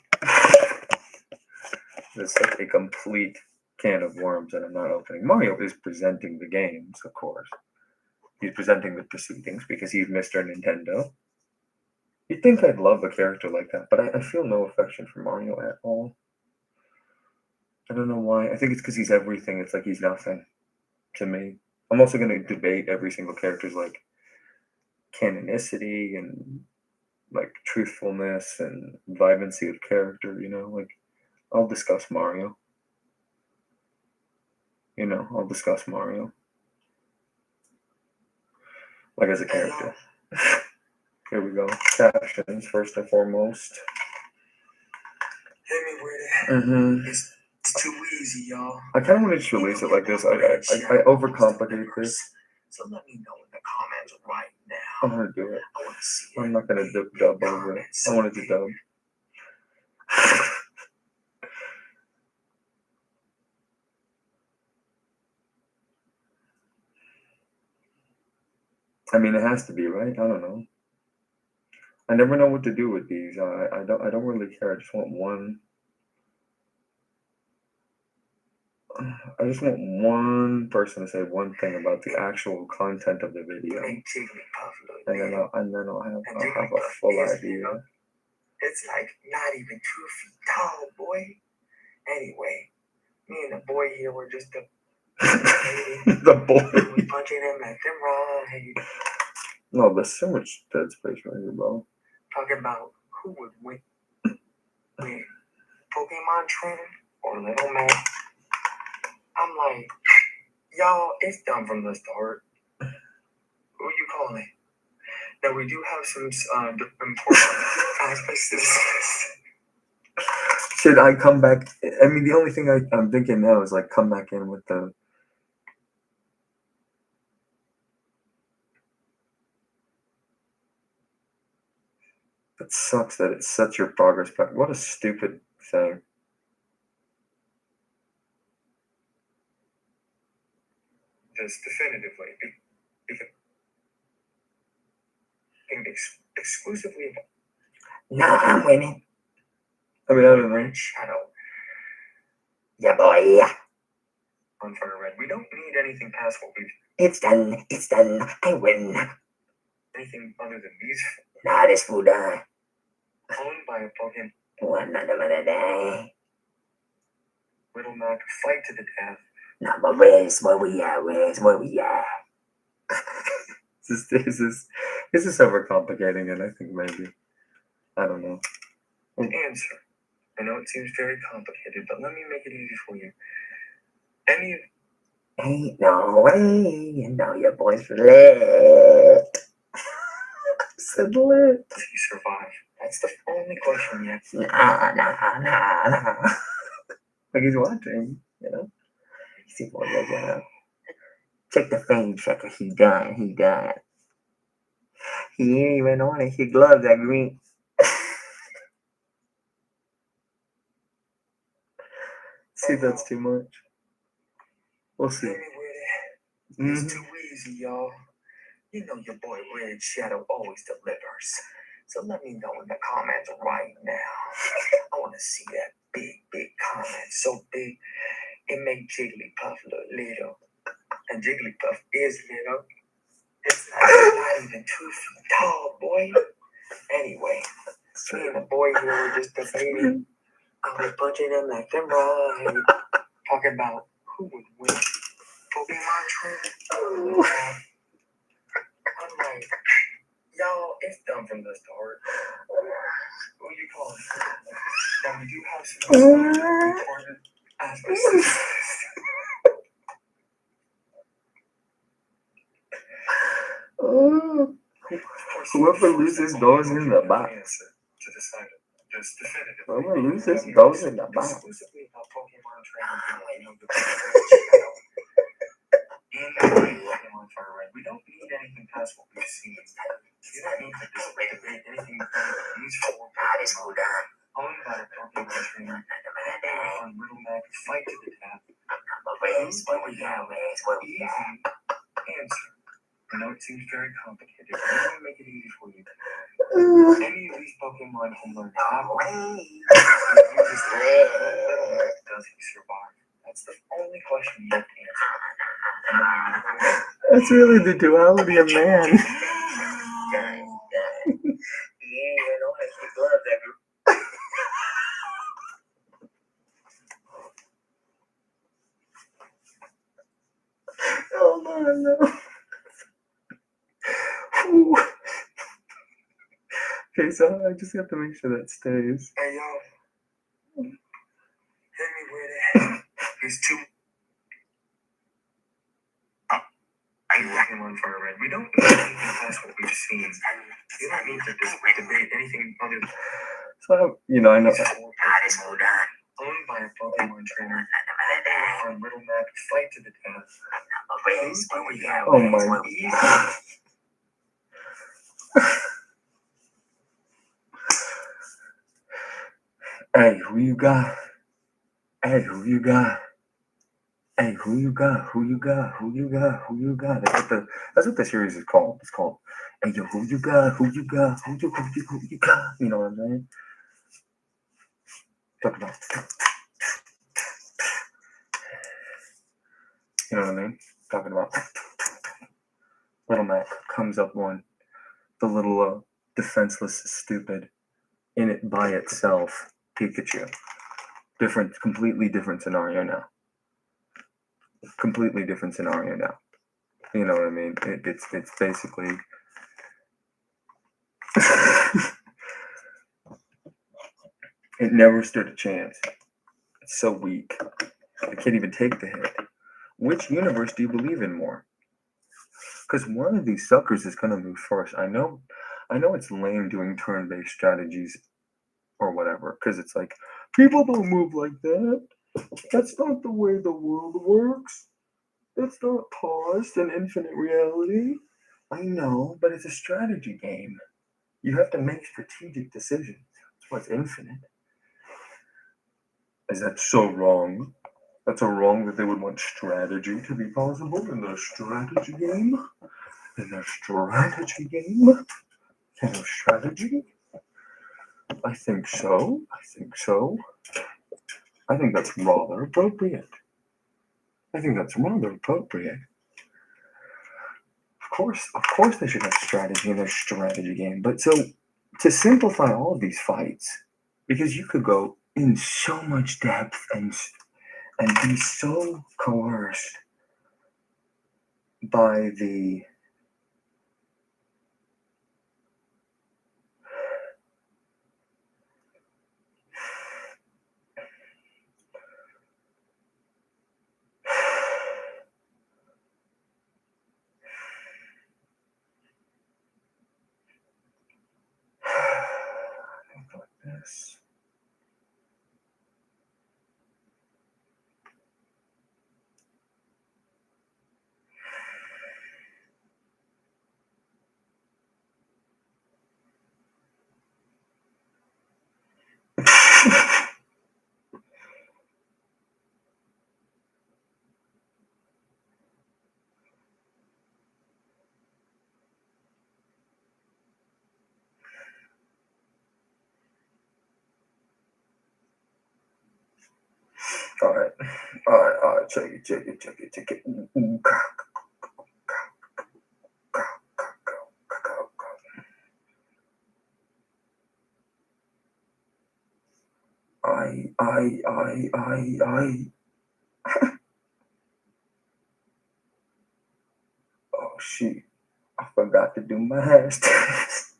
It's such a complete can of worms that I'm not opening. Mario is presenting the games, of course. He's presenting the proceedings because he's Mr. Nintendo. You'd think I'd love a character like that, but I feel no affection for Mario at all. I don't know why. I think it's because he's everything. It's like he's nothing to me. I'm also going to debate every single character's like canonicity and like truthfulness and vibrancy of character, you know, like I'll discuss Mario. I'll discuss Mario. Like as a character. Here we go. Captions first and foremost. Hit me with it. It's too easy, y'all. I kind of want to just release it like this. I overcomplicate this. So let me know in the comments right now. I'm gonna do it. I want to see it. I'm not gonna dub over it. I wanted to dub. I mean, it has to be, right? I don't know. I never know what to do with these. I don't really care. I just want one. I just want one person to say one thing about the actual content of the video, and then I'll have a full idea. It's like not even 2 feet tall, boy. Anyway, me and the boy here were just the boy. We punching him like them right. No, there's so much dead space right here, bro. Talking about who would win, Pokemon Trainer or Little Mac. I'm like, y'all, it's done from the start. Who you calling? Now we do have some important aspects to this. Should I come back? I mean, the only thing I'm thinking now is like come back in with the. It sucks that it sets your progress back. What a stupid thing. Just definitively, exclusively. No, I'm winning. I mean, I don't know. Red Shadow. Yeah, boy. On for red. We don't need anything past what we've. It's done. It's done. I win. Anything other than these. Nah, this fool die. Owned by a Pokemon. One another day. Little Mac, fight to the death. Nah, but where's where we at? Where's where we at? This is overcomplicating it, I think, maybe. I don't know. Answer. I know it seems very complicated, but let me make it easy for you. Any of. Ain't no way. You know your boy's lit. Said lit. Does he survive? That's the only question yet. Nah. Like he's watching, you know? See what they got. Check the fame checker. He done. He ain't even on it. His gloves are green. See, that's too much. We'll see. It's too easy, y'all. You know your boy Red Shadow always delivers. So let me know in the comments right now. I want to see that big comment. So big, it make Jigglypuff look little. And Jigglypuff is little. It's not even 2 feet tall, boy. Anyway, me and the boy here were just debating. I was punching him left and right. Talking about who would win. Pokemon trainer. I'm like, y'all, it's done from the start. What you call it? Now we do have some important aspects. Whoever loses goes in the box. To decide this definitive. Whoever loses goes in the box. Exclusively about Pokemon training. Pokemon Fire Red. We don't need anything past what we've seen. You don't need to debate anything other than these 4 Pokemon. Owned by a Pokemon trainer. On Little Mac, fight to the death. Where's where we at? Where's where we at? Answer. I know it seems very complicated, but I'm going to make it easy for you. Any of these Pokemon can learn how to does he survive? That's the only question you have to answer. That's really the duality of man. Oh no. Okay, so I just have to make sure that stays. Hey, yo. Hit me with it. There's 2. Pokemon Fire Red. We don't need anything past what we've seen. You don't need to debate anything other than. So, I know. Owned by a Pokemon trainer. On Little Mac, fight to the death. Oh my. Hey, who you got? Hey, who you got? Hey, who you got? Who you got? Who you got? Who you got? That's what the series is called. It's called, hey, yo, who you got? Who you got? Who you got? You know what I'm saying? Talk about. You know what I mean? Talking about. Little Mac comes up one. The little defenseless, stupid, in it by itself Pikachu. Completely different scenario now. Completely different scenario now. You know what I mean? It's basically. It never stood a chance. It's so weak. I can't even take the hit. Which universe do you believe in more? Because one of these suckers is going to move first. I know it's lame doing turn-based strategies or whatever, because it's like, people don't move like that. That's not the way the world works. That's not paused in infinite reality. I know, but it's a strategy game. You have to make strategic decisions. That's why it's infinite. Is that so wrong? That's so wrong that they would want strategy to be possible in their strategy game? In their strategy game? Kind of strategy? I think so. I think that's rather appropriate. Of course, they should have strategy in their strategy game. But so, to simplify all of these fights, because you could go in so much depth and be so coerced by the like this. All right, check it. I. Oh shoot! I forgot to do my hashtags.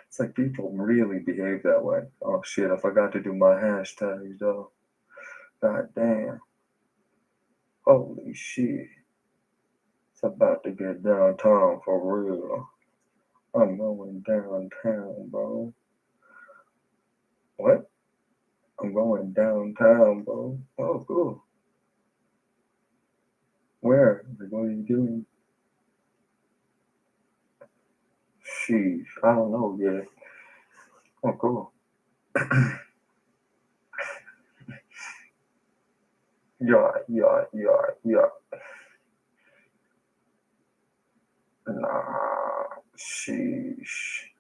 It's like people really behave that way. Oh shit! I forgot to do my hashtags though. God damn! Holy shit! It's about to get downtown for real. I'm going downtown, bro. What? I'm going downtown, bro. Oh, cool. Where? What are you doing? Sheesh, I don't know yet. Oh, cool. Yeah. Nah, sheesh.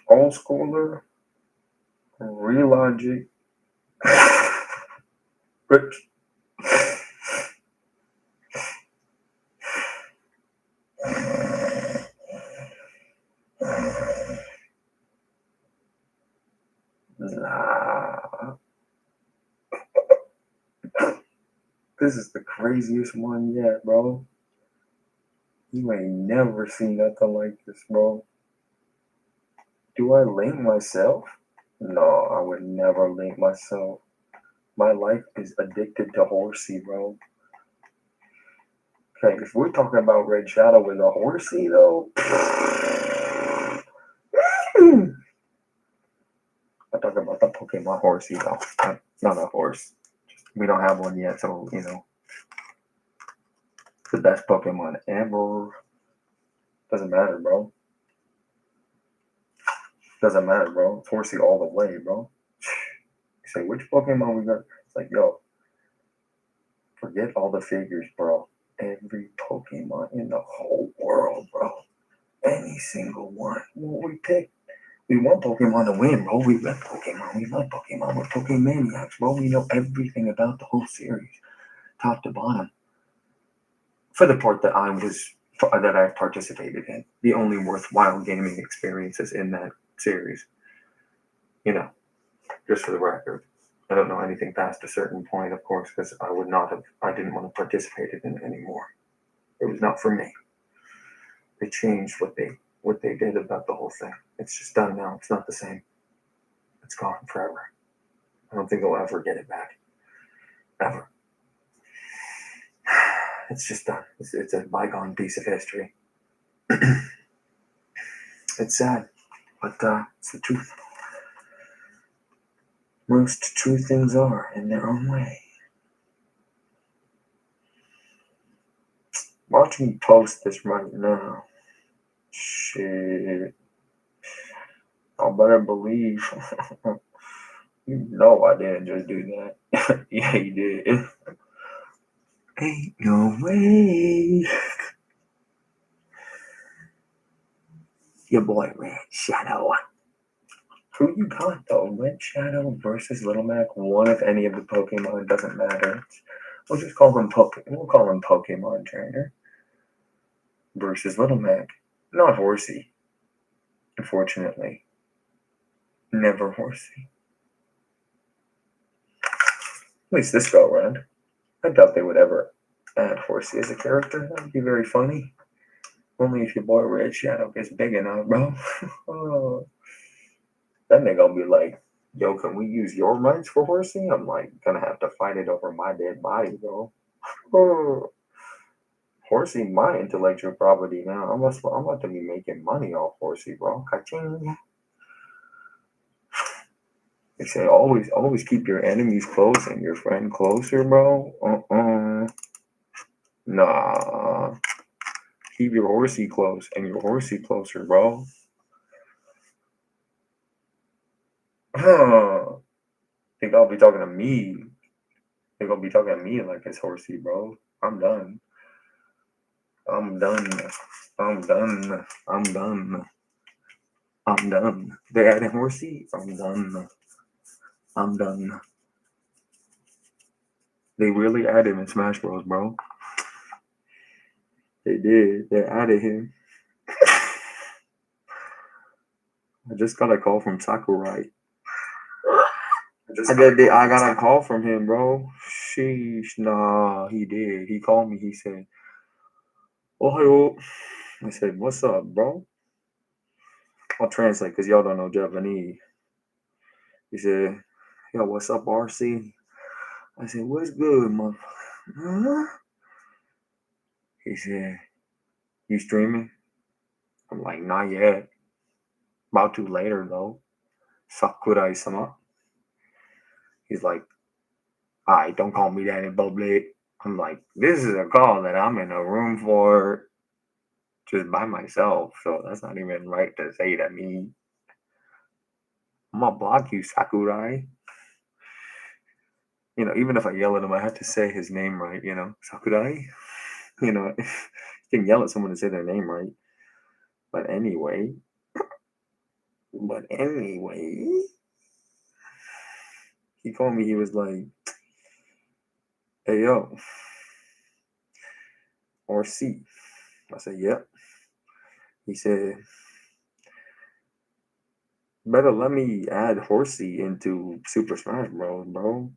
Old schooler, real logic. Rich. Nah. This is the craziest one yet, bro. You ain't never seen nothing like this, bro. Do I link myself? No, I would never link myself. My life is addicted to horsey, bro. Okay, if we're talking about Red Shadow with a horsey, though, I'm talking about the Pokemon horsey, though. Not a horse. We don't have one yet, so, you know. The best Pokemon ever. Doesn't matter, bro. It's horsey all the way, bro. You say, which Pokemon we got? It's like, yo, forget all the figures, bro. Every Pokemon in the whole world, bro. Any single one. What we pick. We want Pokemon to win, bro. We love Pokemon. We're Pokemaniacs, bro. We know everything about the whole series, top to bottom. For the part that I participated in, the only worthwhile gaming experiences in that series. You know, just for the record, I don't know anything past a certain point, of course, because I didn't want to participate in it anymore. It was not for me. They changed what they did about the whole thing. It's just done now. It's not the same. It's gone forever. I don't think I'll ever get it back. Ever. It's just done. It's a bygone piece of history. It's sad, but it's the truth. Most true things are in their own way. Watch me post this right now. Shit. I better believe. No, I didn't just do that. Yeah, you did. Ain't no way. your boy Red Shadow. Who you got though? Red Shadow versus Little Mac. One of any of the Pokemon, doesn't matter. We'll just call him We'll call him Pokemon Trainer versus Little Mac. Not Horsey. Unfortunately. Never Horsey. At least this go around. I doubt they would ever add Horsey as a character. That would be very funny. Only if your boy Red Shadow gets big enough, bro. Oh. Then they gonna be like, yo, can we use your rights for Horsey? I'm like, gonna have to fight it over my dead body, bro. Oh. Horsey, my intellectual property now. I'm about to be making money off Horsey, bro. Ka-ching. They say always keep your enemies close and your friend closer, bro. Nah. Keep your Horsey close and your Horsey closer, bro. Think I'll be talking to me. Think I'll be talking to me like it's Horsey, bro. I'm done. They added Horsey? I'm done. They really added him in Smash Bros, bro. They did. They added him. I just got a call from Sakurai. I got a call from him, bro. Sheesh. Nah, he did. He called me. He said, Ohayo. I said, what's up, bro? I'll translate because y'all don't know Japanese. He said, yo, what's up, RC? I said, what's good, motherfucker? Huh? He said, you streaming? I'm like, not yet. About to later, though. Sakurai-sama. He's like, alright, don't call me that in public. I'm like, this is a call that I'm in a room for just by myself. So that's not even right to say to me. I'm gonna block you, Sakurai. You know, even if I yell at him, I have to say his name right, you know. Sakurai. You know, you can yell at someone and say their name right. But anyway, he called me. He was like, hey, yo, RC. I said, yep. He said, better let me add Horsey into Super Smash Bros, bro.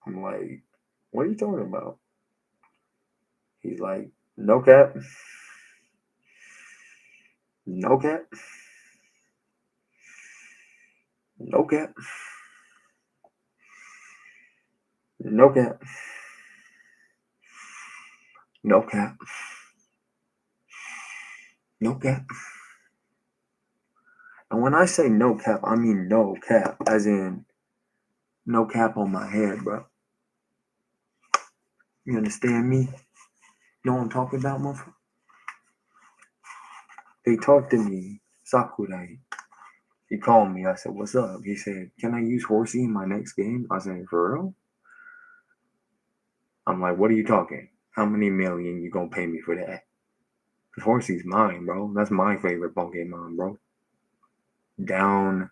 I'm like, what are you talking about? He's like, no cap. No cap. No cap. No cap. No cap. No cap. And when I say no cap, I mean no cap, as in no cap on my head, bro. You understand me? Know what I'm talking about, motherfucker? They talked to me, Sakurai. He called me. I said, what's up? He said, can I use Horsey in my next game? I said, for real? I'm like, what are you talking? How many million you gonna pay me for that? Because Horsey's mine, bro. That's my favorite Pokemon, bro. Down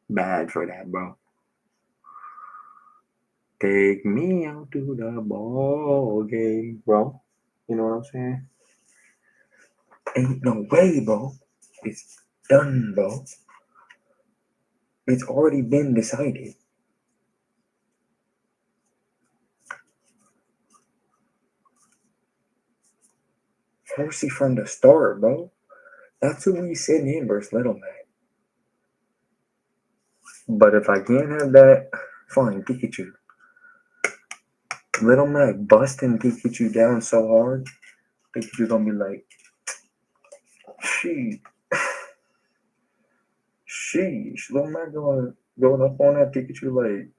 bad for that, bro. Take me out to the ball game, bro. You know what I'm saying? Ain't no way, bro. It's done, bro. It's already been decided. Horsey from the start, bro. That's who we sitting in versus Little Mac. But if I can't have that, fine, Pikachu. Little Mac busting Pikachu down so hard, Pikachu gonna be like, sheesh. Little Mac going up on that Pikachu like,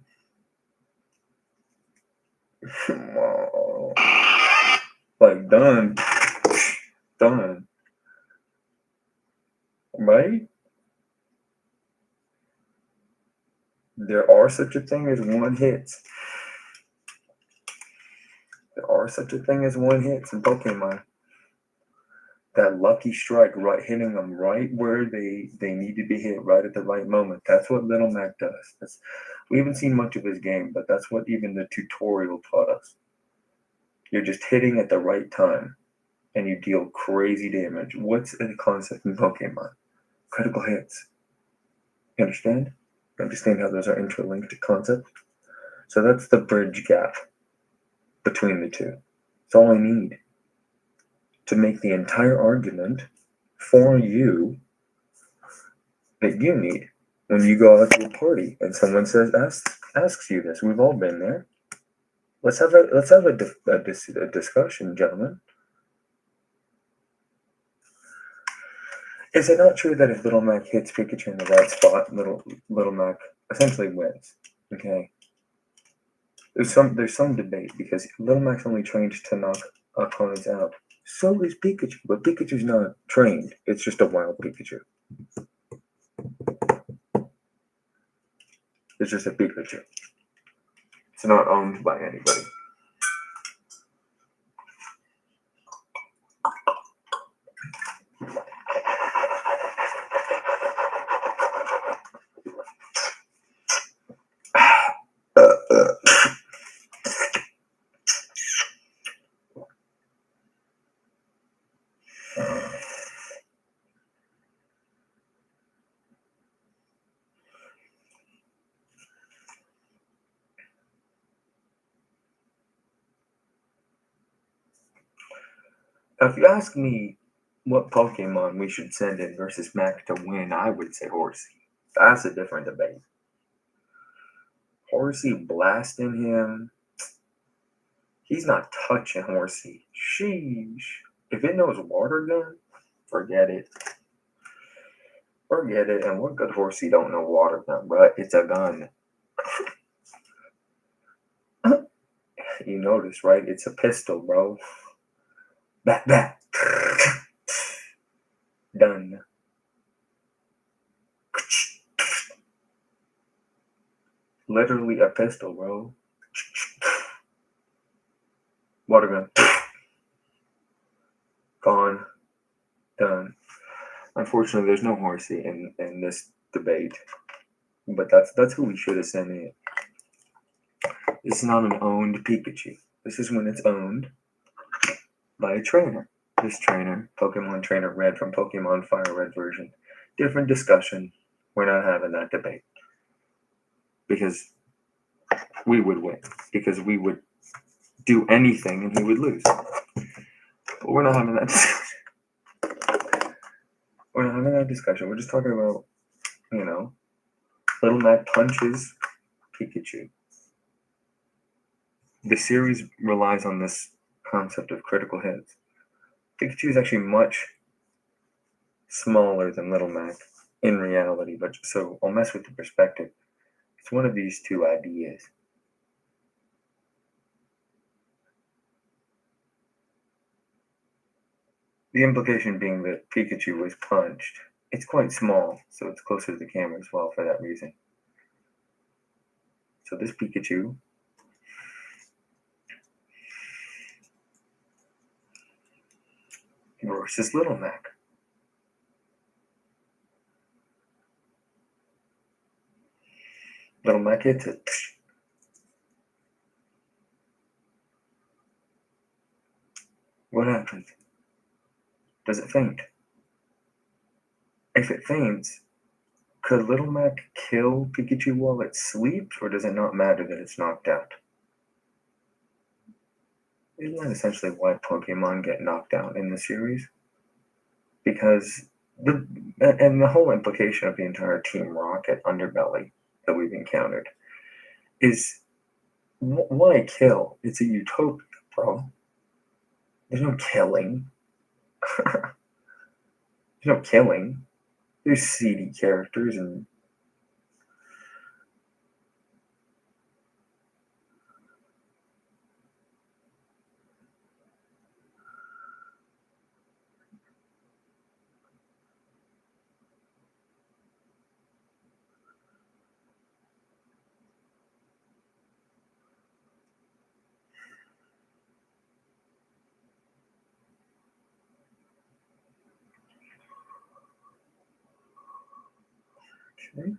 like done. Right? There are such a thing as one hits. There are such a thing as one hits in Pokemon. that lucky strike, right, hitting them right where they need to be hit, right at the right moment. That's what Little Mac does. We haven't seen much of his game, but that's what even the tutorial taught us. You're just hitting at the right time, and you deal crazy damage. What's the concept in Pokemon? Critical hits. You understand? You understand how those are interlinked concepts? So that's the bridge gap between the two. It's all I need to make the entire argument for you that you need when you go out to a party and someone asks you this. We've all been there. Let's have a discussion, gentlemen. Is it not true that if Little Mac hits Pikachu in the right spot, Little Mac essentially wins? Okay. There's some debate because Little Mac's only trained to knock opponents out. So is Pikachu, but Pikachu's not trained. It's just a wild Pikachu. It's just a Pikachu. It's not owned by anybody. Now, if you ask me what Pokemon we should send in versus Mac to win, I would say Horsey. That's a different debate. Horsey blasting him. He's not touching Horsey. Sheesh. If it knows Water Gun, forget it. Forget it. And what good Horsey don't know Water Gun, but it's a gun. You notice, right? It's a pistol, bro. Bat. Done. Literally a pistol, bro. Water gun. Gone. Done. Unfortunately, there's no Horsey in this debate. But that's who we should have sent in. This is not an owned Pikachu. This is when it's owned by a trainer. This trainer, Pokemon Trainer Red from Pokemon Fire Red version. Different discussion. We're not having that debate. Because we would win. Because we would do anything and he would lose. But we're not having that discussion. We're not having that discussion. We're just talking about, Little Mac punches Pikachu. The series relies on this concept of critical hits. Pikachu is actually much smaller than Little Mac in reality, but so I'll mess with the perspective. It's one of these two ideas. The implication being that Pikachu was punched. It's quite small, so it's closer to the camera as well for that reason. So this Pikachu versus Little Mac. Little Mac hits it. What happens? Does it faint? If it faints, could Little Mac kill Pikachu while it sleeps, or does it not matter that it's knocked out? Isn't that essentially why Pokemon get knocked out in the series? Because the whole implication of the entire Team Rocket underbelly that we've encountered is why kill? It's a utopia, bro. There's no killing. There's no killing. There's seedy characters and right?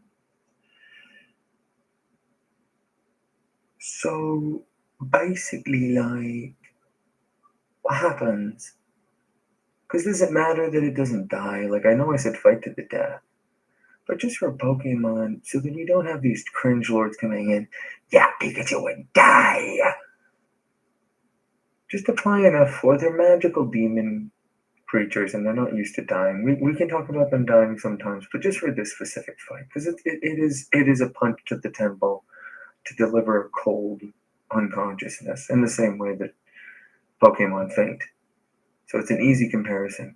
So basically, like, what happens? Because does it matter that it doesn't die? Like, I know I said fight to the death, but just for Pokemon, so that we don't have these cringe lords coming in, yeah, Pikachu would die. Just apply enough, or they're magical demon creatures and they're not used to dying. We can talk about them dying sometimes, but just for this specific fight, because it is a punch to the temple to deliver a cold unconsciousness in the same way that Pokemon faint. So it's an easy comparison.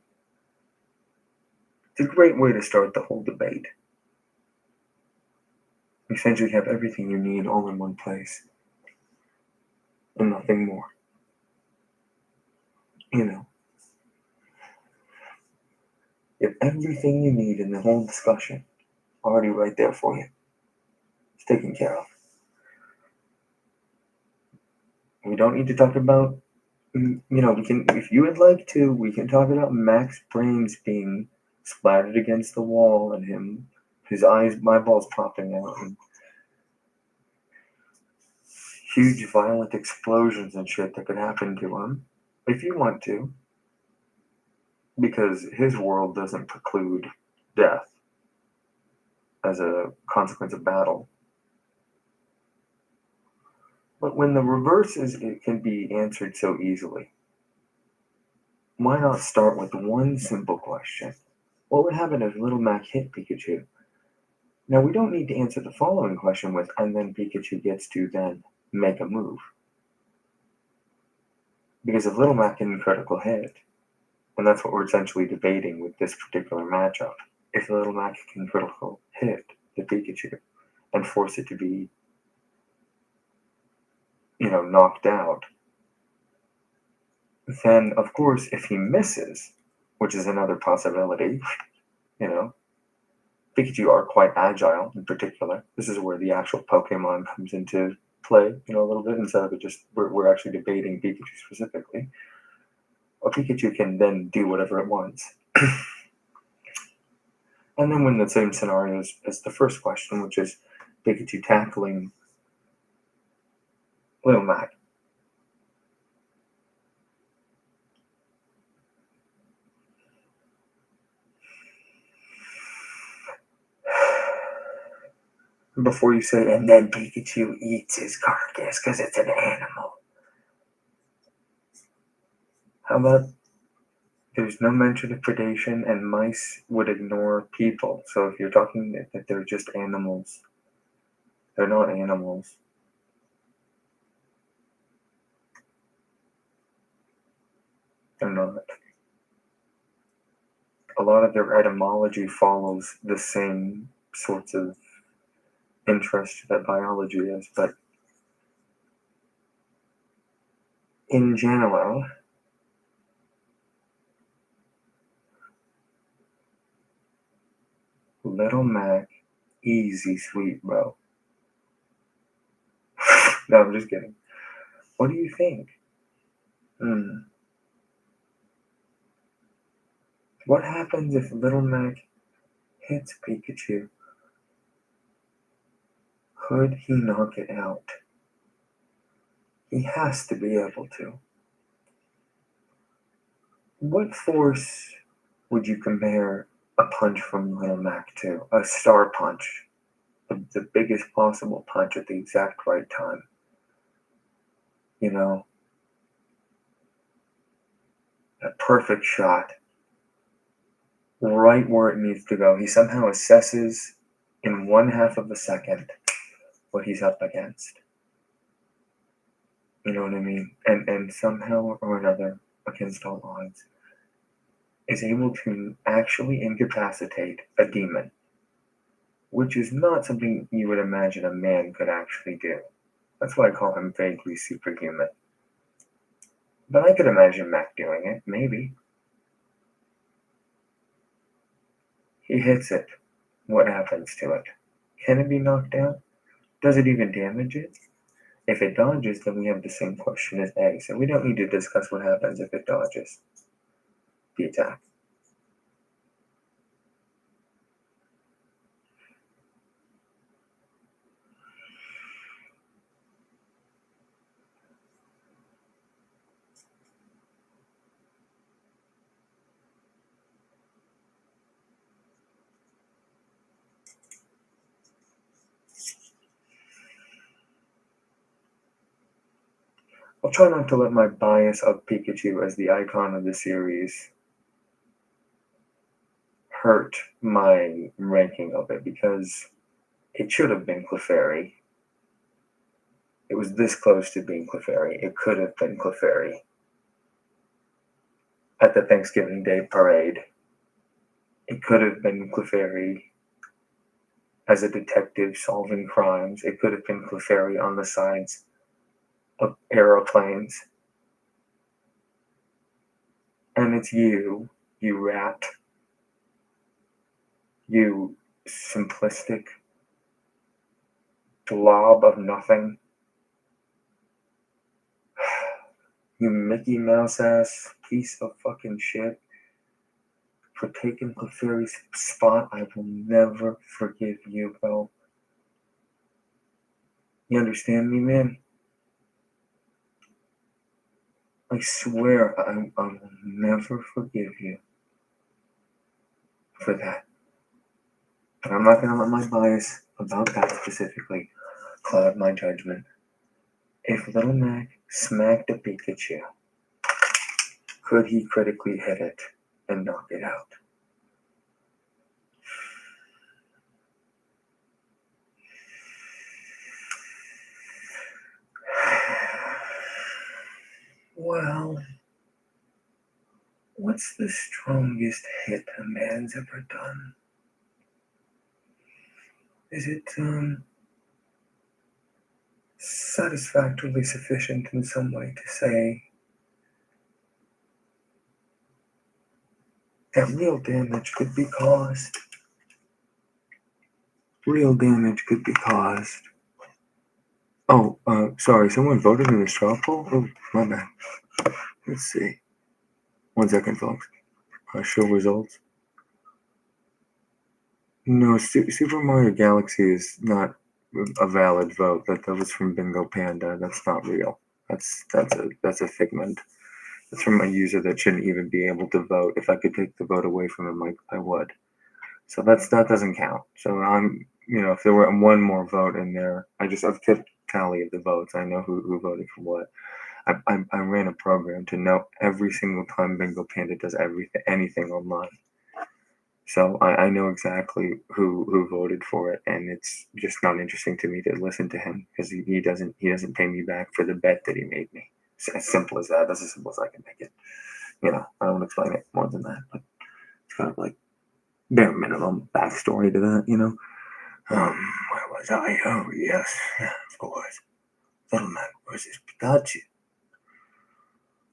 It's a great way to start the whole debate. You essentially have everything you need all in one place, and nothing more. You know, you have everything you need in the whole discussion already right there for you. It's taken care of. We don't need to talk about, we can, if you would like to, we can talk about Mac's brains being splattered against the wall and his eyeballs popping out and huge violent explosions and shit that could happen to him, if you want to, because his world doesn't preclude death as a consequence of battle. But when the reverse it can be answered so easily, why not start with one simple question? What would happen if Little Mac hit Pikachu? Now, we don't need to answer the following question with, and then Pikachu gets to then make a move. Because if Little Mac can critical hit, and that's what we're essentially debating with this particular matchup, if Little Mac can critical hit the Pikachu and force it to be, knocked out, then, of course, if he misses, which is another possibility, Pikachu are quite agile in particular. This is where the actual Pokemon comes into play, a little bit, instead of it just, we're actually debating Pikachu specifically. Well, Pikachu can then do whatever it wants. And then when the same scenario as the first question, which is Pikachu tackling Little Mac. Before you say, and then Pikachu eats his carcass because it's an animal. How about there's no mention of predation and mice would ignore people. So if you're talking that they're just animals, they're not animals. They're not. A lot of their etymology follows the same sorts of interest that biology is, but in general, Little Mac, easy sweet, bro. No, I'm just kidding. What do you think? What happens if Little Mac hits Pikachu? Could he knock it out? He has to be able to. What force would you compare a punch from Little Mac to? A star punch. The biggest possible punch at the exact right time. A perfect shot. Right where it needs to go. He somehow assesses in 1/2 of a second what he's up against. You know what I mean? And somehow or another, against all odds, is able to actually incapacitate a demon, which is not something you would imagine a man could actually do. That's why I call him vaguely superhuman. But I could imagine Mac doing it, maybe. He hits it. What happens to it? Can it be knocked out? Does it even damage it? If it dodges, then we have the same question as A, so we don't need to discuss what happens if it dodges the attack. I'll try not to let my bias of Pikachu as the icon of the series hurt my ranking of it, because it should have been Clefairy. It was this close to being Clefairy. It could have been Clefairy at the Thanksgiving Day parade. It could have been Clefairy as a detective solving crimes. It could have been Clefairy on the sides of aeroplanes. And it's you rat. You simplistic blob of nothing. You Mickey Mouse ass piece of fucking shit. For taking Clefairy's spot, I will never forgive you, bro. You understand me, man? I swear I will never forgive you for that. But I'm not going to let my bias about that specifically cloud my judgment. If Little Mac smacked a Pikachu, could he critically hit it and knock it out? Well, what's the strongest hit a man's ever done? Is it satisfactorily sufficient in some way to say that real damage could be caused? Real damage could be caused. Oh, sorry, someone voted in the straw poll? Oh, my bad. Let's see. 1 second, folks. Show results. No, Super Mario Galaxy is not a valid vote. That was from Bingo Panda. That's not real. That's a figment. That's from a user that shouldn't even be able to vote. If I could take the vote away from him, I would. So that doesn't count. So if there were one more vote in there, I've kept tally of the votes. I know who voted for what. I ran a program to know every single time Bingo Panda does anything online. So I know exactly who voted for it, and it's just not interesting to me to listen to him, because he doesn't pay me back for the bet that he made me. It's as simple as that. That's as simple as I can make it. I won't explain it more than that, but it's kind of like bare minimum backstory to that. Where was I? Oh yes, of course. Little Man versus Pikachu.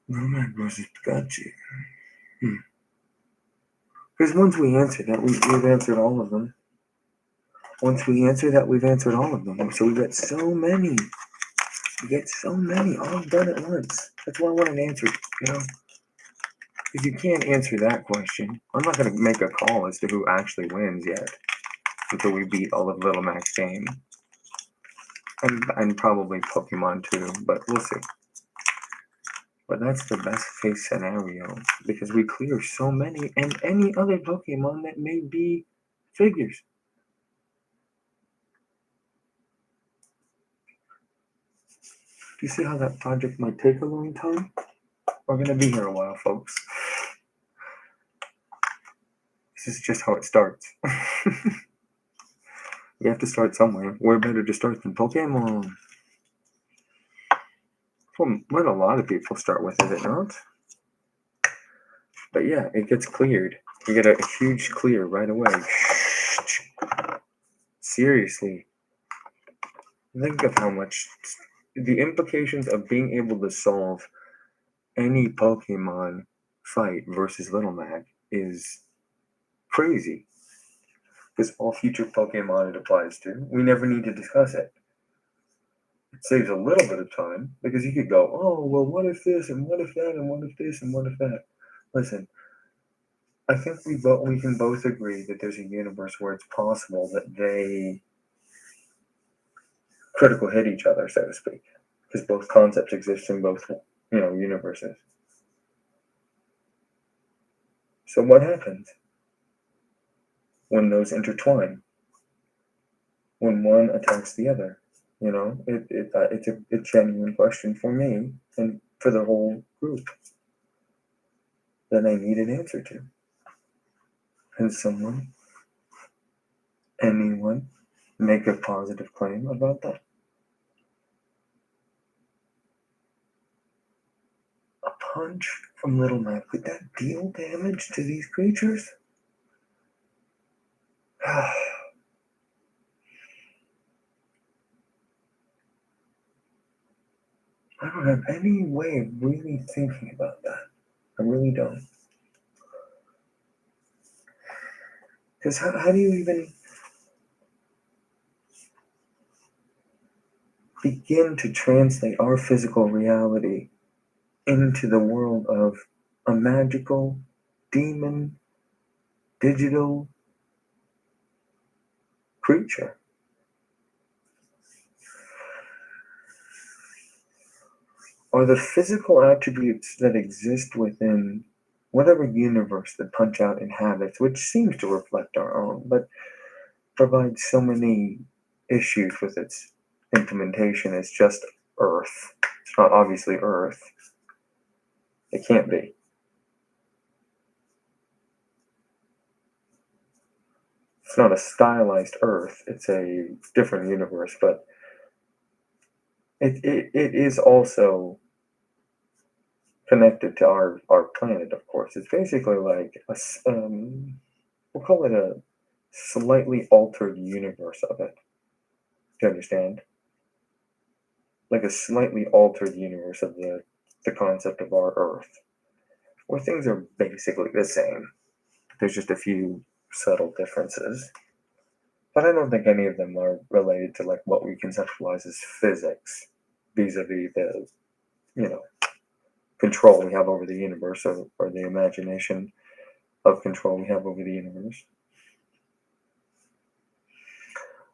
Little Man versus Pikachu. Because once we answer that, we've answered all of them. Once we answer that, we've answered all of them. So we get so many. We get so many all done at once. That's why I want an answer, Because you can't answer that question. I'm not going to make a call as to who actually wins yet until we beat all of Little Mac's game. And probably Pokemon too, but we'll see. But that's the best case scenario, because we clear so many, and any other Pokemon that may be figures. Do you see how that project might take a long time? We're going to be here a while, folks. This is just how it starts. We have to start somewhere. Where better to start than Pokemon? Well, what a lot of people start with, is it not? But yeah, it gets cleared. You get a huge clear right away. Seriously. Think of how much the implications of being able to solve any Pokemon fight versus Little Mac is crazy. Because all future Pokemon it applies to, we never need to discuss it. It saves a little bit of time, because you could go, oh, well, what if this, and what if that, and what if this, and what if that? Listen, I think we can both agree that there's a universe where it's possible that they critical hit each other, so to speak, because both concepts exist in both, universes. So what happens when those intertwine? When one attacks the other? You know, it's a genuine question for me and for the whole group that I need an answer to. Can someone, anyone, make a positive claim about that? A punch from Little Mac, could that deal damage to these creatures? I don't have any way of really thinking about that. I really don't. Because how do you even begin to translate our physical reality into the world of a magical, demon, digital creature? Are the physical attributes that exist within whatever universe that Punch Out inhabits, which seems to reflect our own, but provides so many issues with its implementation, as just Earth? It's not obviously Earth. It can't be. It's not a stylized Earth. It's a different universe, but it is also connected to our planet, of course. It's basically like we'll call it a slightly altered universe of it. Do you understand? Like a slightly altered universe of the concept of our Earth, where things are basically the same. There's just a few subtle differences. But I don't think any of them are related to like what we conceptualize as physics, vis-a-vis the, control we have over the universe, or the imagination of control we have over the universe.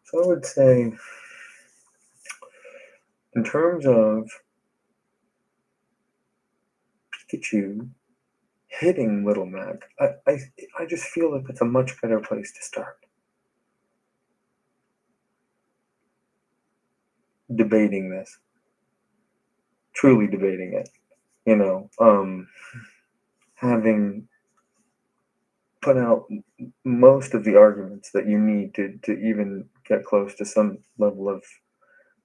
So I would say, in terms of Pikachu hitting Little Mac, I just feel like it's a much better place to start. Debating this. Truly debating it. Having put out most of the arguments that you need to even get close to some level of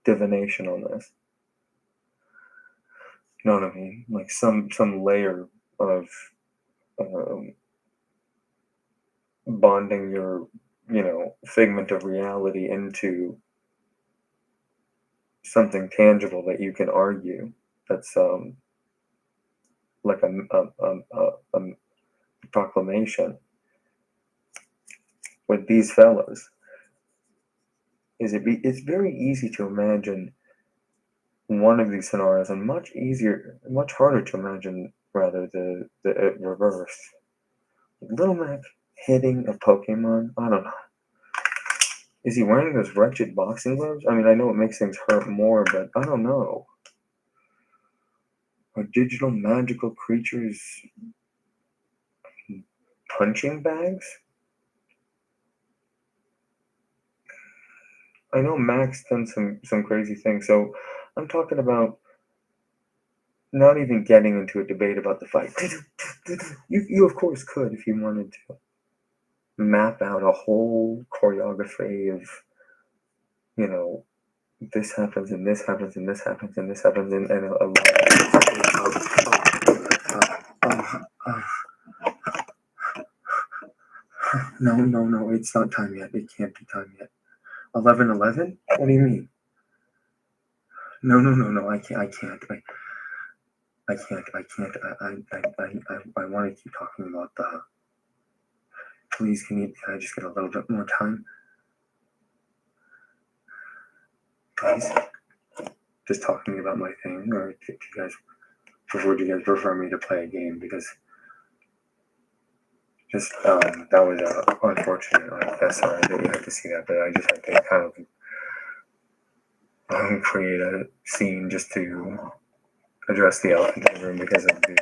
divination on this. You know what I mean? Like some layer of bonding your, figment of reality into something tangible that you can argue. That's like a proclamation. With these fellows, it's very easy to imagine one of these scenarios, and much harder to imagine, rather, the reverse. Little Mac hitting a Pokemon, I don't know. Is he wearing those wretched boxing gloves? I mean, I know it makes things hurt more, but I don't know. Are digital magical creatures punching bags? I know Mac's done some crazy things, so I'm talking about not even getting into a debate about the fight. You of course could, if you wanted to, map out a whole choreography of, this happens and this happens and this happens and this happens and a lot of no, it's not time yet. It can't be time yet. 11:11? What do you mean? No, I can't. I can't. I want to keep talking about the. Please, can I just get a little bit more time? Please? Just talking about my thing, or do you guys prefer me to play a game? Because just that was unfortunate. I guess sorry that you had to see that, but I just had to kind of create a scene just to address the elephant in the room because of the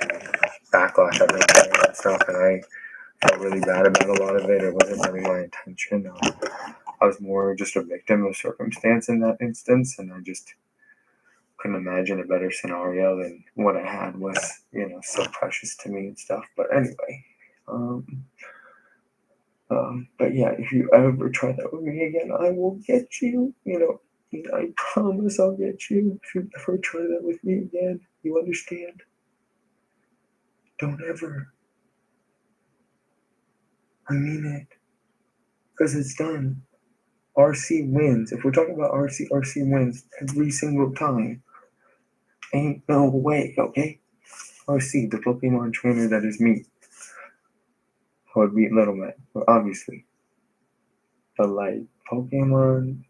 backlash I've been getting and stuff, and I felt really bad about a lot of it. It wasn't really my intention. I was more just a victim of circumstance in that instance, and I just couldn't imagine a better scenario than what I had was, so precious to me and stuff. But anyway, but yeah, if you ever try that with me again, I will get you. I promise I'll get you. If you ever try that with me again, you understand? Don't ever. I mean it. Because it's done. RC wins. If we're talking about RC wins every single time. Ain't no way, okay? RC, the Pokemon trainer that is me. I would beat Little Man, obviously. But like, Pokemon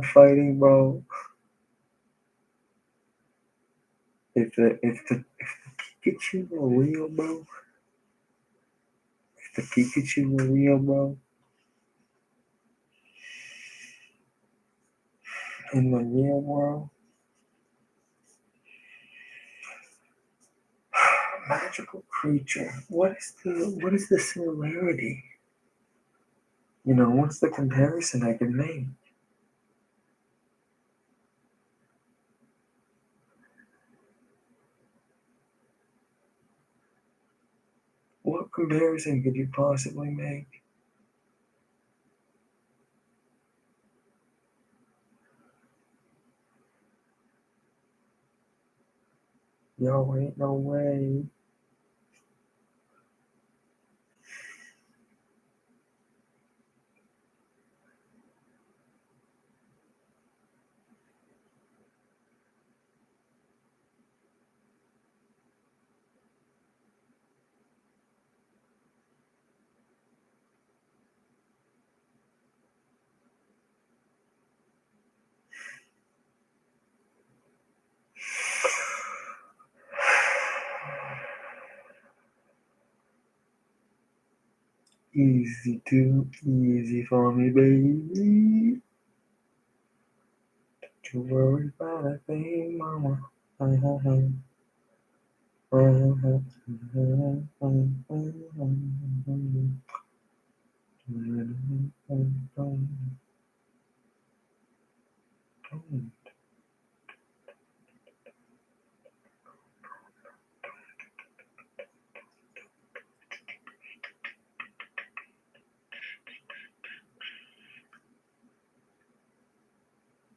fighting, bro. If the Pikachu were real, bro. If the Pikachu were real, bro. In the real world, magical creature. What is the similarity? What's the comparison I can make? What comparison could you possibly make? Yo, ain't no way. Easy too easy for me, baby. Don't you worry about a thing, mama.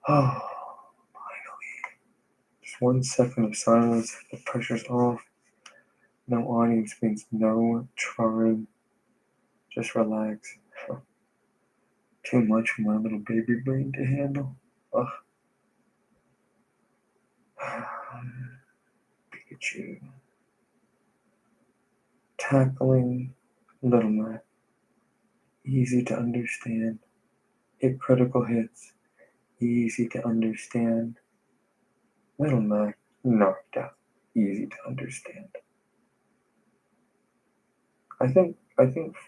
Oh, finally. Just 1 second of silence. The pressure's off. No audience means no trying. Just relax. Too much for my little baby brain to handle. Ugh. Pikachu. Tackling Little Mac. Easy to understand. Hit critical hits. Easy to understand. Little Mac knocked out. Easy to understand. I think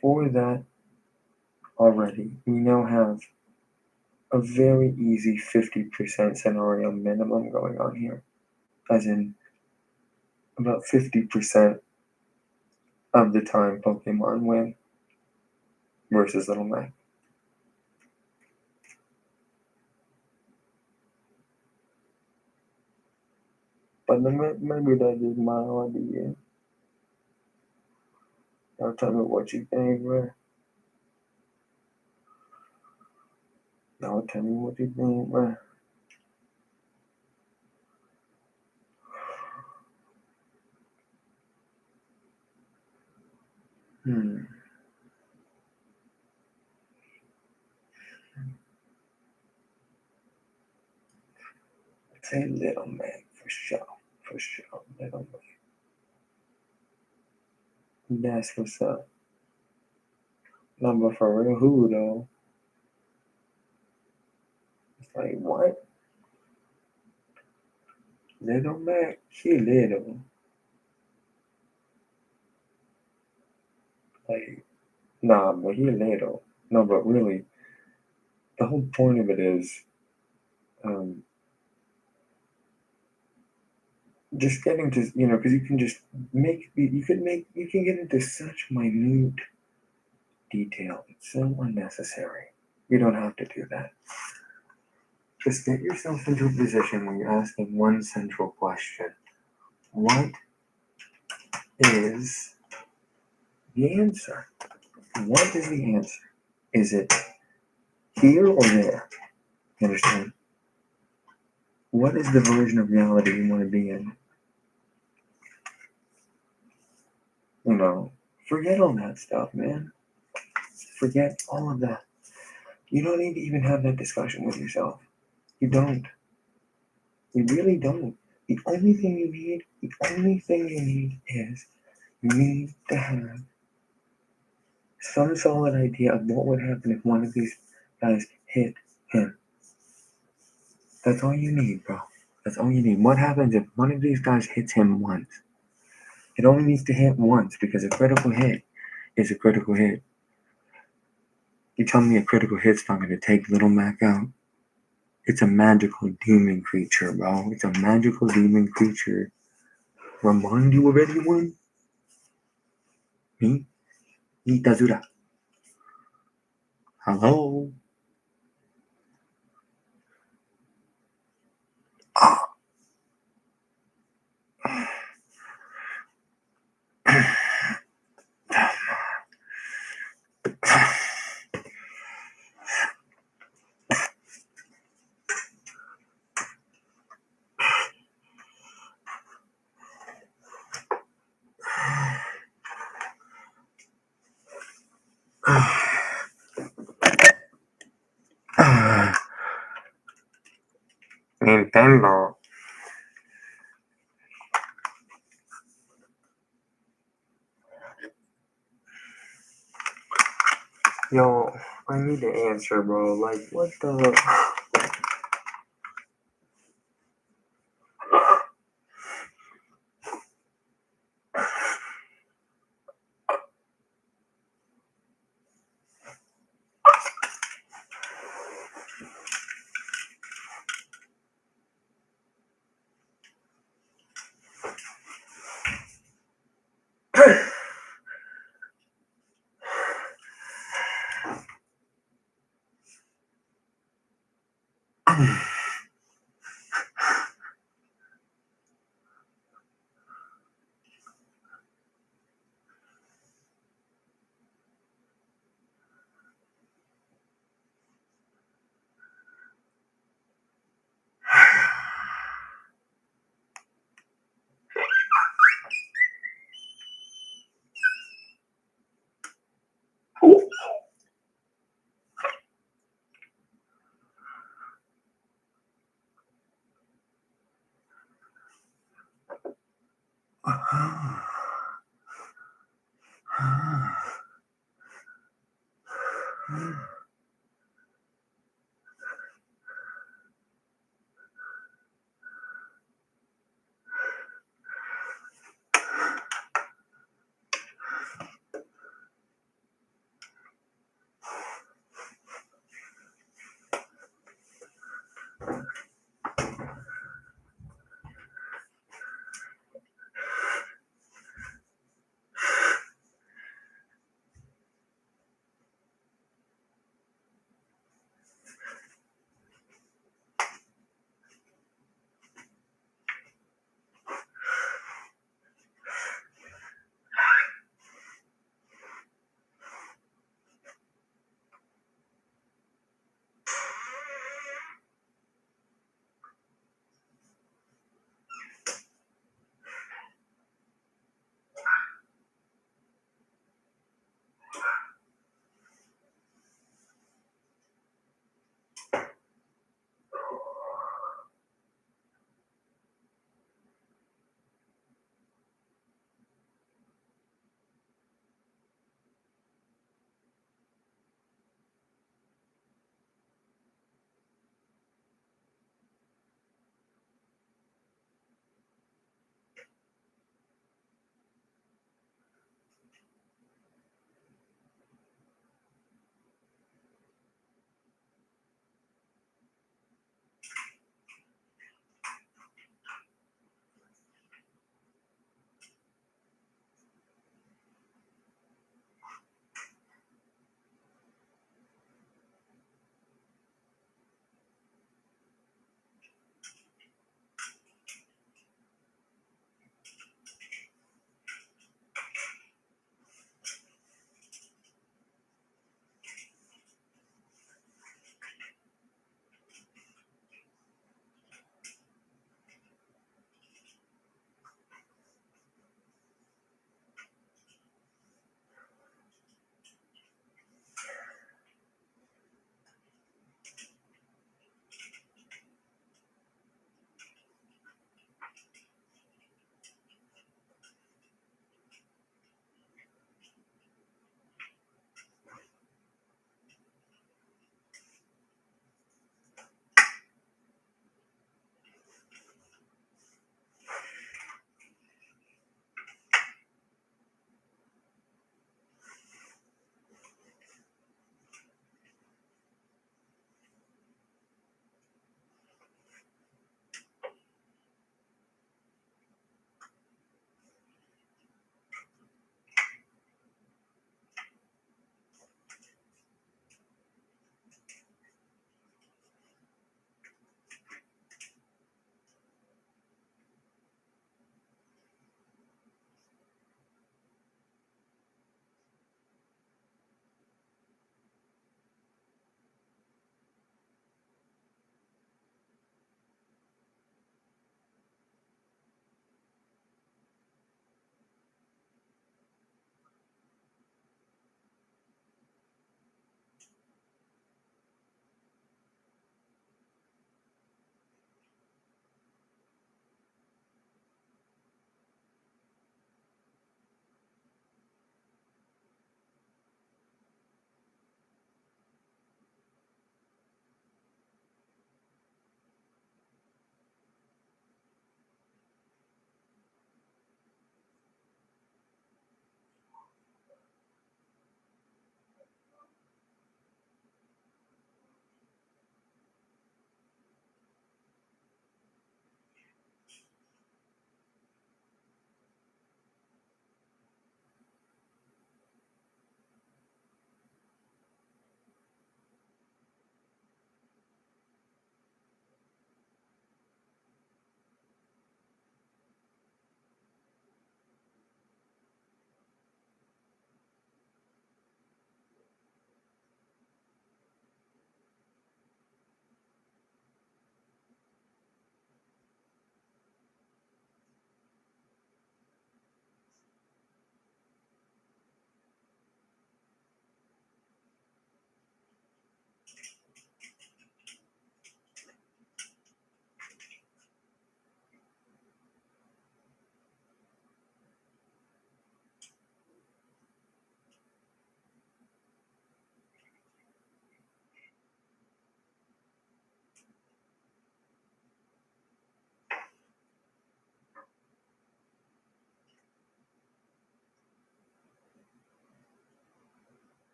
for that already, we now have a very easy 50% scenario minimum going on here. As in, about 50% of the time Pokemon win versus Little Mac. But maybe that is my idea. Y'all tell me what you think, bro. Y'all tell me what you think, bro. Say Little Mac for sure. Little Mac. That's what's up. Number for real, who though? It's like, what? Little Mac? She little. Like, nah, but he little. No, but really, the whole point of it is, just getting to, because you can just you can get into such minute detail. It's so unnecessary. You don't have to do that. Just get yourself into a position where you're asking one central question. What is the answer? What is the answer? Is it here or there? You understand? What is the version of reality you want to be in? Forget all that stuff, man. Forget all of that. You don't need to even have that discussion with yourself. You don't. You really don't. The only thing you need is you need to have some solid idea of what would happen if one of these guys hit him. That's all you need, bro. That's all you need. What happens if one of these guys hits him once? It only needs to hit once because a critical hit is a critical hit. You tell me a critical hit's not going to take Little Mac out? It's a magical demon creature, bro. It's a magical demon creature. Remind you of anyone? Me? Itazura. Hello? Nintendo. Yo, I need to answer, bro. Like, what the...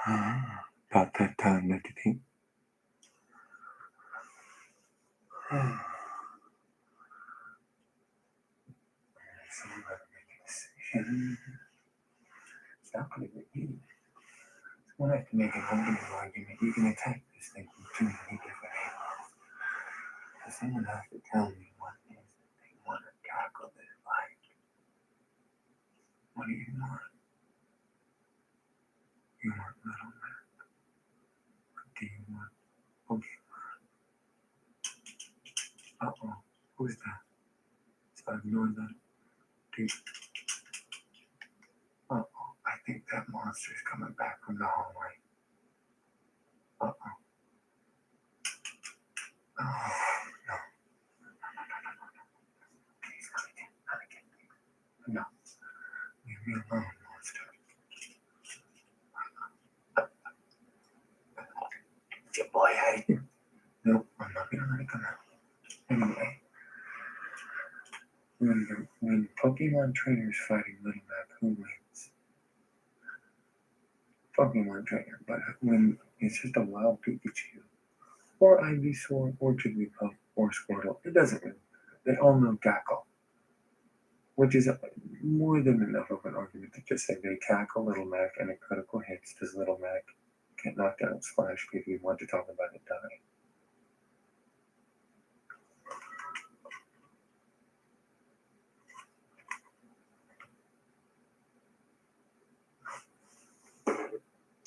About that time, don't you think? Someone better make a decision. It's not going to be easy. Someone has to make an opening argument. You can attack this thing from too many different angles. So someone has to tell me what it is that they want to tackle this fight. What do you want? You want Little Mac? Or do you want Pokemon? Uh-oh. Who's that? So ignore that. Dude. Uh-oh. I think that monster is coming back from the hallway. Uh-oh. Oh, no. Please, not again. Not again. No. Leave me alone, monster. It's your boy, hey. Nope, I'm not gonna let it come out. Anyway, when Pokemon trainers fighting Little Mac, who wins? Pokemon trainer, but when it's just a wild Pikachu, or Ivysaur, or Jigglypuff, or Squirtle, it doesn't really matter. They all know tackle, which is more than enough of an argument to just say they tackle Little Mac and a critical hits. Does Little Mac get knocked out Splash if you want to talk about it dying?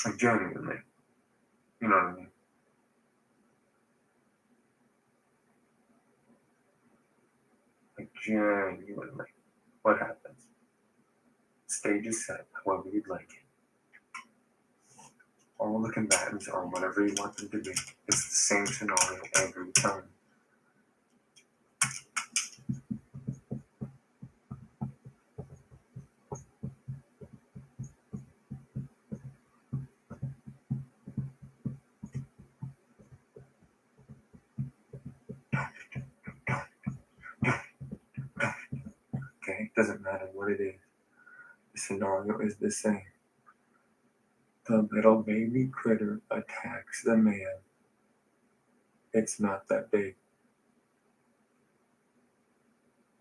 Like, genuinely. You know what I mean? Like, genuinely. What happens? Stage is set however you'd like it. All the combatants are whatever you want them to be. It's the same scenario every time. Okay? Doesn't matter what it is. The scenario is the same. The little baby critter attacks the man. It's not that big.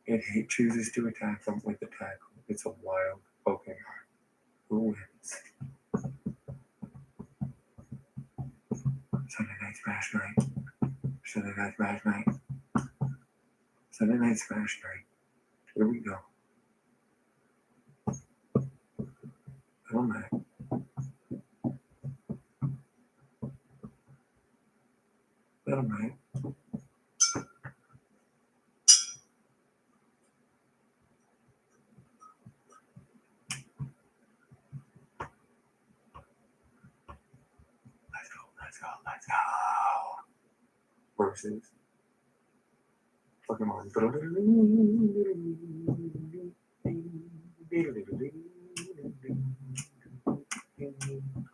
He chooses to attack him with the tackle. It's a wild Pokemon. Who wins? Sunday Night Smash Night. Sunday Night Smash Night. Sunday Night Smash Night. Here we go. Little Mac. Little Mac. Let's go. Versus Pokemon.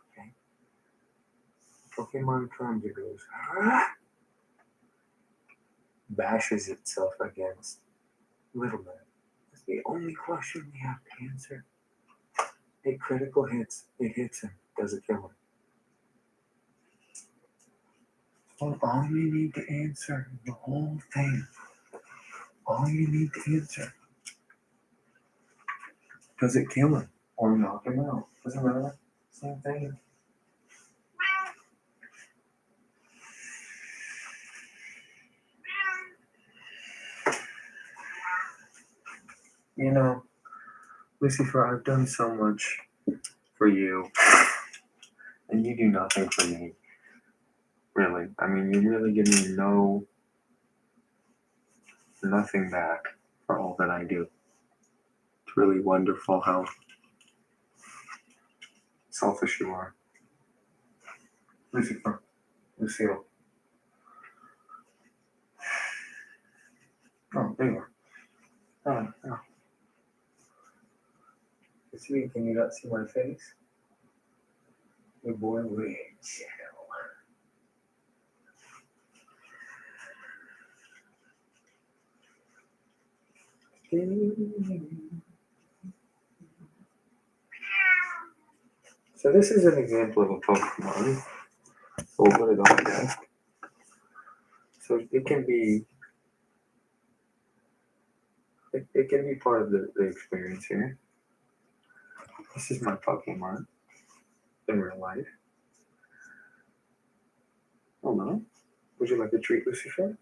Okay. Pokemon Contra goes, bashes itself against Little Man. That's the only question we have to answer. It critical hits. It hits him. Does it kill him? Well, all you need to answer the whole thing. All you need to answer. Does it kill him or knock him out? Doesn't matter. Same thing. You know, Lucifer, I've done so much for you, and you do nothing for me. Really. I mean, you really give me nothing back for all that I do. It's really wonderful how selfish you are. Lucifer, Lucille. Oh, there you are. Oh. See, can you not see my face? Your boy, Red Shadow. So this is an example of a Pokemon. We'll put it on desk. So it can be part of the experience here. This is my Pokemon in real life. Hello. Would you like a treat, Lucifer?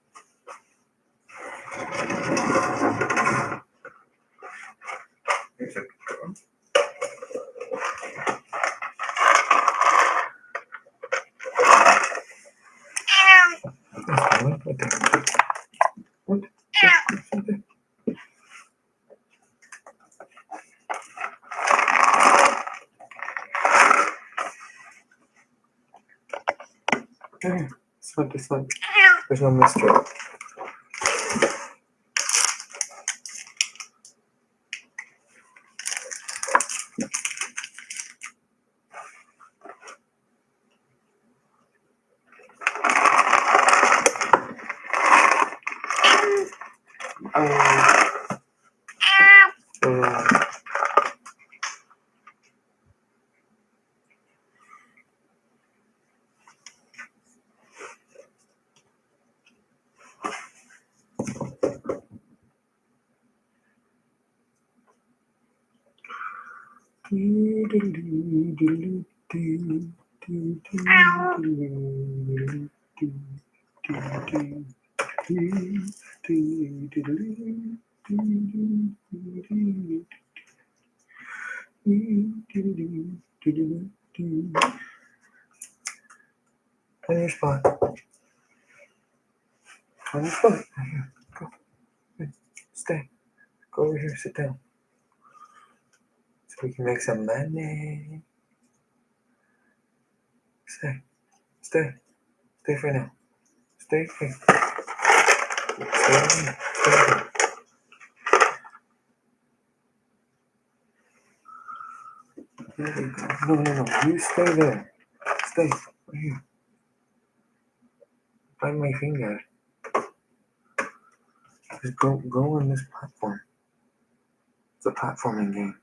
Here's a girl. What? Something? This one. There's no mystery. On your spot. On your spot. Right here. Go. Stay. Go over here. Sit down. So we can make some money. Stay. Stay. Stay for now. Stay here. Stay. Stay. There we go. No. You stay there. Stay. Right here. Find my finger. Just go on this platform. It's a platforming game.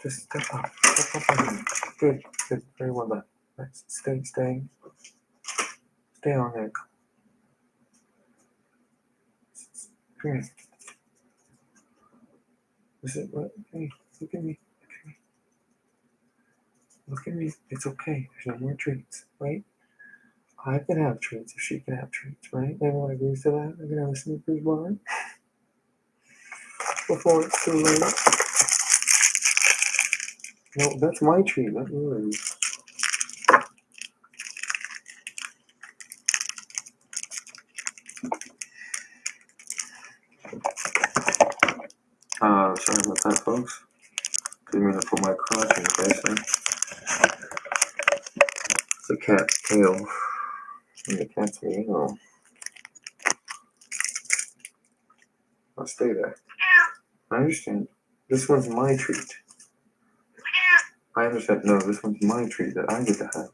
Just step up on it. Good, very well done. Let's stay on there. Come here. This is what? Hey, look at me. Look at me. It's okay. There's no more treats, right? I can have treats if she can have treats, right? Everyone agrees to that. I can have a Snickers bar before it's too late. No, that's my treat, not yours. Sorry about that, folks. Didn't mean to put my crotch in your face there. It's a cat's tail. And the cat's meow. I'll stay there. I understand. This one's my treat. I understand. No, this one's my treat that I get to have.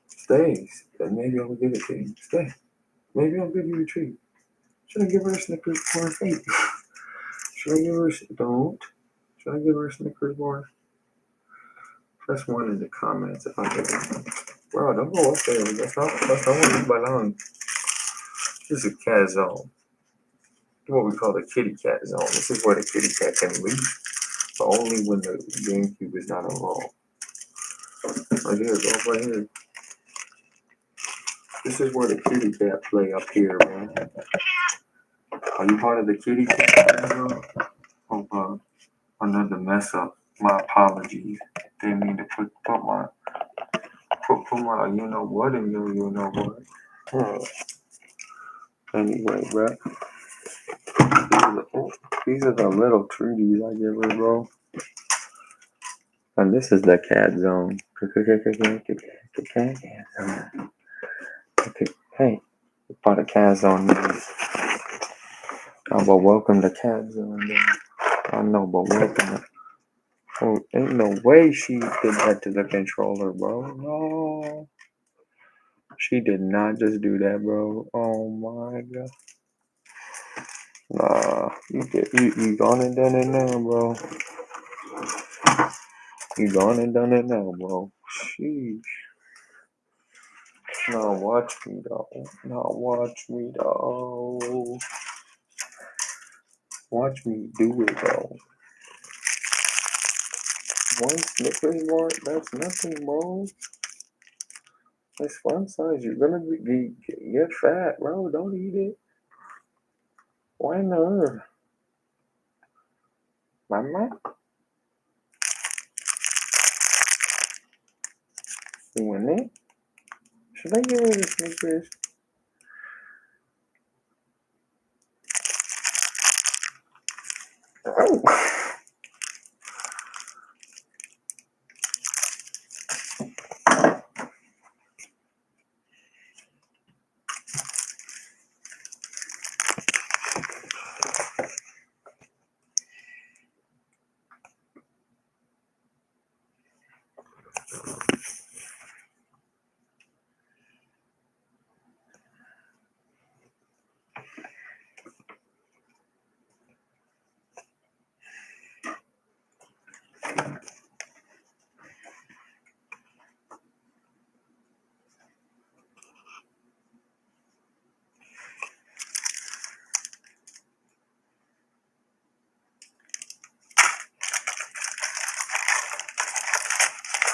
Stay. Then maybe I'll give it to you. Stay. Maybe I'll give you a treat. Should I give her a Snickers bar? Hey. Should I give her don't? Should I give her a Snickers bar? Press 1 in the comments if I give it. Bro, don't go up there. That's not where you belong. This is a cat zone. What we call the kitty cat zone. This is where the kitty cat can leave, but only when the GameCube is not involved. Right here, go right here. This is where the kitty cat play up here, man. Are you part of the kitty cat, bro? Oh, another mess up. My apologies. Didn't mean to put my you know what in your you know what. Anyway, bro. These are the little treaties I give her, bro. And this is the cat zone. Hey, part of cat zone. Oh, but welcome to cat zone. I know, but welcome. Oh, ain't no way she did that to the controller, bro. No. She did not just do that, bro. Oh my god. Nah, you gone and done it now, bro. You gone and done it now, bro. Sheesh. Now watch me, though. Now watch me, though. Watch me do it, though. One Snickers bar, that's nothing, bro. It's fun size. You're gonna get fat, bro. Don't eat it. Why not? Mama? You want it? Should I give her the Snickers? Oh.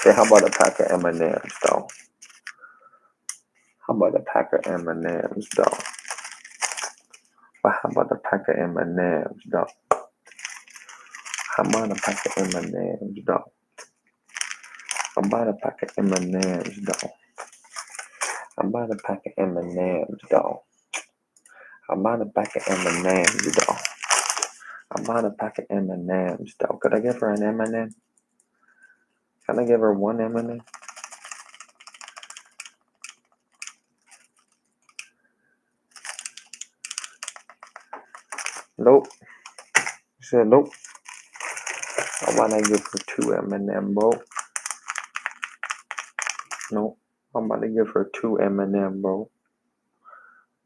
Okay, how about a pack of M&Ms, though? How about a pack of M&Ms, though? But how about a pack of M&Ms, though? How about a pack of M&Ms, though? How about a pack of M&Ms, though? How about a pack of M&Ms, though? How about a pack of M&Ms, though? How about a pack of M&Ms, though? Could I give her an M&M? Can I give her one M&M? Nope. She said nope. How about I give her two M&M, bro? Nope. I'm about to give her two M&M, bro.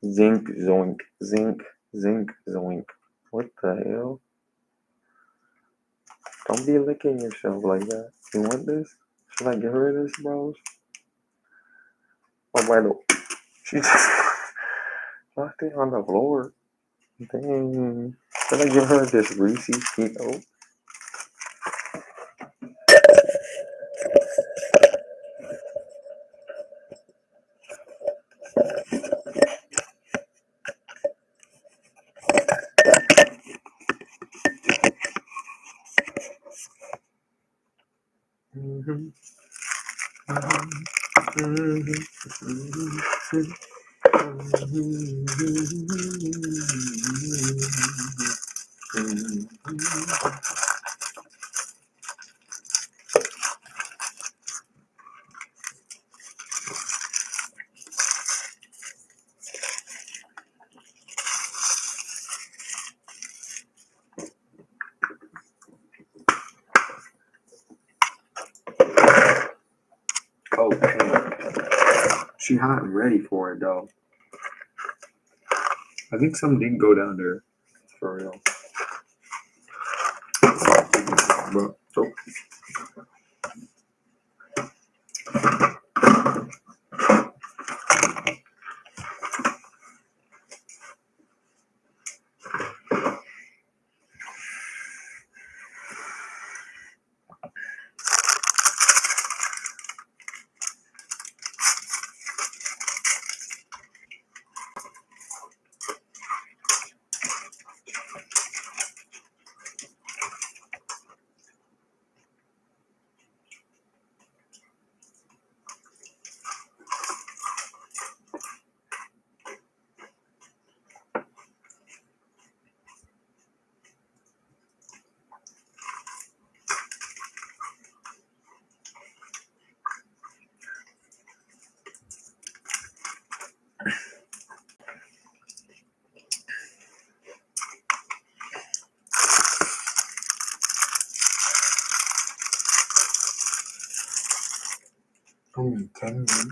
Zink, zoink, zinc, zinc, zoink. What the hell? Don't be licking yourself like that. You want this? Should I give her this, bros? Oh, by the way, she just knocked it on the floor. Dang. Should I give her this Reese's Keto? Mm-hmm. Okay. She hot and ready for it, though. I think something did go down there. For real. But, so. Can you?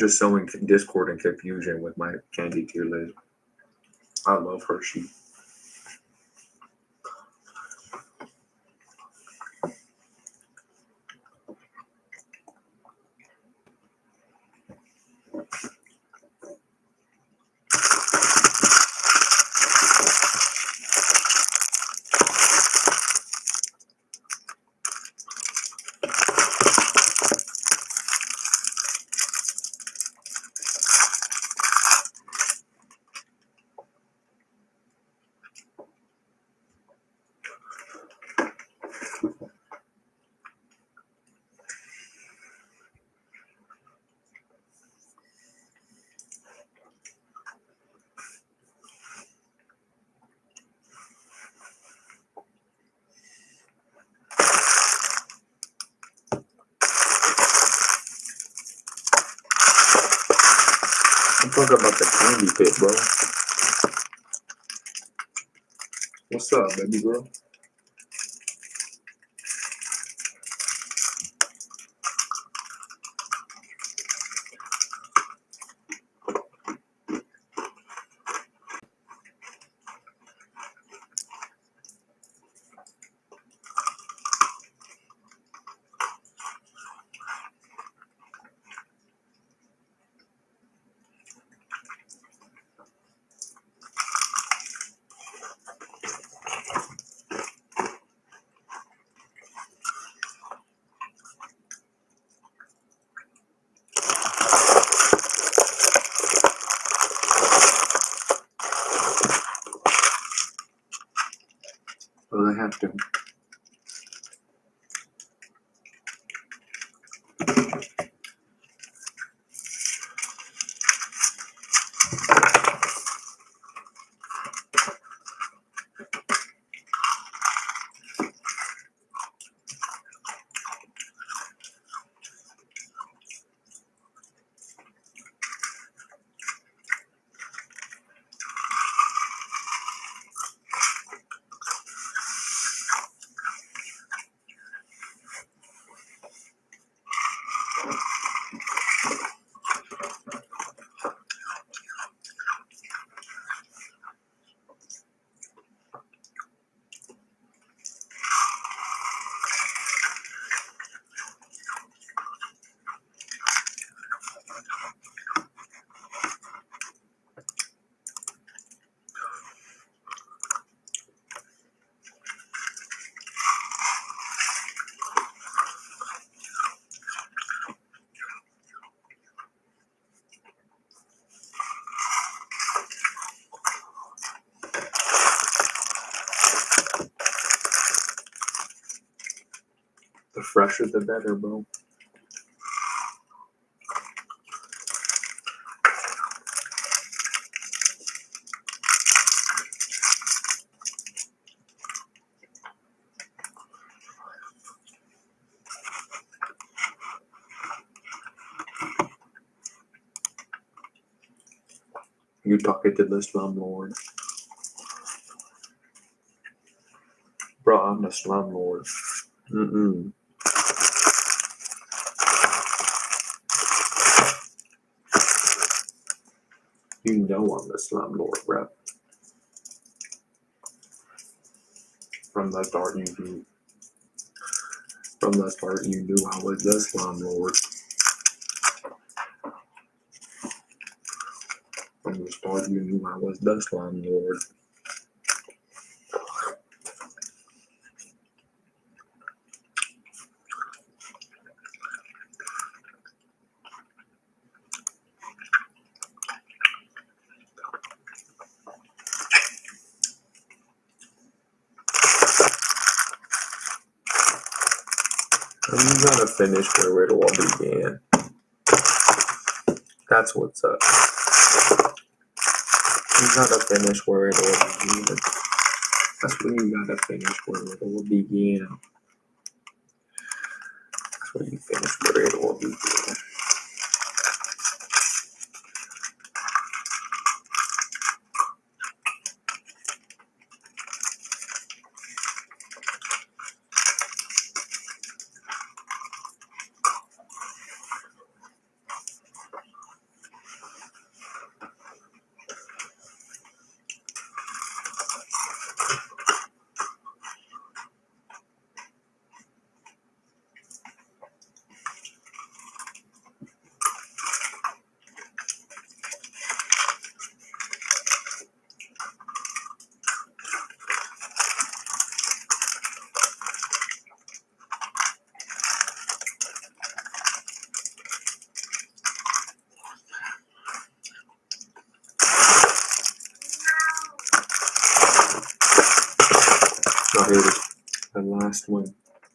just sowing discord and confusion with my candy tier list. I love Hershey. I'm talking about the candy pit, bro. What's up, baby girl? Well, I have to. The fresher, the better, bro. You talking to the slumlord. Bro, I'm the slumlord. Mm-mm. You know I'm the slumlord, bro. From the start, you knew. From the start, you knew I was the slumlord. From the start, you knew I was the slumlord. You gotta finish where it all began. That's what's up. You gotta finish where it all began. That's when you gotta finish where it all began. That's when you finish where it all began. here is the last one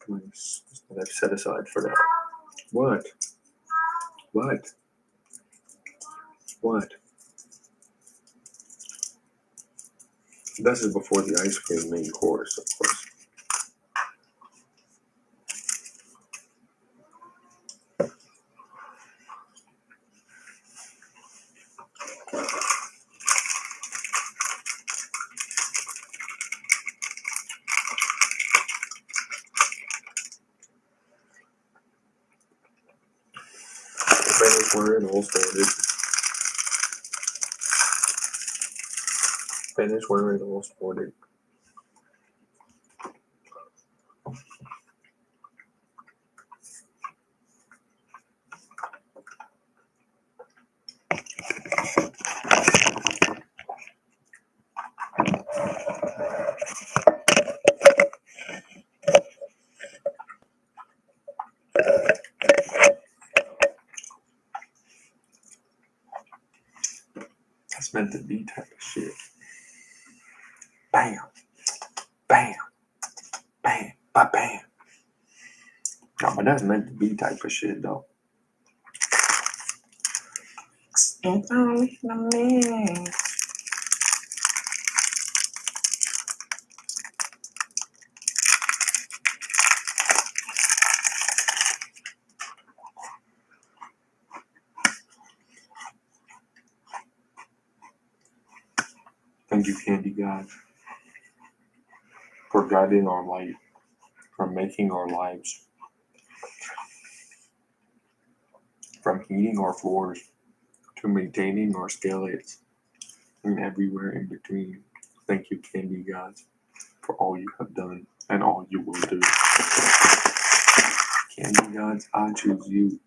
that I've set aside for that. What? This is before the ice cream main course, of course. Finish where it all started. Finish where it all started. That's meant to be type of shit. Bam. Bam. Bam. Bam. No, but that's meant to be type of shit, though. It's only the man. Thank you, Candy God, for guiding our light, for making our lives, from heating our floors to maintaining our skeletons and everywhere in between. Thank you, Candy God, for all you have done and all you will do. Candy Gods, I choose you.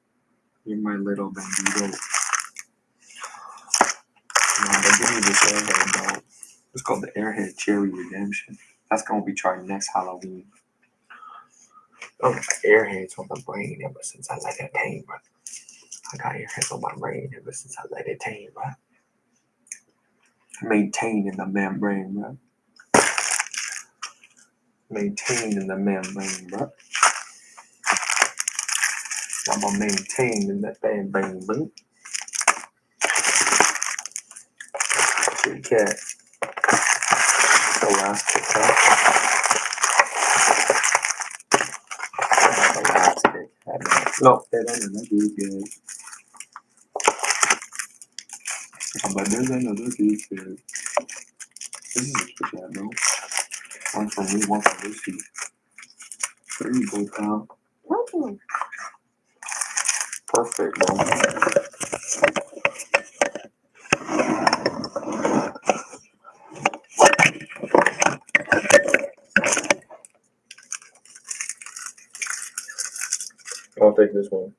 You're my little bandito. Nah, they give me this airhead, though. It's called the Airhead Cherry Redemption. That's gonna be tried next Halloween. Oh, airheads on my brain ever since I let it tame, bro. I got airheads on my brain ever since I let it tame, bro. Maintain in the membrane, bro. Maintain in the membrane, bro. I'm gonna maintain in that membrane, bro. Kitty cat. The last Kit Kat. The last Kit Kat. No, that ain't another Kit Kat. But there's another Kit Kat. This is a Kit Kat, bro. One for me, one for Lucy. There you go, pal. Perfect, bro. I'll take this one.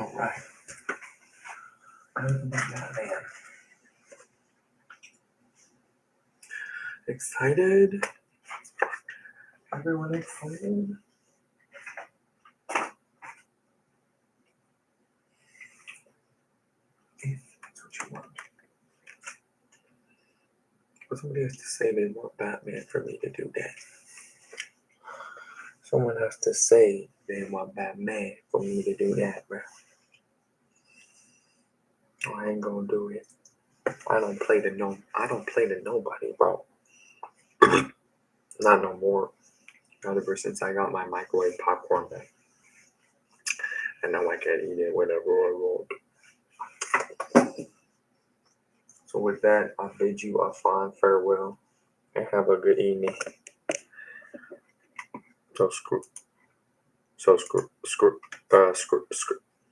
All right. Man. Excited? Everyone excited? If that's what you want. But somebody has to say they want Batman for me to do that. Someone has to say they want Batman for me to do that, bro. I ain't gonna do it. I don't play to nobody, bro. Not no more. Not ever since I got my microwave popcorn back. And now I can eat it whenever I want. So with that, I bid you a fond farewell and have a good evening. So screw.